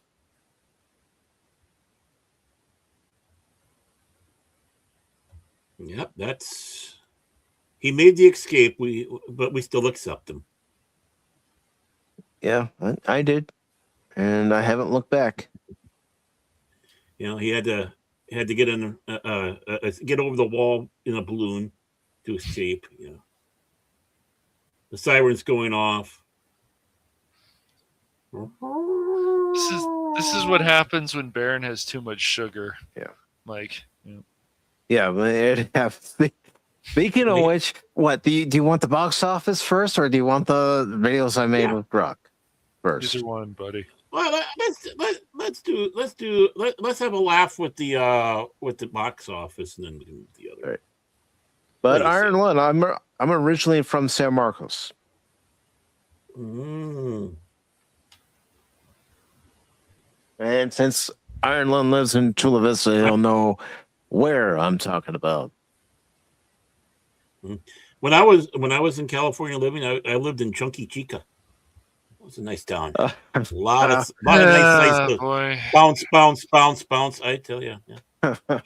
Yep, he made the escape. But we still accept him. Yeah, I did, and I haven't looked back. You know, he had to get in get over the wall in a balloon to escape. You know, the siren's going off. This is what happens when Baron has too much sugar. Yeah. Mike. Yeah. Yeah, but it have. Speaking of which, what do you want the box office first, or do you want the videos I made with Brock first? Either one, buddy. Well, let's have a laugh with the box office, and then we can move the other. All right. But What do you Iron say? Lung, I'm originally from San Marcos. Mm. And since Iron Lung lives in Chula Vista, he'll know where I'm talking about. When I was in California living, I lived in Chunky Chica. It was a nice town. A lot of nice sites to Boy. bounce. I tell you, yeah.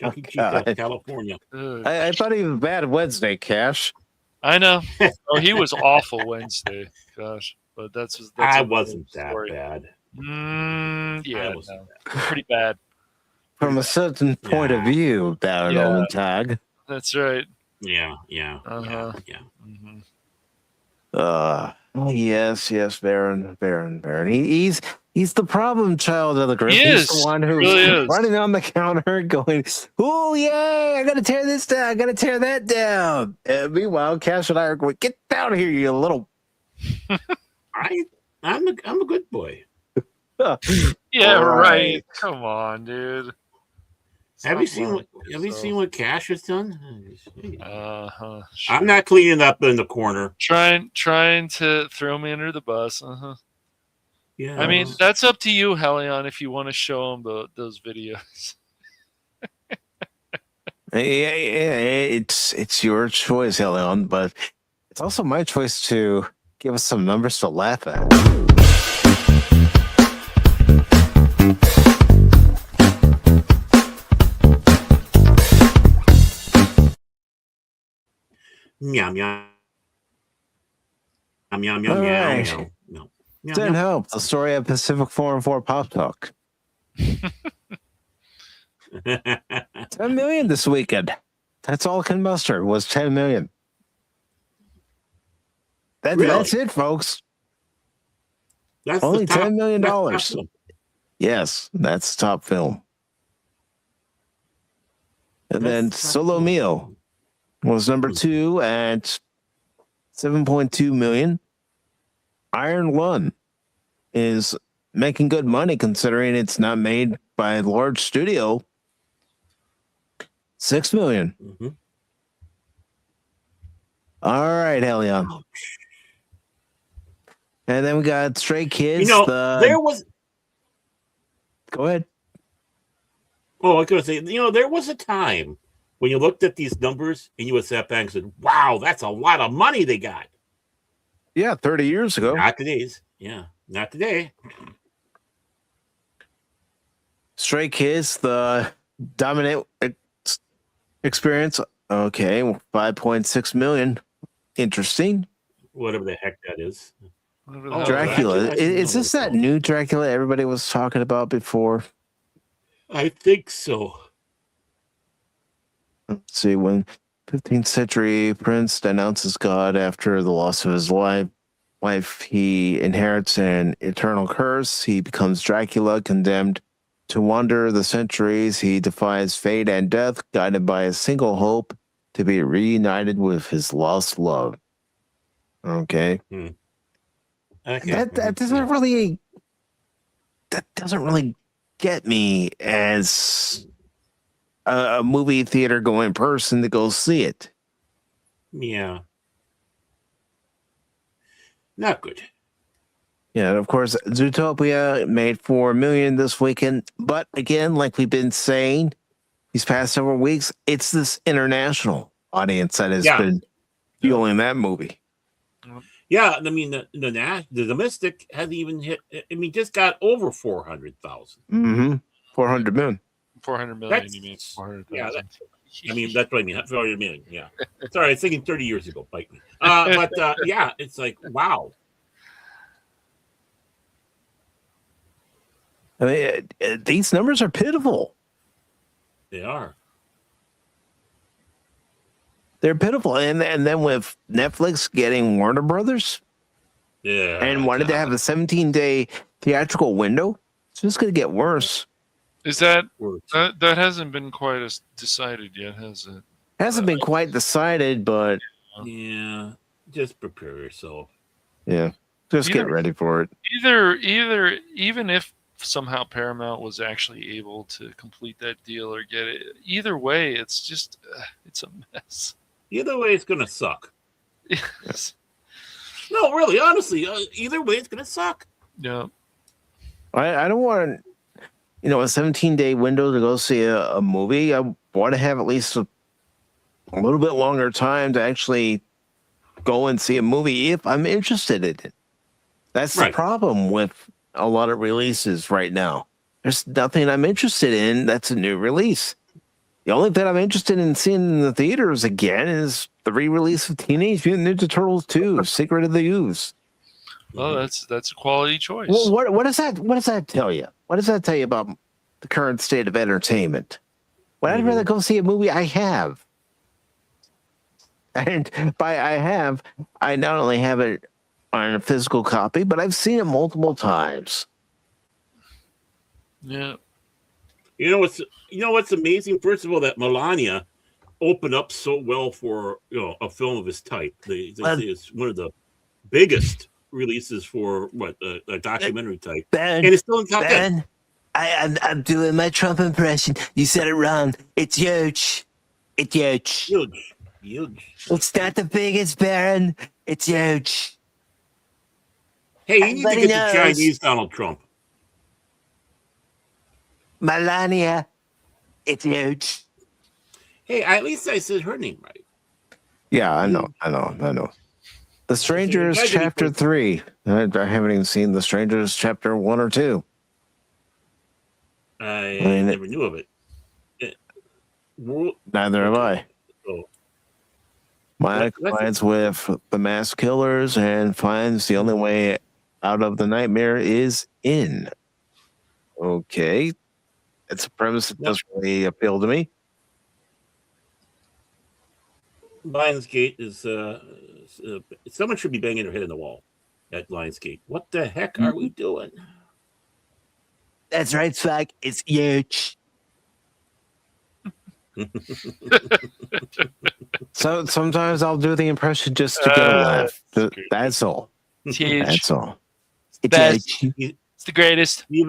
Chunky Chica, California. I thought he was bad Wednesday, Cash. I know. Oh, he was awful Wednesday. Gosh, but that's I another wasn't that story. bad. Yeah, I wasn't no. Pretty bad. From a certain point of view, Baron Yeah. Tag. That's right. Yeah. Uh-huh. Yeah. Mhm. Yes, Baron. He's the problem child of the group. He He's is. the one who's Really is. running on the counter going, "Oh yeah, I gotta tear this down, I gotta tear that down." And meanwhile, Cash and I are going, "Get down here, you little." I'm a good boy. Yeah, All right. Come on, dude. Have you seen what Cash has done? Sure. I'm not cleaning up in the corner. Trying to throw me under the bus. Yeah. I mean, that's up to you, Helion, if you want to show him those videos. It's your choice, Helion, but it's also my choice to give us some numbers to laugh at. Meow meow. Meow meow All meow right. meow meow. Meow, Didn't meow. help. The story of Pacific414 Pop Talk. 10 million this weekend. That's all it can muster was 10 million. Really? That's it, folks. That's Only the top, $10 million. that's the top one. Yes, that's top film. And then That's top Solo one. Mio was number 2 at 7.2 million. Iron Lung is making good money considering it's not made by a large studio. 6 million. Mhm. All right, Helion. And then we got Stray Kids. There was. Go ahead. Oh, I was going to say, there was a time when you looked at these numbers and you would sat back and said, "Wow, that's a lot of money they got." Yeah, 30 years ago. Not today's. Yeah, not today. Stray Kids, the dominant experience. Okay, 5.6 million. Interesting. Whatever the heck that is. Whatever the Oh, hell Dracula. Dracula. Is this that new Dracula everybody was talking about before? I think so. Let's see, when 15th century prince denounces God after the loss of his wife, he inherits an eternal curse. He becomes Dracula, condemned to wander the centuries. He defies fate and death, guided by a single hope to be reunited with his lost love. Okay. Okay. That doesn't really get me as a movie theater going person to go see it. Yeah. Not good. Yeah, and of course, Zootopia made 4 million this weekend. But again, like we've been saying these past several weeks, it's this international audience that has been fueling that movie. Yeah, I mean the domestic hasn't even hit. I mean, just got over 400,000. Mm-hmm. 400 million. 400 million. That's- You mean 400,000? Yeah, I mean that's what I mean. 400 million. Yeah. Sorry, I was thinking 30 years ago. Bite me. But yeah, it's like wow. I mean, these numbers are pitiful. They are. They're pitiful. And then with Netflix getting Warner Brothers Yeah. and wanted to have a 17-day theatrical window It's just going to get worse. Is that Words. that hasn't been quite as decided yet, has it? Hasn't been quite decided, but Yeah, just prepare yourself. yeah, just get ready for it. Either even if somehow Paramount was actually able to complete that deal or get it, either way, it's just it's a mess. Either way, it's gonna suck. Yes. No, really, honestly, either way, it's gonna suck. Yeah. I don't want, a 17-day window to go see a movie. I want to have at least a little bit longer time to actually go and see a movie if I'm interested in it. That's the Right. problem with a lot of releases right now. There's nothing I'm interested in that's a new release. The only thing I'm interested in seeing in the theaters again is the re-release of Teenage Mutant Ninja Turtles 2: Secret of the Ooze. Well, that's a quality choice. Well, what does that tell you? What does that tell you about the current state of entertainment? Well, I'd rather go see a movie I have. And by I have, I not only have it on a physical copy, but I've seen it multiple times. Yeah. You know what's amazing? First of all, that Melania opened up so well for a film of this type. It's one of the biggest releases for a documentary type, Ben, and it's still in top 10. Ben, I'm doing my Trump impression. You said it wrong. It's huge. It's huge. Huge. It's not the biggest, Baron. It's huge. Hey, you need to Everybody get knows. the Chinese Donald Trump. Melania. It's huge. Hey, at least I said her name right. Yeah, I know. The Strangers Imagine Chapter if- 3. I haven't even seen The Strangers Chapter 1 or 2. I mean, never knew of it. Neither have I. So, My That's- client's with the mass killers and finds the only way out of the nightmare is in. Okay. It's a premise that doesn't really appeal to me. Lionsgate is someone should be banging their head in the wall at Lionsgate. What the heck are we doing? That's right, Spike. It's huge. So sometimes I'll do the impression just to get a laugh. That's all. It's huge. That's all. It's Best. huge. It's the greatest. He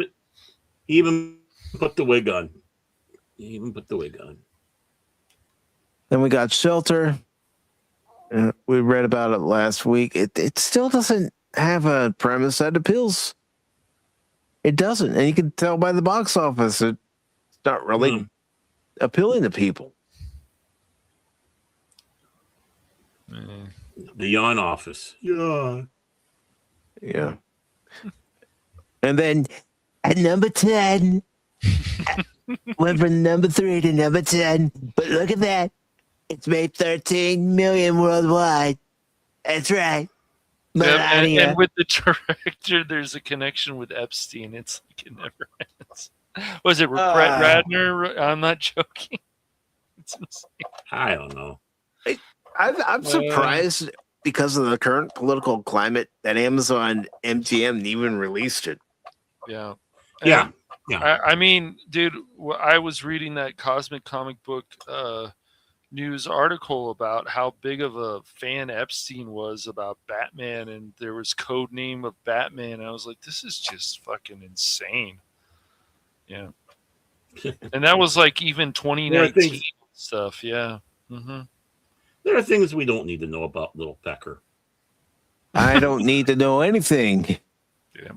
even put the wig on. Then we got Shelter. We read about it last week. It still doesn't have a premise that appeals. It doesn't. And you can tell by the box office it's not really appealing to people. The Yawn Office. Yeah. Yeah. And then At number 10. Went from number 3 to number 10. But look at that. It's made 13 million worldwide. That's right. Melania. And with the director, there's a connection with Epstein. It's like it never ends. Was it Brett Ratner? I'm not joking. It's insane. I don't know. I'm surprised because of the current political climate that Amazon MGM even released it. Yeah. Yeah. I mean, dude, I was reading that Cosmic Comic Book news article about how big of a fan Epstein was about Batman, and there was code name of Batman. I was like, this is just fucking insane. Yeah. And that was like even 2019 stuff. Yeah. Mm-hmm. There are things we don't need to know about Little Pecker. I don't need to know anything. Yeah.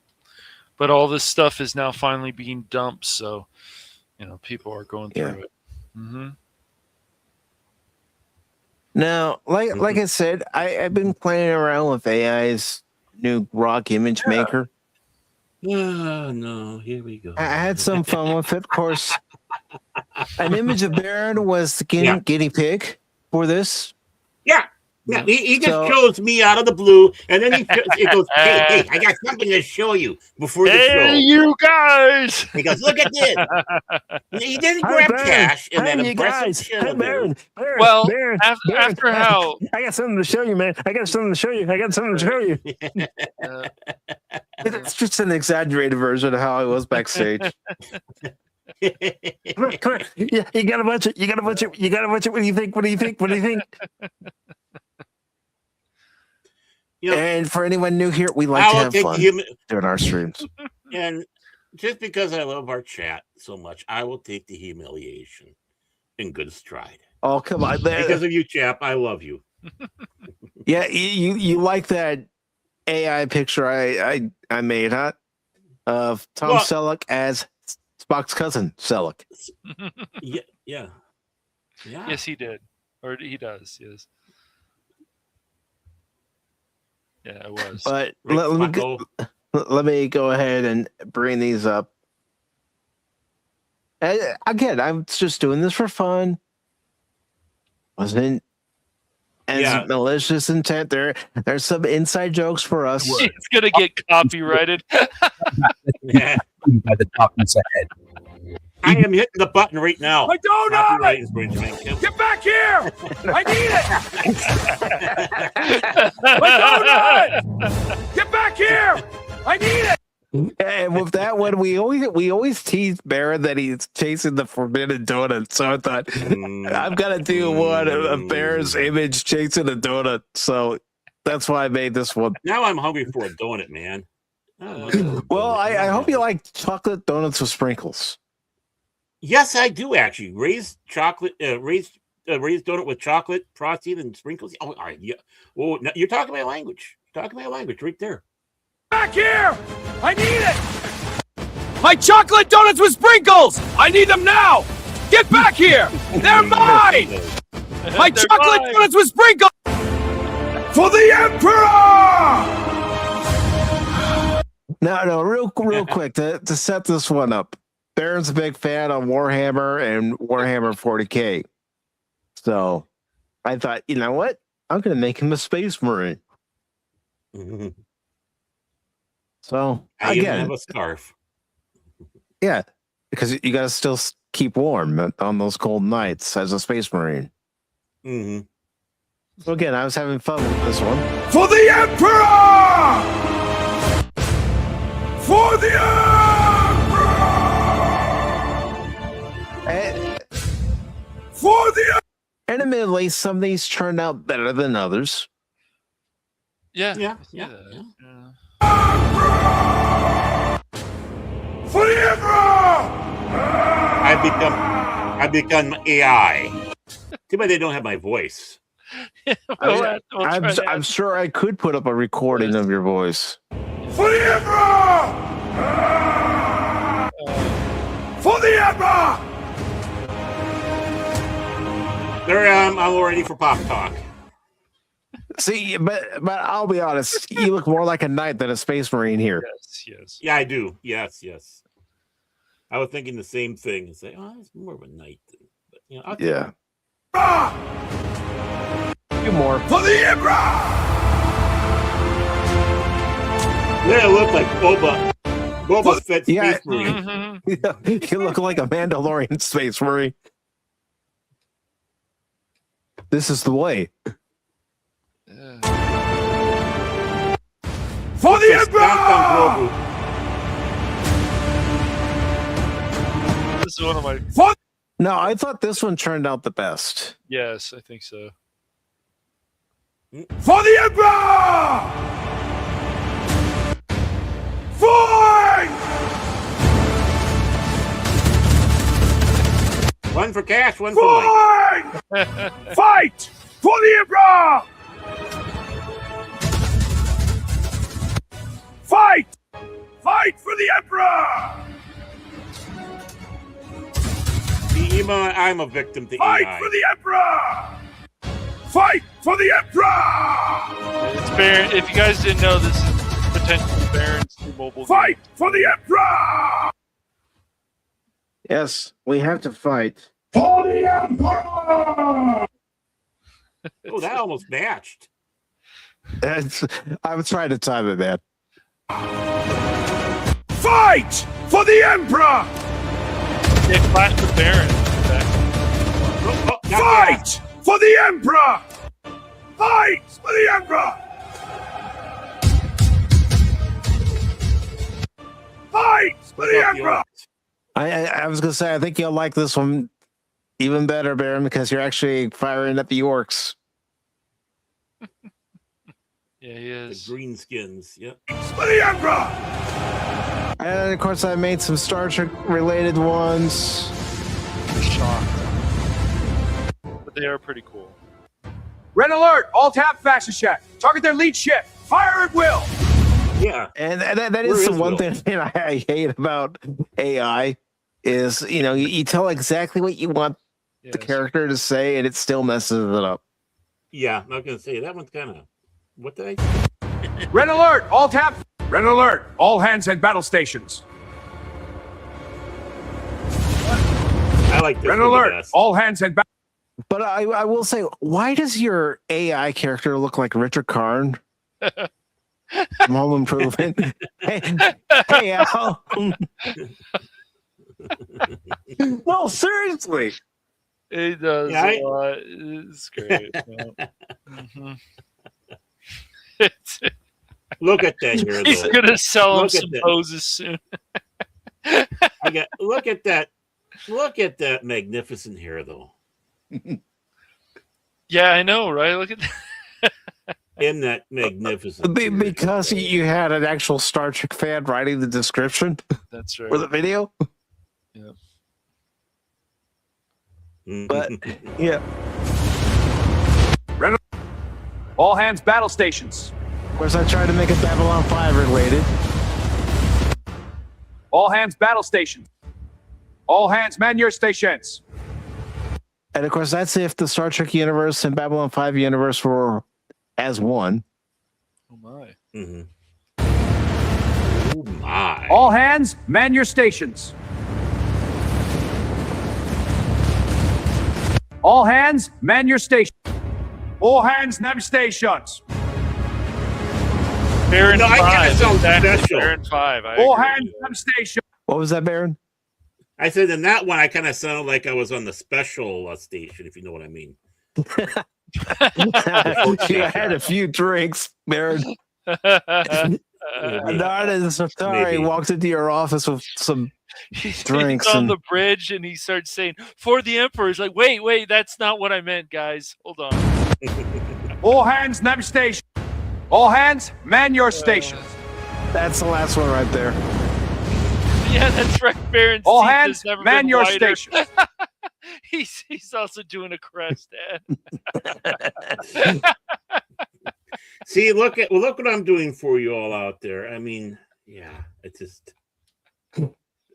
But all this stuff is now finally being dumped, so people are going through it. Mm-hmm. Now, like I said, I've been playing around with AI's new rock image maker. No, here we go. I had some fun with it. Of course, an image of Baron was the guinea pig for this. Yeah, he just chose me out of the blue, and then he goes, hey, I got something to show you before the show. Hey, you guys! He goes, look at this. He didn't grab cash and then you guys. Hey, Baron. Well, Baron, after how I got something to show you, man. I got something to show you. It's just an exaggerated version of how I was backstage. Come on. Yeah, you got a budget. You got a budget. What do you think? What do you think? And for anyone new here, we like to have fun during our streams. And just because I love our chat so much, I will take the humiliation in good stride. Oh, come on. Because of you, chap, I love you. Yeah, you like that AI picture I made, huh? Of Tom Selleck as Spock's cousin, Selleck. Yeah. Yes, he did. Or he does, yes. Yeah, it was. But let me go ahead and bring these up. And again, I'm just doing this for fun. Wasn't as malicious intent. There's some inside jokes for us. It's gonna get copyrighted. Yeah. By the darkness ahead. I am hitting the button right now. My donut! Get back here! I need it! My donut! Get back here! I need it! And with that one, we always tease Baron that he's chasing the forbidden donut. So I thought I've got to do one of Baron's image chasing a donut. So that's why I made this one. Now I'm hungry for a donut, man. Well, I hope you like chocolate donuts with sprinkles. Yes, I do actually. Raised chocolate, raised donut with chocolate frosting and sprinkles. Oh, all right, yeah. Well, you're talking my language. You're talking my language right there. Back here! I need it! My chocolate donuts with sprinkles! I need them now! Get back here! They're mine! My chocolate donuts with sprinkles! For the Emperor! No, real quick to set this one up. Baron's a big fan of Warhammer and Warhammer 40K. So I thought, you know what? I'm going to make him a Space Marine. So I again, have a scarf. Yeah, because you got to still keep warm on those cold nights as a Space Marine. Mm-hmm. So again, I was having fun with this one. For the Emperor! For the Emperor! For the And admittedly, some of these turned out better than others. Yeah. For the Emperor! I've become AI. Too bad they don't have my voice. I'm sure I could put up a recording of your voice. For the Emperor! For the Emperor! There I am. I'm ready for pop talk. See, but I'll be honest, you look more like a knight than a Space Marine here. Yes. Yeah, I do. Yes. I was thinking the same thing and say, oh, it's more of a knight. But, you know, Yeah. Few more. For the Emperor! Yeah, look like Boba Fett Yeah. Space Marine. Mm-hmm. You look like a Mandalorian Space Marine. This is the way. For the Emperor! This is one of my. No, I thought this one turned out the best. Yes, I think so. For the Emperor! Fight! One for cash, one for life. Fight! Fight! For the Emperor! Fight! Fight for the Emperor! I'm a victim to Fight AI. for the Emperor! Fight for the Emperor! It's Baron. If you guys didn't know, this is potentially Baron's new mobile Fight for the Emperor! Yes, we have to fight. For the Emperor! Oh, that almost matched. I was trying to time it, man. Fight for the Emperor! They flashed with Baron. Fight for the Emperor! Fight for the Emperor! Fight for the Without the Emperor! art. I was gonna say I think you'll like this one even better, Baron, because you're actually firing at the orcs. Yeah, he The is. greenskins. Yep. For the Emperor! And of course, I made some Star Trek related ones. Shocked. But they are pretty cool. Red alert! All tap faction check. Target their lead ship. Fire at will! Yeah. And that Where is the is one Will? thing I hate about AI is, you tell exactly what you want the Yes. character to say, and it still messes it up. Yeah. I'm not gonna say that one's kind of. What did I say? Red alert! All tap. Red alert! All hands at battle stations. I like this Red one the alert! best. All hands at battle. But I will say, why does your AI character look like Richard Karn from Home Improvement? Hey, Al. No, seriously. He does Yeah, a lot. It's great. Yeah. Mhm. It's- Look at that here, He's though. gonna sell him Look at some that. poses soon. Look at that. Look at that magnificent hair, though. Yeah, I know, right? Look at that. In that magnificent. beard. Because you had an actual Star Trek fan writing the description That's for right. the video. But yeah, All hands battle stations. of course, I tried to make it Babylon 5 related. All hands battle stations. All hands man your stations. And of course, that's if the Star Trek universe and Babylon 5 universe were as one. Oh my. Mhm. Oh my! All hands man your stations. All hands man your station. All hands nav stations. Baron No, I get 5. it sounds Exactly. special. Baron 5. I All agree hands with you. nav stations. What was that, Baron? I said in that one, I kind of sounded like I was on the special station, if you know what I mean. You had a few drinks, Baron. Nada Satari Maybe. walked into your office with some He's drinks on and- the bridge and he starts saying, "For the Emperor." He's like, wait, that's not what I meant, guys. Hold on. All hands nav station. All hands man your stations. That's the last one right there. Yeah, that's right. Baron's All teeth has hands never man been your whiter. stations. He's also doing a crest ad. See, look what I'm doing for you all out there. I mean, yeah, it just.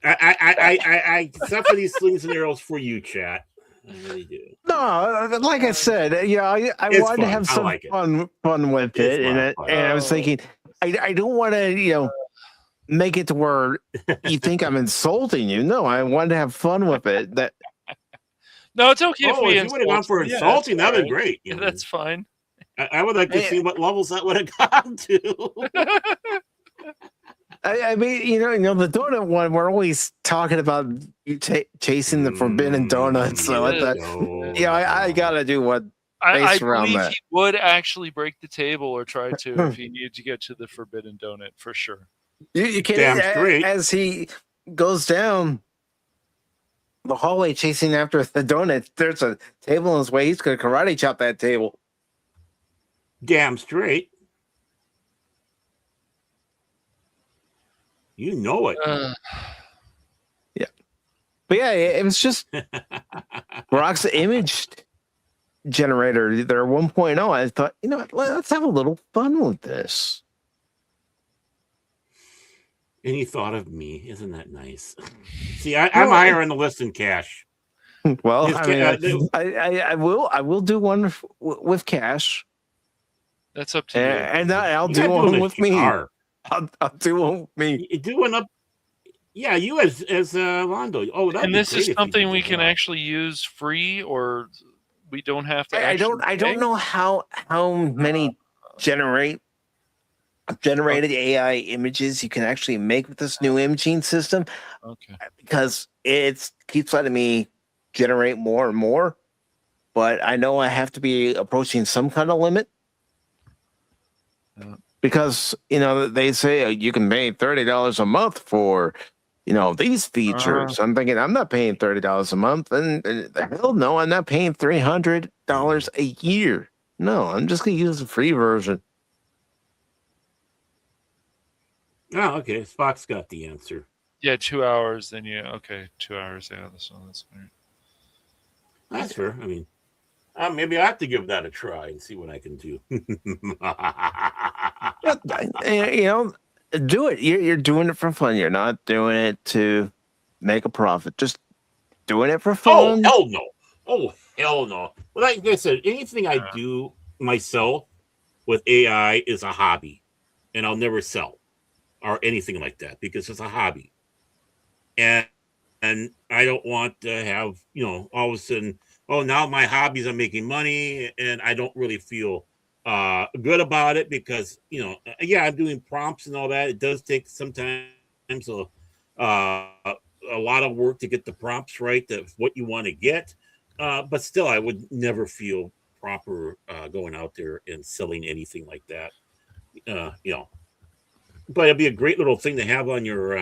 I suffer these slings and arrows for you, chat. I really do. No, like I said, I It's wanted to fun. have I some like it. fun with It's it, fun. and I was thinking, I don't want to, make it to where you think I'm insulting you. No, I wanted to have fun with it. That No, it's okay if Oh, we if you would have gone for insult- yeah, insulting, that's that'd been all right. great. Yeah, that's fine. I would like to see what levels that would have gone to. I mean, the donut one. We're always talking about you chasing the forbidden donuts. So I thought, I gotta do one. I based around believe that. he would actually break the table or try to if he needed to get to the forbidden donut for sure. You can Damn straight. as he goes down the hallway chasing after the donut. There's a table in his way. He's gonna karate chop that table. Damn straight. You know it. But yeah, it was just Rock's image generator. They're 1.0. I thought, let's have a little fun with this. And he thought of me. Isn't that nice? See, I'm higher on the list than Cash. Well, His I will do one with Cash, That's up to you. and I'll You do gotta one it with me. car. I'll do one with me. You do one up. Yeah, you as Londo. Oh, that'd And be this great is if you something did we that. can actually use free, or we don't have to. I don't know how many generated AI images you can actually make with this new imaging system, Okay. because it keeps letting me generate more and more. But I know I have to be approaching some kind of limit. because they say you can pay $30 a month for these features. I'm thinking I'm not paying $30 a month, and hell no, I'm not paying $300 a year. No, I'm just gonna use the free version. Oh, okay. Spock's got the answer. Yeah, 2 hours. Then 2 hours. Yeah, that's weird. That's fair. I mean, maybe I have to give that a try and see what I can do. Do it. You're doing it for fun. You're not doing it to make a profit. Just doing it for Oh, fun. hell no. Oh, hell no. Well, like I said, anything I do myself with AI is a hobby, and I'll never sell or anything like that because it's a hobby. And I don't want to have, all of a sudden, oh, now my hobbies are making money and I don't really feel good about it because, yeah, I'm doing prompts and all that. It does take sometimes a lot of work to get the prompts right, of what you want to get. But still, I would never feel proper going out there and selling anything like that. But it'd be a great little thing to have on your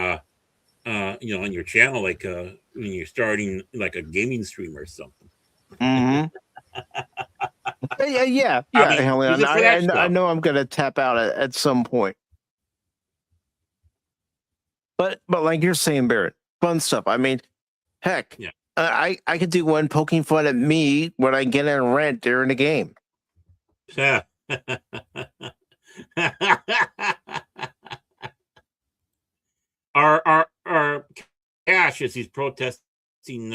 on your channel, like when you're starting like a gaming stream or something. Mm-hmm. Yeah. I mean, Helen, use it for that I stuff. know I'm gonna tap out at some point. But like you're saying, Barrett, fun stuff. I mean, heck, Yeah. I could do one poking fun at me when I get in rent during the game. our Cash as he's protesting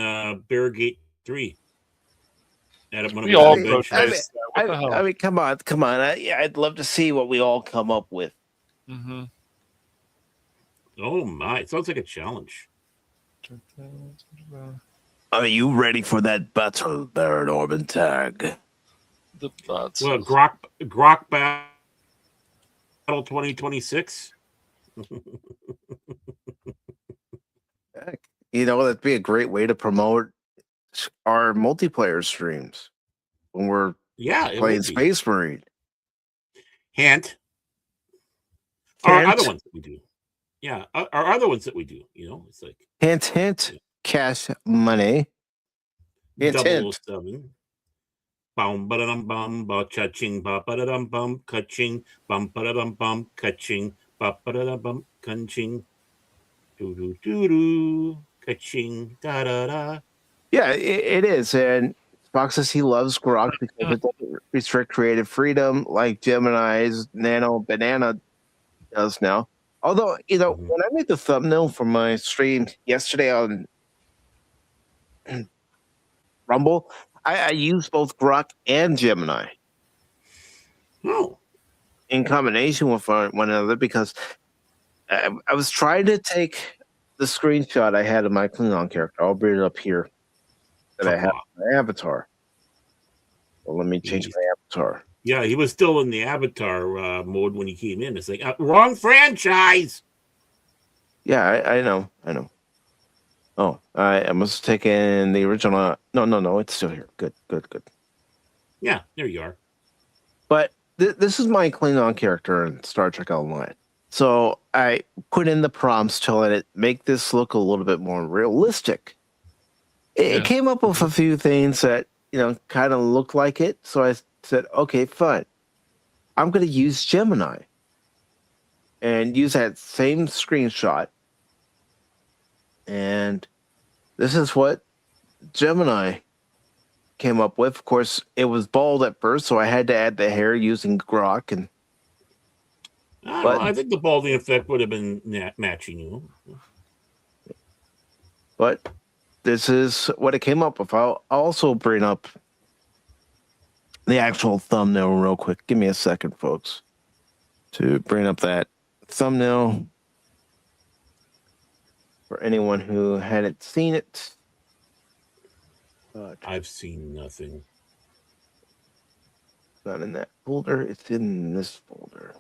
Barrigate 3 at one of We his all conventions. protest. What the hell? I mean, come on. I'd love to see what we all come up with. Mm-hmm. Oh my! It sounds like a challenge. Are you ready for that battle, Barrett Orban tag? The bots. Well, Grok Battle 2026. That'd be a great way to promote our multiplayer streams when we're playing Space Marine. Hint. Our other ones that we do. Yeah, our other ones that we do. It's like hint, cash money. Hint. 007. Bum ba dum bum ba cha-ching ba ba dum bum ka-ching bum ba dum bum ka-ching ba ba dum bum ka-ching doo doo doo doo ka-ching da da da. Yeah, it is, and Spock says he loves Grok because it doesn't restrict creative freedom like Gemini's Nano Banana does now. Although, when I made the thumbnail for my stream yesterday on Rumble, I used both Grok and Gemini. Oh. In combination with one another because I was trying to take the screenshot I had of my Klingon character. I'll bring it up here that I have my avatar. Well, let me change my avatar. Yeah, he was still in the avatar mode when he came in. It's like, wrong franchise. Yeah, I know. Oh, I must have taken the original. No, it's still here. Good. Yeah, there you are. But this is my Klingon character in Star Trek Online. So I put in the prompts to let it make this look a little bit more realistic. It came up with a few things that, kind of looked like it. So I said, okay, fine. I'm going to use Gemini and use that same screenshot. And this is what Gemini came up with. Of course, it was bald at first, so I had to add the hair using Grok. And I think the balding effect would have been matching you. But this is what it came up with. I'll also bring up the actual thumbnail real quick. Give me a second, folks, to bring up that thumbnail for anyone who hadn't seen it. I've seen nothing. It's not in that folder. It's in this folder.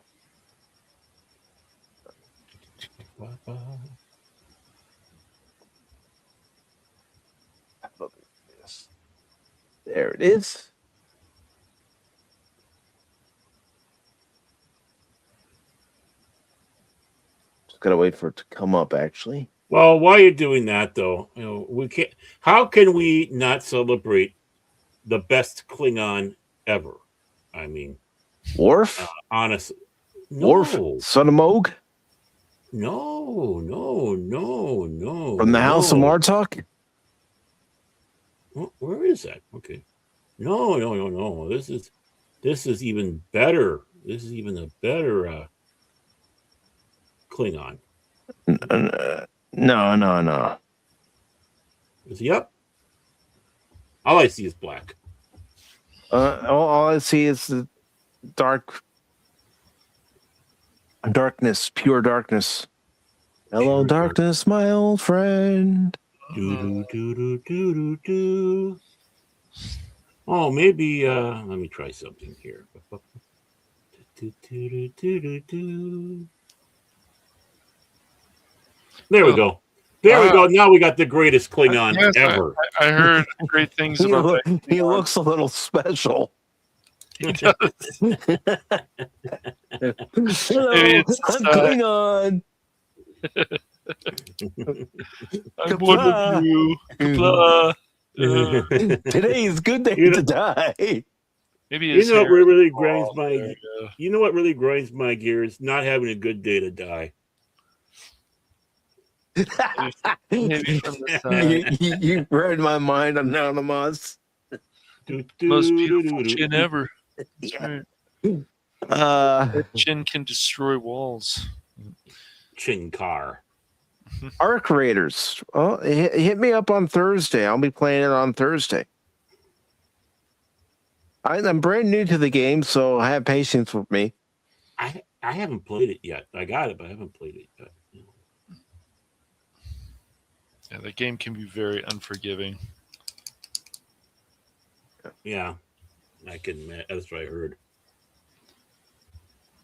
There it is. Gotta wait for it to come up, actually. Well, while you're doing that, though, we can't. How can we not celebrate the best Klingon ever? I mean, Worf? honestly, Worf? no, Son of Moog? no, no, no, no. From the House of no. Martok? Where is that? Okay, no, no, no, no. This is even better. This is even a better Klingon. No. Is he up? All I see is black. All I see is the darkness, pure darkness. Hello, Pure darkness, my old friend. Do. Oh, maybe let me try something here. There we go. There we go. Now we got the greatest Klingon Yes, ever. I heard great things He, about that. he looks a little special. He does. Hello, Maybe it's I'm Klingon. I'm one of you. Kapla. Today is good day You know- to die. Maybe You his know what hair is really bald. grinds There my you go. you know what really grinds my gears? Not having a good day to die. Maybe from the side. you read my mind, Anonymous. Most beautiful chin ever. Yeah. Right. That chin can destroy walls. Chinkar. Arc Raiders. Oh, hit me up on Thursday. I'll be playing it on Thursday. I'm brand new to the game, so have patience with me. I haven't played it yet. I got it, but I haven't played it yet. Yeah, the game can be very unforgiving. Yeah, I can admit. That's what I heard.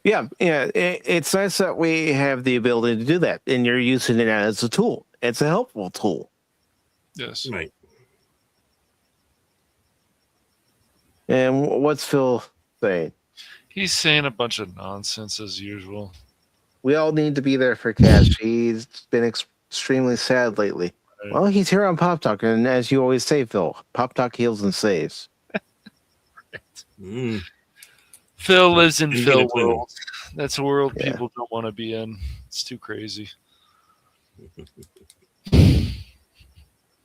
Yeah. It's nice that we have the ability to do that, and you're using it as a tool. It's a helpful tool. Yes. Right. And what's Phil saying? He's saying a bunch of nonsense as usual. We all need to be there for Cash. He's been extremely sad lately. Right. Well, he's here on Pop Talk, and as you always say, Phil, Pop Talk heals and saves. Mm. Phil lives in You Phil get it, Phil. world. That's a world Yeah. people don't want to be in. It's too crazy.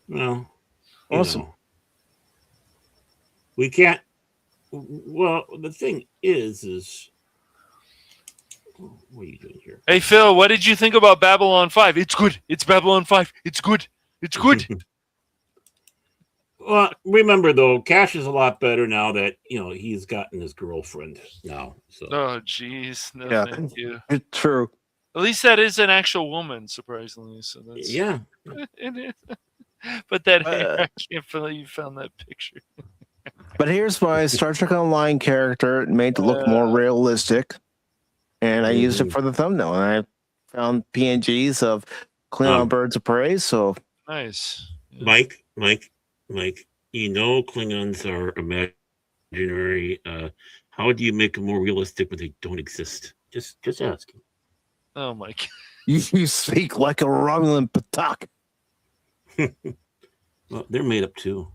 Well, you Awesome. know, we can't. Well, the thing is, what are you doing here? Hey Phil, what did you think about Babylon 5? It's good. It's Babylon 5. It's good. It's good. Well, remember though, Cash is a lot better now that he's gotten his girlfriend now. So Oh jeez. No, Yeah. thank you. It's true. At least that is an actual woman, surprisingly. So that's yeah, it is. But that hair, Uh, I can't believe you found that picture. But here's my Star Trek Online character made to look more realistic. And I used it for the thumbnail. And I found PNGs of Klingon Birds of Prey. So Nice. Yeah. Mike. Klingons are imaginary. How do you make them more realistic when they don't exist? Just asking. Oh my god. you speak like a Romulan Patak. Well, they're made up too.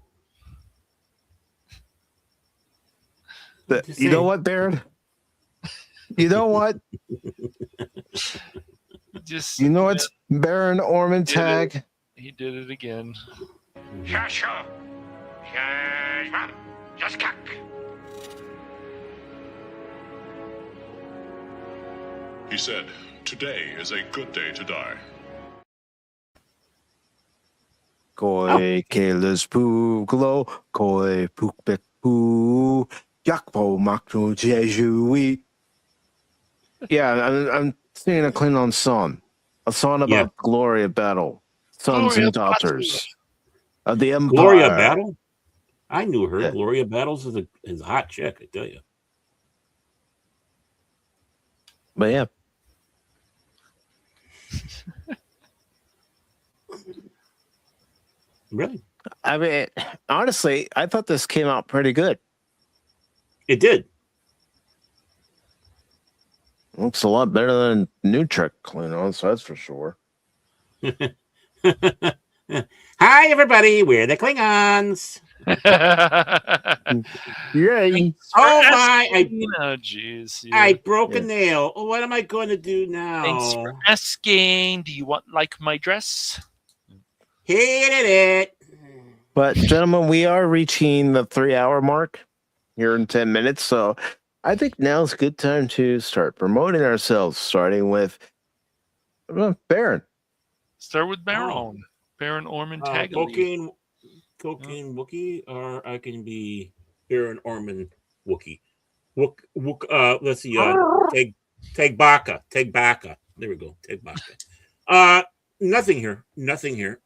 Just You know saying. what, Baron? You know what? Just You know what's Baron Orman Did it. tag? he did it again. He said, "Today is a good day to die." Koi keles puglo, koi pukbek pu, yakpo makno jesui. Yeah, I'm singing a Klingon song. A song about Yeah. glory of battle. Sons Glory and of daughters of the Empire. Gloria Battle? I knew her. Yeah. Gloria Battles is a hot chick, I tell you. But yeah. Really? I mean, honestly, I thought this came out pretty good. It did. Looks a lot better than new Trek Klingons, so that's for sure. Hi, everybody. We're the Klingons. Yay! Oh my! Oh, jeez. I broke a nail. Oh, what am I going to do now? Thanks for asking. Do you want like my dress? Hated it. But gentlemen, we are reaching the 3-hour mark here in 10 minutes, so I think now's a good time to start promoting ourselves, starting with Baron. Start with Baron. Baron Orman Tagley. Cocaine Wookie, or I can be Baron Orman Wookie. Let's see. Tag Baka. There we go. Tag Baka. Nothing here.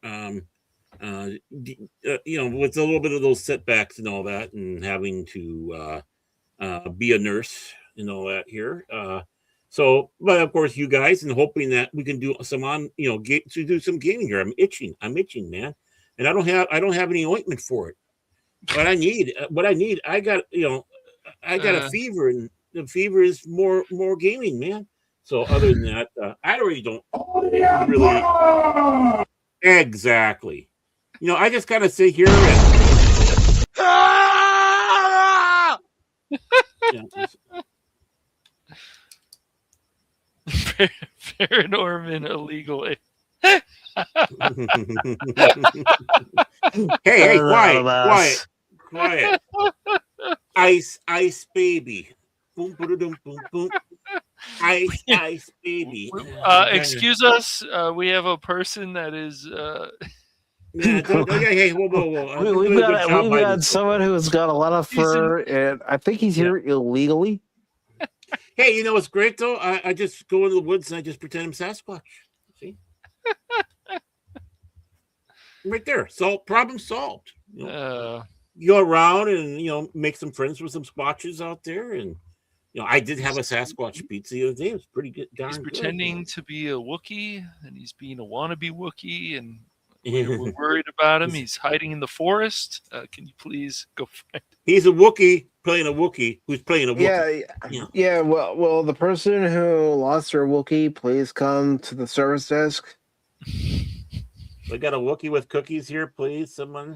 With a little bit of those setbacks and all that, and having to be a nurse and all that here. But of course, you guys, and hoping that we can do some do some gaming here. I'm itching, man, and I don't have any ointment for it. What I need, I got a fever, and the fever is more gaming, man. So other than that, I really don't really exactly. I just kind of sit here and Baron Orman illegal. Hey, quiet. Ice baby. Boom, boom, boom, boom, boom. Ice baby. Excuse us. We have a person that is. Hey, whoa. We've got someone who's got a lot of fur, and I think he's here illegally. Hey, you know what's great though? I just go into the woods and I just pretend I'm Sasquatch. See? Right there. Problem solved. You go around and make some friends with some squatches out there, and I did have a Sasquatch pizza the other day. It was pretty good. He's pretending to be a Wookiee, and he's being a wannabe Wookiee, and we're worried about him. He's hiding in the forest. Can you please go find him? He's a Wookiee playing a Wookiee who's playing a Wookiee. Yeah. Well, the person who lost their Wookiee, please come to the service desk. We got a Wookiee with cookies here, please. Someone,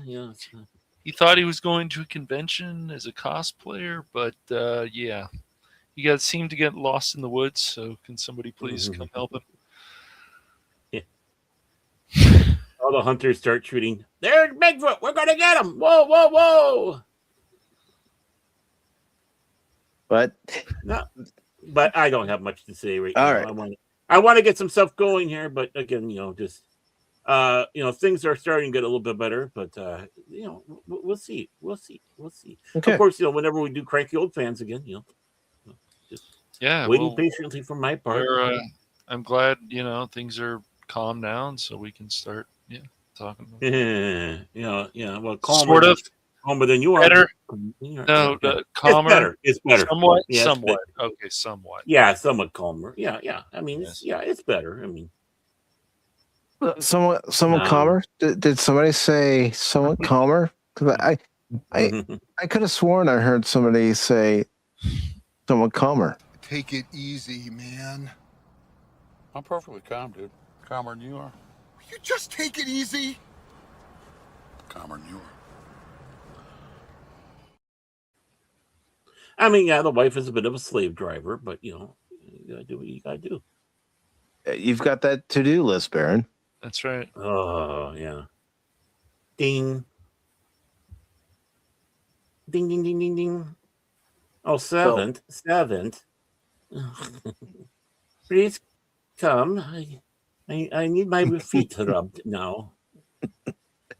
He thought he was going to a convention as a cosplayer, but he seemed to get lost in the woods. So can somebody please come help him? Yeah. All the hunters start shooting. There's Bigfoot. We're gonna get him. Whoa. But I don't have much to say right now. Right. I want to get some stuff going here, but again, just things are starting to get a little bit better, but we'll see. Okay. Of course, whenever we do Cranky Old Fans again, just waiting patiently for my part. I'm glad things are calmed down, so we can start talking. Well, calmer than you are. Better. No, calmer. It's better. Somewhat. Yeah, somewhat. Okay, somewhat. Yeah, somewhat calmer. Yeah. I mean, it's better. I mean, somewhat calmer. Did somebody say somewhat calmer? Because I could have sworn I heard somebody say somewhat calmer. Take it easy, man. I'm perfectly calm, dude. Calmer than you are. You just take it easy. Calmer than you are. I mean, the wife is a bit of a slave driver, but you gotta do what you gotta do. You've got that to-do list, Baron. That's right. Oh yeah. Ding. Ding ding ding ding ding. Oh, seventh. Please come. I need my feet rubbed now.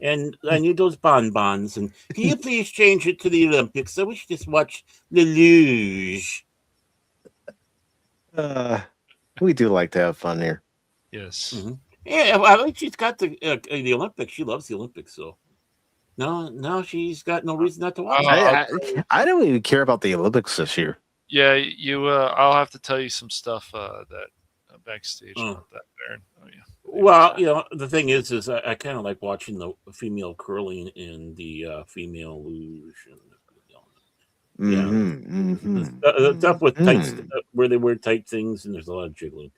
And I need those bonbons. And can you please change it to the Olympics? I wish to just watch the luge. We do like to have fun here. Yes. Mm-hmm. Yeah, well, I think she's got the Olympics. She loves the Olympics, so no, she's got no reason not to watch. I don't even care about the Olympics this year. Yeah, you. I'll have to tell you some stuff that backstage about that, Baron. Oh yeah. Well, the thing is I kind of like watching the female curling and the female luge. And, The stuff with tight where they wear tight things and there's a lot of jiggling.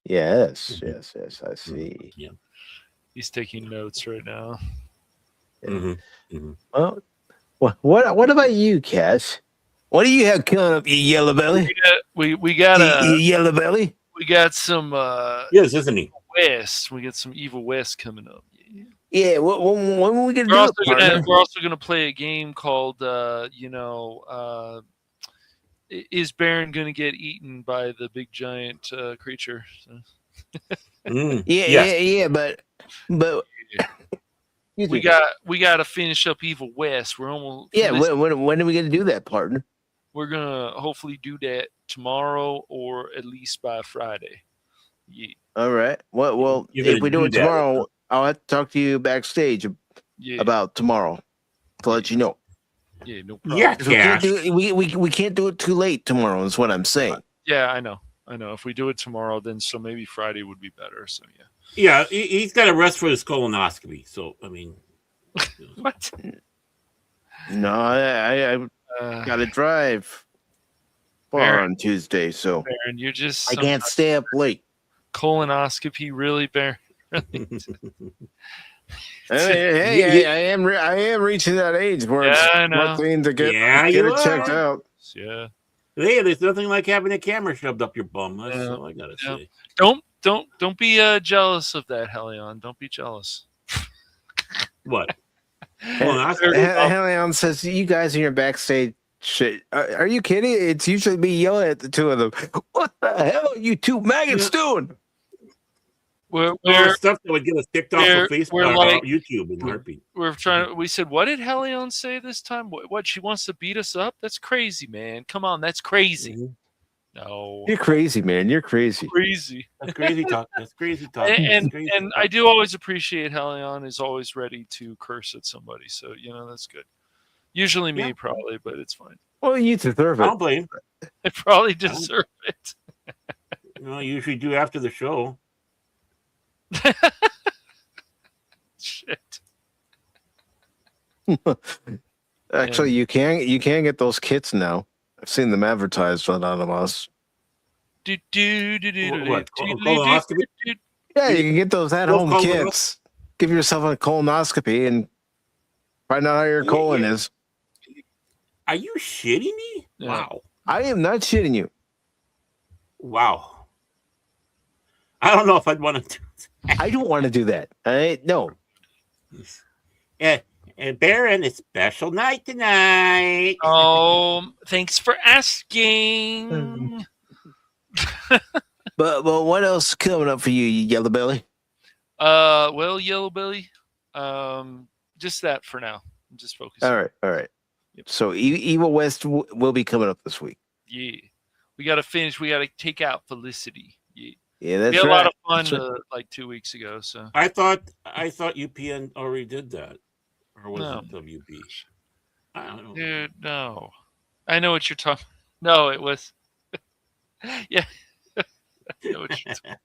Yes. I see. Yeah. He's taking notes right now. Well, what about you, Cass? What do you have coming up, you yellow belly? We got you yellow belly. We got some yes, isn't he? West. We got some Evil West coming up. Yeah, when are we gonna do it? We're also gonna play a game called is Baron gonna get eaten by the big giant creature? So. Yeah, but we got to finish up Evil West. We're almost when are we gonna do that, partner? We're gonna hopefully do that tomorrow or at least by Friday. Yeah. All right. Well, if we do it tomorrow, I'll have to talk to you backstage about tomorrow to let you know. Yeah, no problem. We can't do it too late tomorrow. Is what I'm saying. Yeah, I know. If we do it tomorrow, then so maybe Friday would be better. So yeah. Yeah, he's got to rest for his colonoscopy. So I mean, what? No, I got to drive far on Tuesday, so Baron, you're just I can't stay up late. Colonoscopy, really, Baron? Hey, I am reaching that age where it's one thing to get it checked out. Yeah. Hey, there's nothing like having a camera shoved up your bum. That's all I gotta say. Don't be jealous of that, Helion. Don't be jealous. What? Helion says you guys in your backstage shit. Are you kidding? It's usually me yelling at the two of them. What the hell are you two maggots doing? We're stuff that would get us kicked off of Facebook or YouTube in heartbeat. We said, what did Helion say this time? What she wants to beat us up? That's crazy, man. Come on, that's crazy. No, you're crazy, man. You're crazy. That's crazy talk. That's crazy talk. And I do always appreciate Helion is always ready to curse at somebody. So that's good. Usually me, probably, but it's fine. Well, you deserve it. I don't blame. I probably deserve it. I usually do after the show. Shit. Actually, you can get those kits now. I've seen them advertised on Anonymous. What? Yeah, you can get those at-home kits. Give yourself a colonoscopy and find out how your colon is. Are you shitting me? Yeah. Wow. I am not shitting you. Wow. I don't know if I'd want to do that. I don't want to do that. No. And Baron, it's special night tonight. Oh, thanks for asking. But what else is coming up for you, Yellow Belly? Well, Yellow Belly, just that for now. I'm just focusing. All right. Yep. So Evil West will be coming up this week. Yeah, we got to finish. We got to take out Felicity. Yeah, that's we had right. a lot of fun like 2 weeks ago. So I thought UPN already did that, or was it WB? I don't know. Dude, no. I know what you're talking. No, it was. Yeah. I know what you're talking.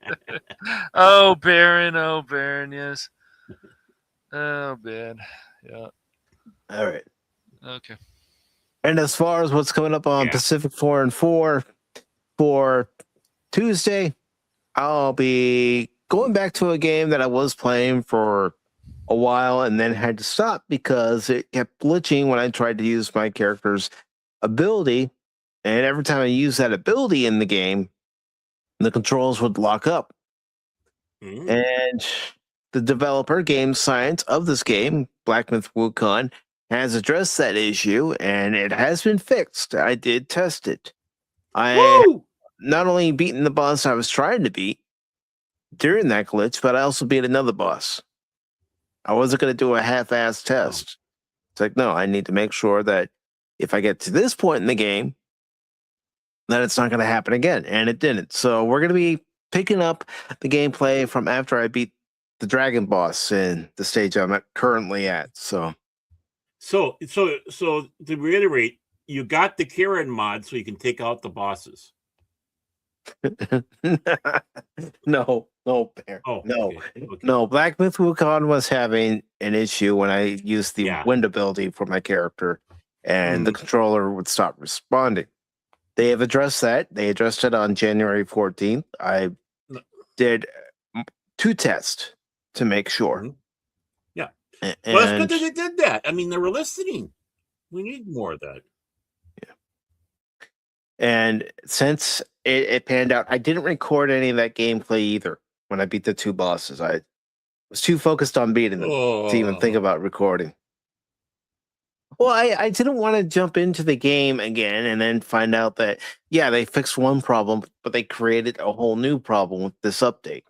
Oh, Baron, yes. Oh, man. Yeah. All right. Okay. And as far as what's coming up on Pacific414 for Tuesday, I'll be going back to a game that I was playing for a while and then had to stop because it kept glitching when I tried to use my character's ability. And every time I used that ability in the game, the controls would lock up. And the developer, Game Science, of this game, Black Myth Wukong, has addressed that issue, and it has been fixed. I did test it. I not only beaten the boss I was trying to beat during that glitch, but I also beat another boss. I wasn't going to do a half-assed test. It's like, no, I need to make sure that if I get to this point in the game, then it's not going to happen again, and it didn't. So we're going to be picking up the gameplay from after I beat the dragon boss in the stage I'm currently at. So to reiterate, you got the Kieran mod so you can take out the bosses. No, Bear. No. Black Myth Wukong was having an issue when I used the wind ability for my character, and the controller would stop responding. They have addressed that. They addressed it on January 14th. I did 2 tests to make sure. Yeah. And, Well, it's good that they did that. I mean, they were listening. We need more of that. Yeah. And since it panned out, I didn't record any of that gameplay either when I beat the 2 bosses. I was too focused on beating them to even think about recording. Well, I didn't want to jump into the game again and then find out that, yeah, they fixed one problem, but they created a whole new problem with this update.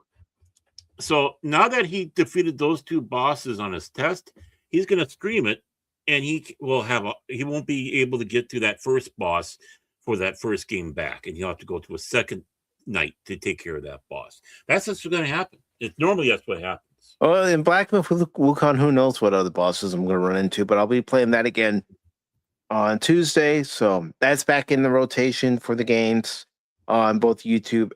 So now that he defeated those 2 bosses on his test, he's going to stream it, and he won't be able to get to that first boss for that first game back, and he'll have to go to a second night to take care of that boss. That's what's going to happen. Normally that's what happens. Well, in Black Myth Wukong, who knows what other bosses I'm going to run into, but I'll be playing that again on Tuesday. So that's back in the rotation for the games on both YouTube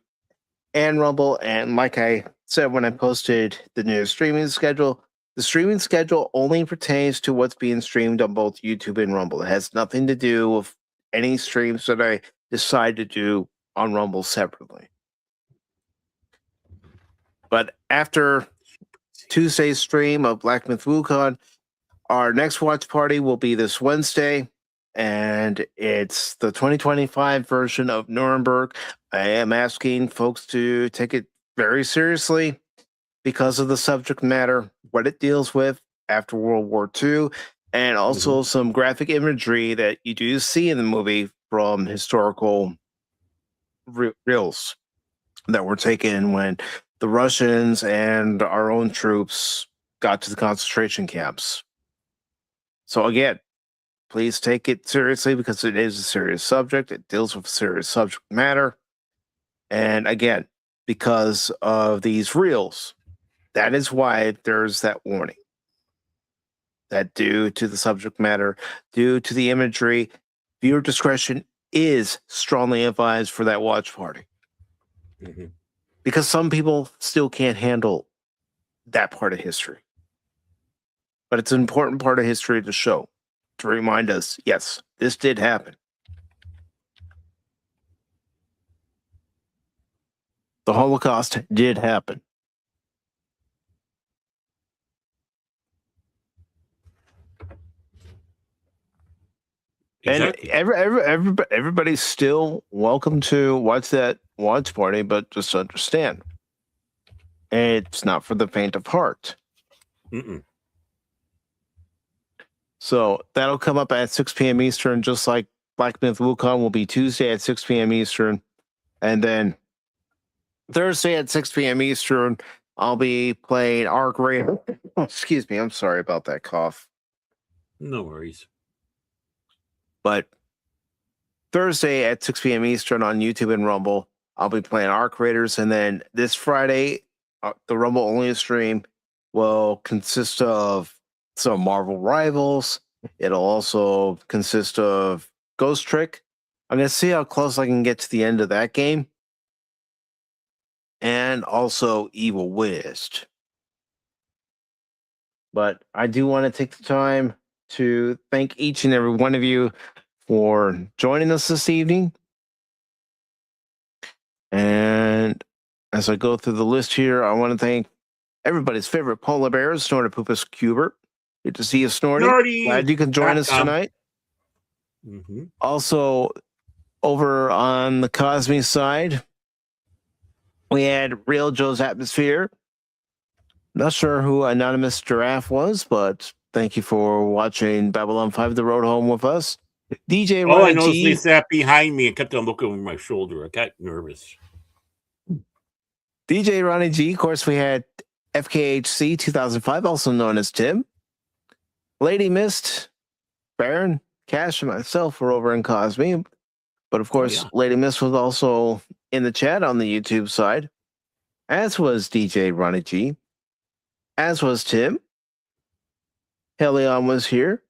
and Rumble. And like I said when I posted the new streaming schedule, the streaming schedule only pertains to what's being streamed on both YouTube and Rumble. It has nothing to do with any streams that I decide to do on Rumble separately. But after Tuesday's stream of Black Myth Wukong, our next watch party will be this Wednesday, and it's the 2025 version of Nuremberg. I am asking folks to take it very seriously because of the subject matter, what it deals with after World War II, and also some graphic imagery that you do see in the movie from historical reels that were taken when the Russians and our own troops got to the concentration camps. So again, please take it seriously because it is a serious subject. It deals with serious subject matter. And again, because of these reels, that is why there's that warning. That due to the subject matter, due to the imagery, viewer discretion is strongly advised for that watch party. Because some people still can't handle that part of history. But it's an important part of history to show, to remind us, yes, this did happen. The Holocaust did happen. Exactly. And everybody's still welcome to watch that watch party, but just understand, it's not for the faint of heart. So that'll come up at 6 p.m. Eastern, just like Black Myth Wukong will be Tuesday at 6 p.m. Eastern. And then Thursday at 6 p.m. Eastern, I'll be playing Arc Raider. Oh, excuse me, I'm sorry about that cough. No worries. But Thursday at 6 p.m. Eastern on YouTube and Rumble, I'll be playing Arc Raiders. And then this Friday, the Rumble only stream will consist of some Marvel Rivals. It'll also consist of Ghost Trick. I'm going to see how close I can get to the end of that game. And also Evil Wist. But I do want to take the time to thank each and every one of you for joining us this evening. And as I go through the list here, I want to thank everybody's favorite polar bears, Snorty Poopus Cubert. Good to see you, Snorty. Glad you can join us tonight. Also, over on the Cosme side, we had Real Joe's Atmosphere. Not sure who Anonymous Giraffe was, but thank you for watching Babylon 5 The Road Home with us. DJ Ronnie I noticed G. they sat behind me and kept on looking over my shoulder. I got nervous. DJ Ronnie G. Of course, we had FKHC 2005, also known as Tim. Lady Mist, Baron, Cash, and myself were over in Cosme. But of course, Lady Mist was also in the chat on the YouTube side, as was DJ Ronnie G, as was Tim. Helion was here.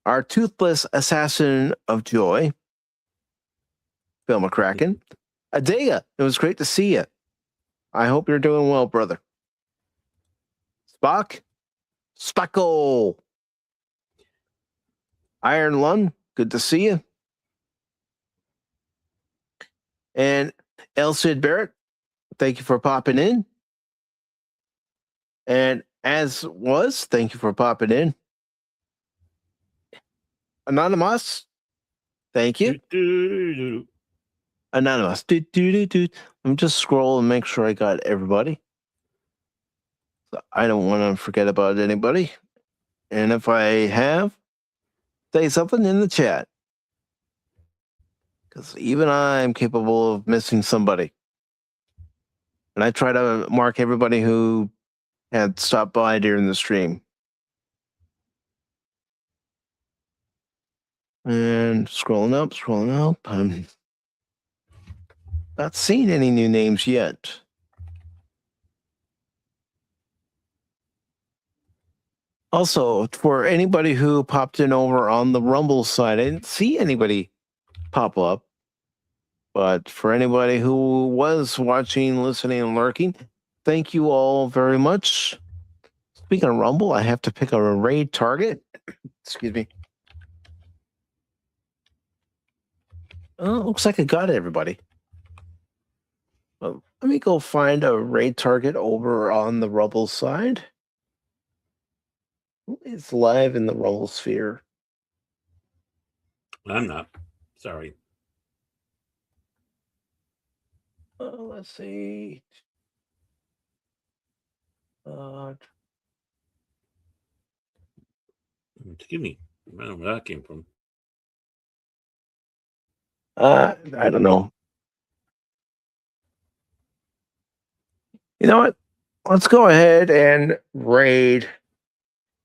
Our toothless assassin of joy, Phil McCracken. Adea, it was great to see you. I hope you're doing well, brother. Spock, Spackle. Iron Lung, good to see you. And El Cid Barrett, thank you for popping in. And As Was, thank you for popping in. Anonymous, thank you. Anonymous. I'm just scrolling and make sure I got everybody. So I don't want to forget about anybody. And if I have, say something in the chat. Because even I'm capable of missing somebody. And I try to mark everybody who had stopped by during the stream. And scrolling up. I'm not seeing any new names yet. Also, for anybody who popped in over on the Rumble side, I didn't see anybody pop up. But for anybody who was watching, listening, and lurking, thank you all very much. Speaking of Rumble, I have to pick a raid target. Excuse me. Oh, looks like I got everybody. Well, let me go find a raid target over on the Rumble side. Who is live in the Rumble sphere? I'm not. Sorry. Let's see. Excuse me. I don't know where that came from. I don't know. You know what? Let's go ahead and raid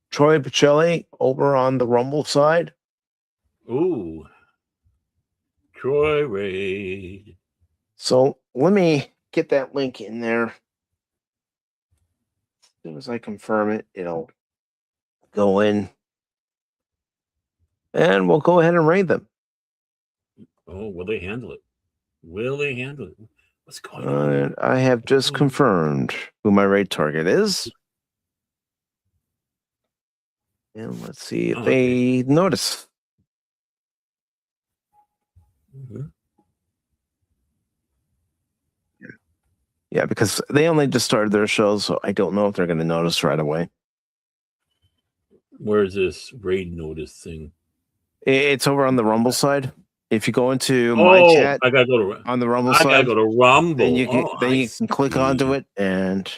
Troy Pacelli over on the Rumble side. Ooh. Troy raid. So let me get that link in there. As soon as I confirm it, it'll go in. And we'll go ahead and raid them. Oh, will they handle it? Will they handle it? What's going on? I have just confirmed who my raid target is. And let's see if they notice. Mm-hmm. Yeah, because they only just started their show, so I don't know if they're going to notice right away. Where's this raid notice thing? It's over on the Rumble side. If you go into my chat, I gotta go to on the Rumble side. I gotta go to Rumble. Then you can click onto it and.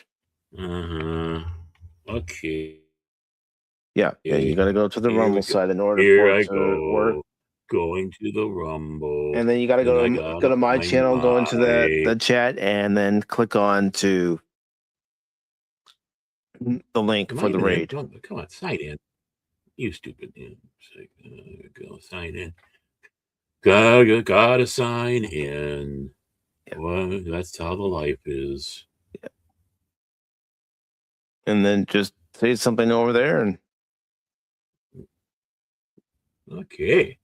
Okay. Yeah, you got to go to the Rumble side in order for it to work. Going to the Rumble. And then you got to go to my channel, go into the chat, and then click on to the link for the raid. Come on, sign in. You stupid. Go sign in. Gotta sign in. Yeah. Well, that's how the life is. Yeah. And then just say something over there and. Okay.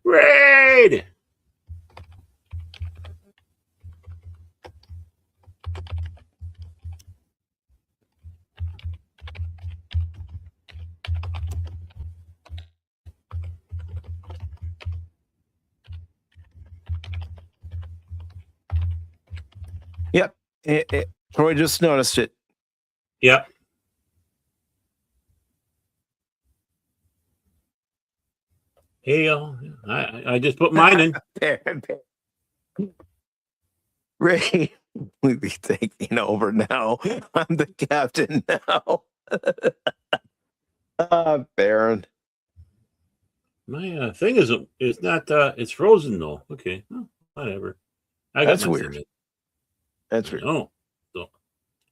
Raid! Yep. Troy just noticed it. Yep. Hey, I just put mine in. Ray will be taking over now. I'm the captain now. Baron. My thing is not it's frozen though. Okay, well, whatever. That's weird. That's weird. Oh, so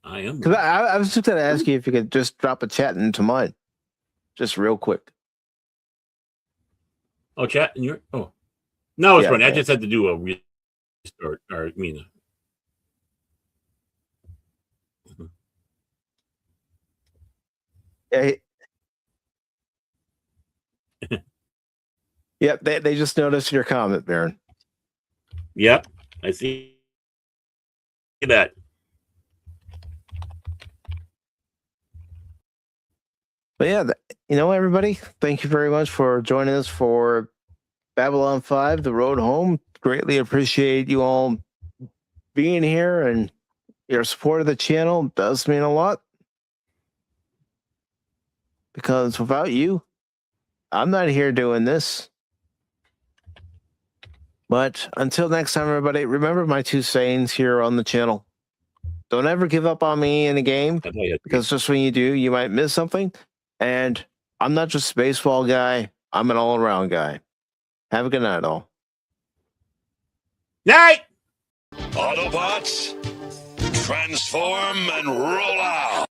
I am. Because I was just going to ask you if you could just drop a chat into mine, just real quick. Oh, chat in your no, it's funny. I just had to do a restart. Or I mean. Yep, they just noticed your comment, Baron. Yep, I see that. But yeah, you know, everybody, thank you very much for joining us for Babylon 5, The Road Home. Greatly appreciate you all being here, and your support of the channel does mean a lot. Because without you, I'm not here doing this. But until next time, everybody, remember my 2 sayings here on the channel. Don't ever give up on me in a game, because just when you do, you might miss something. And I'm not just a baseball guy, I'm an all-around guy. Have a good night, all. Night! Autobots, transform and roll out!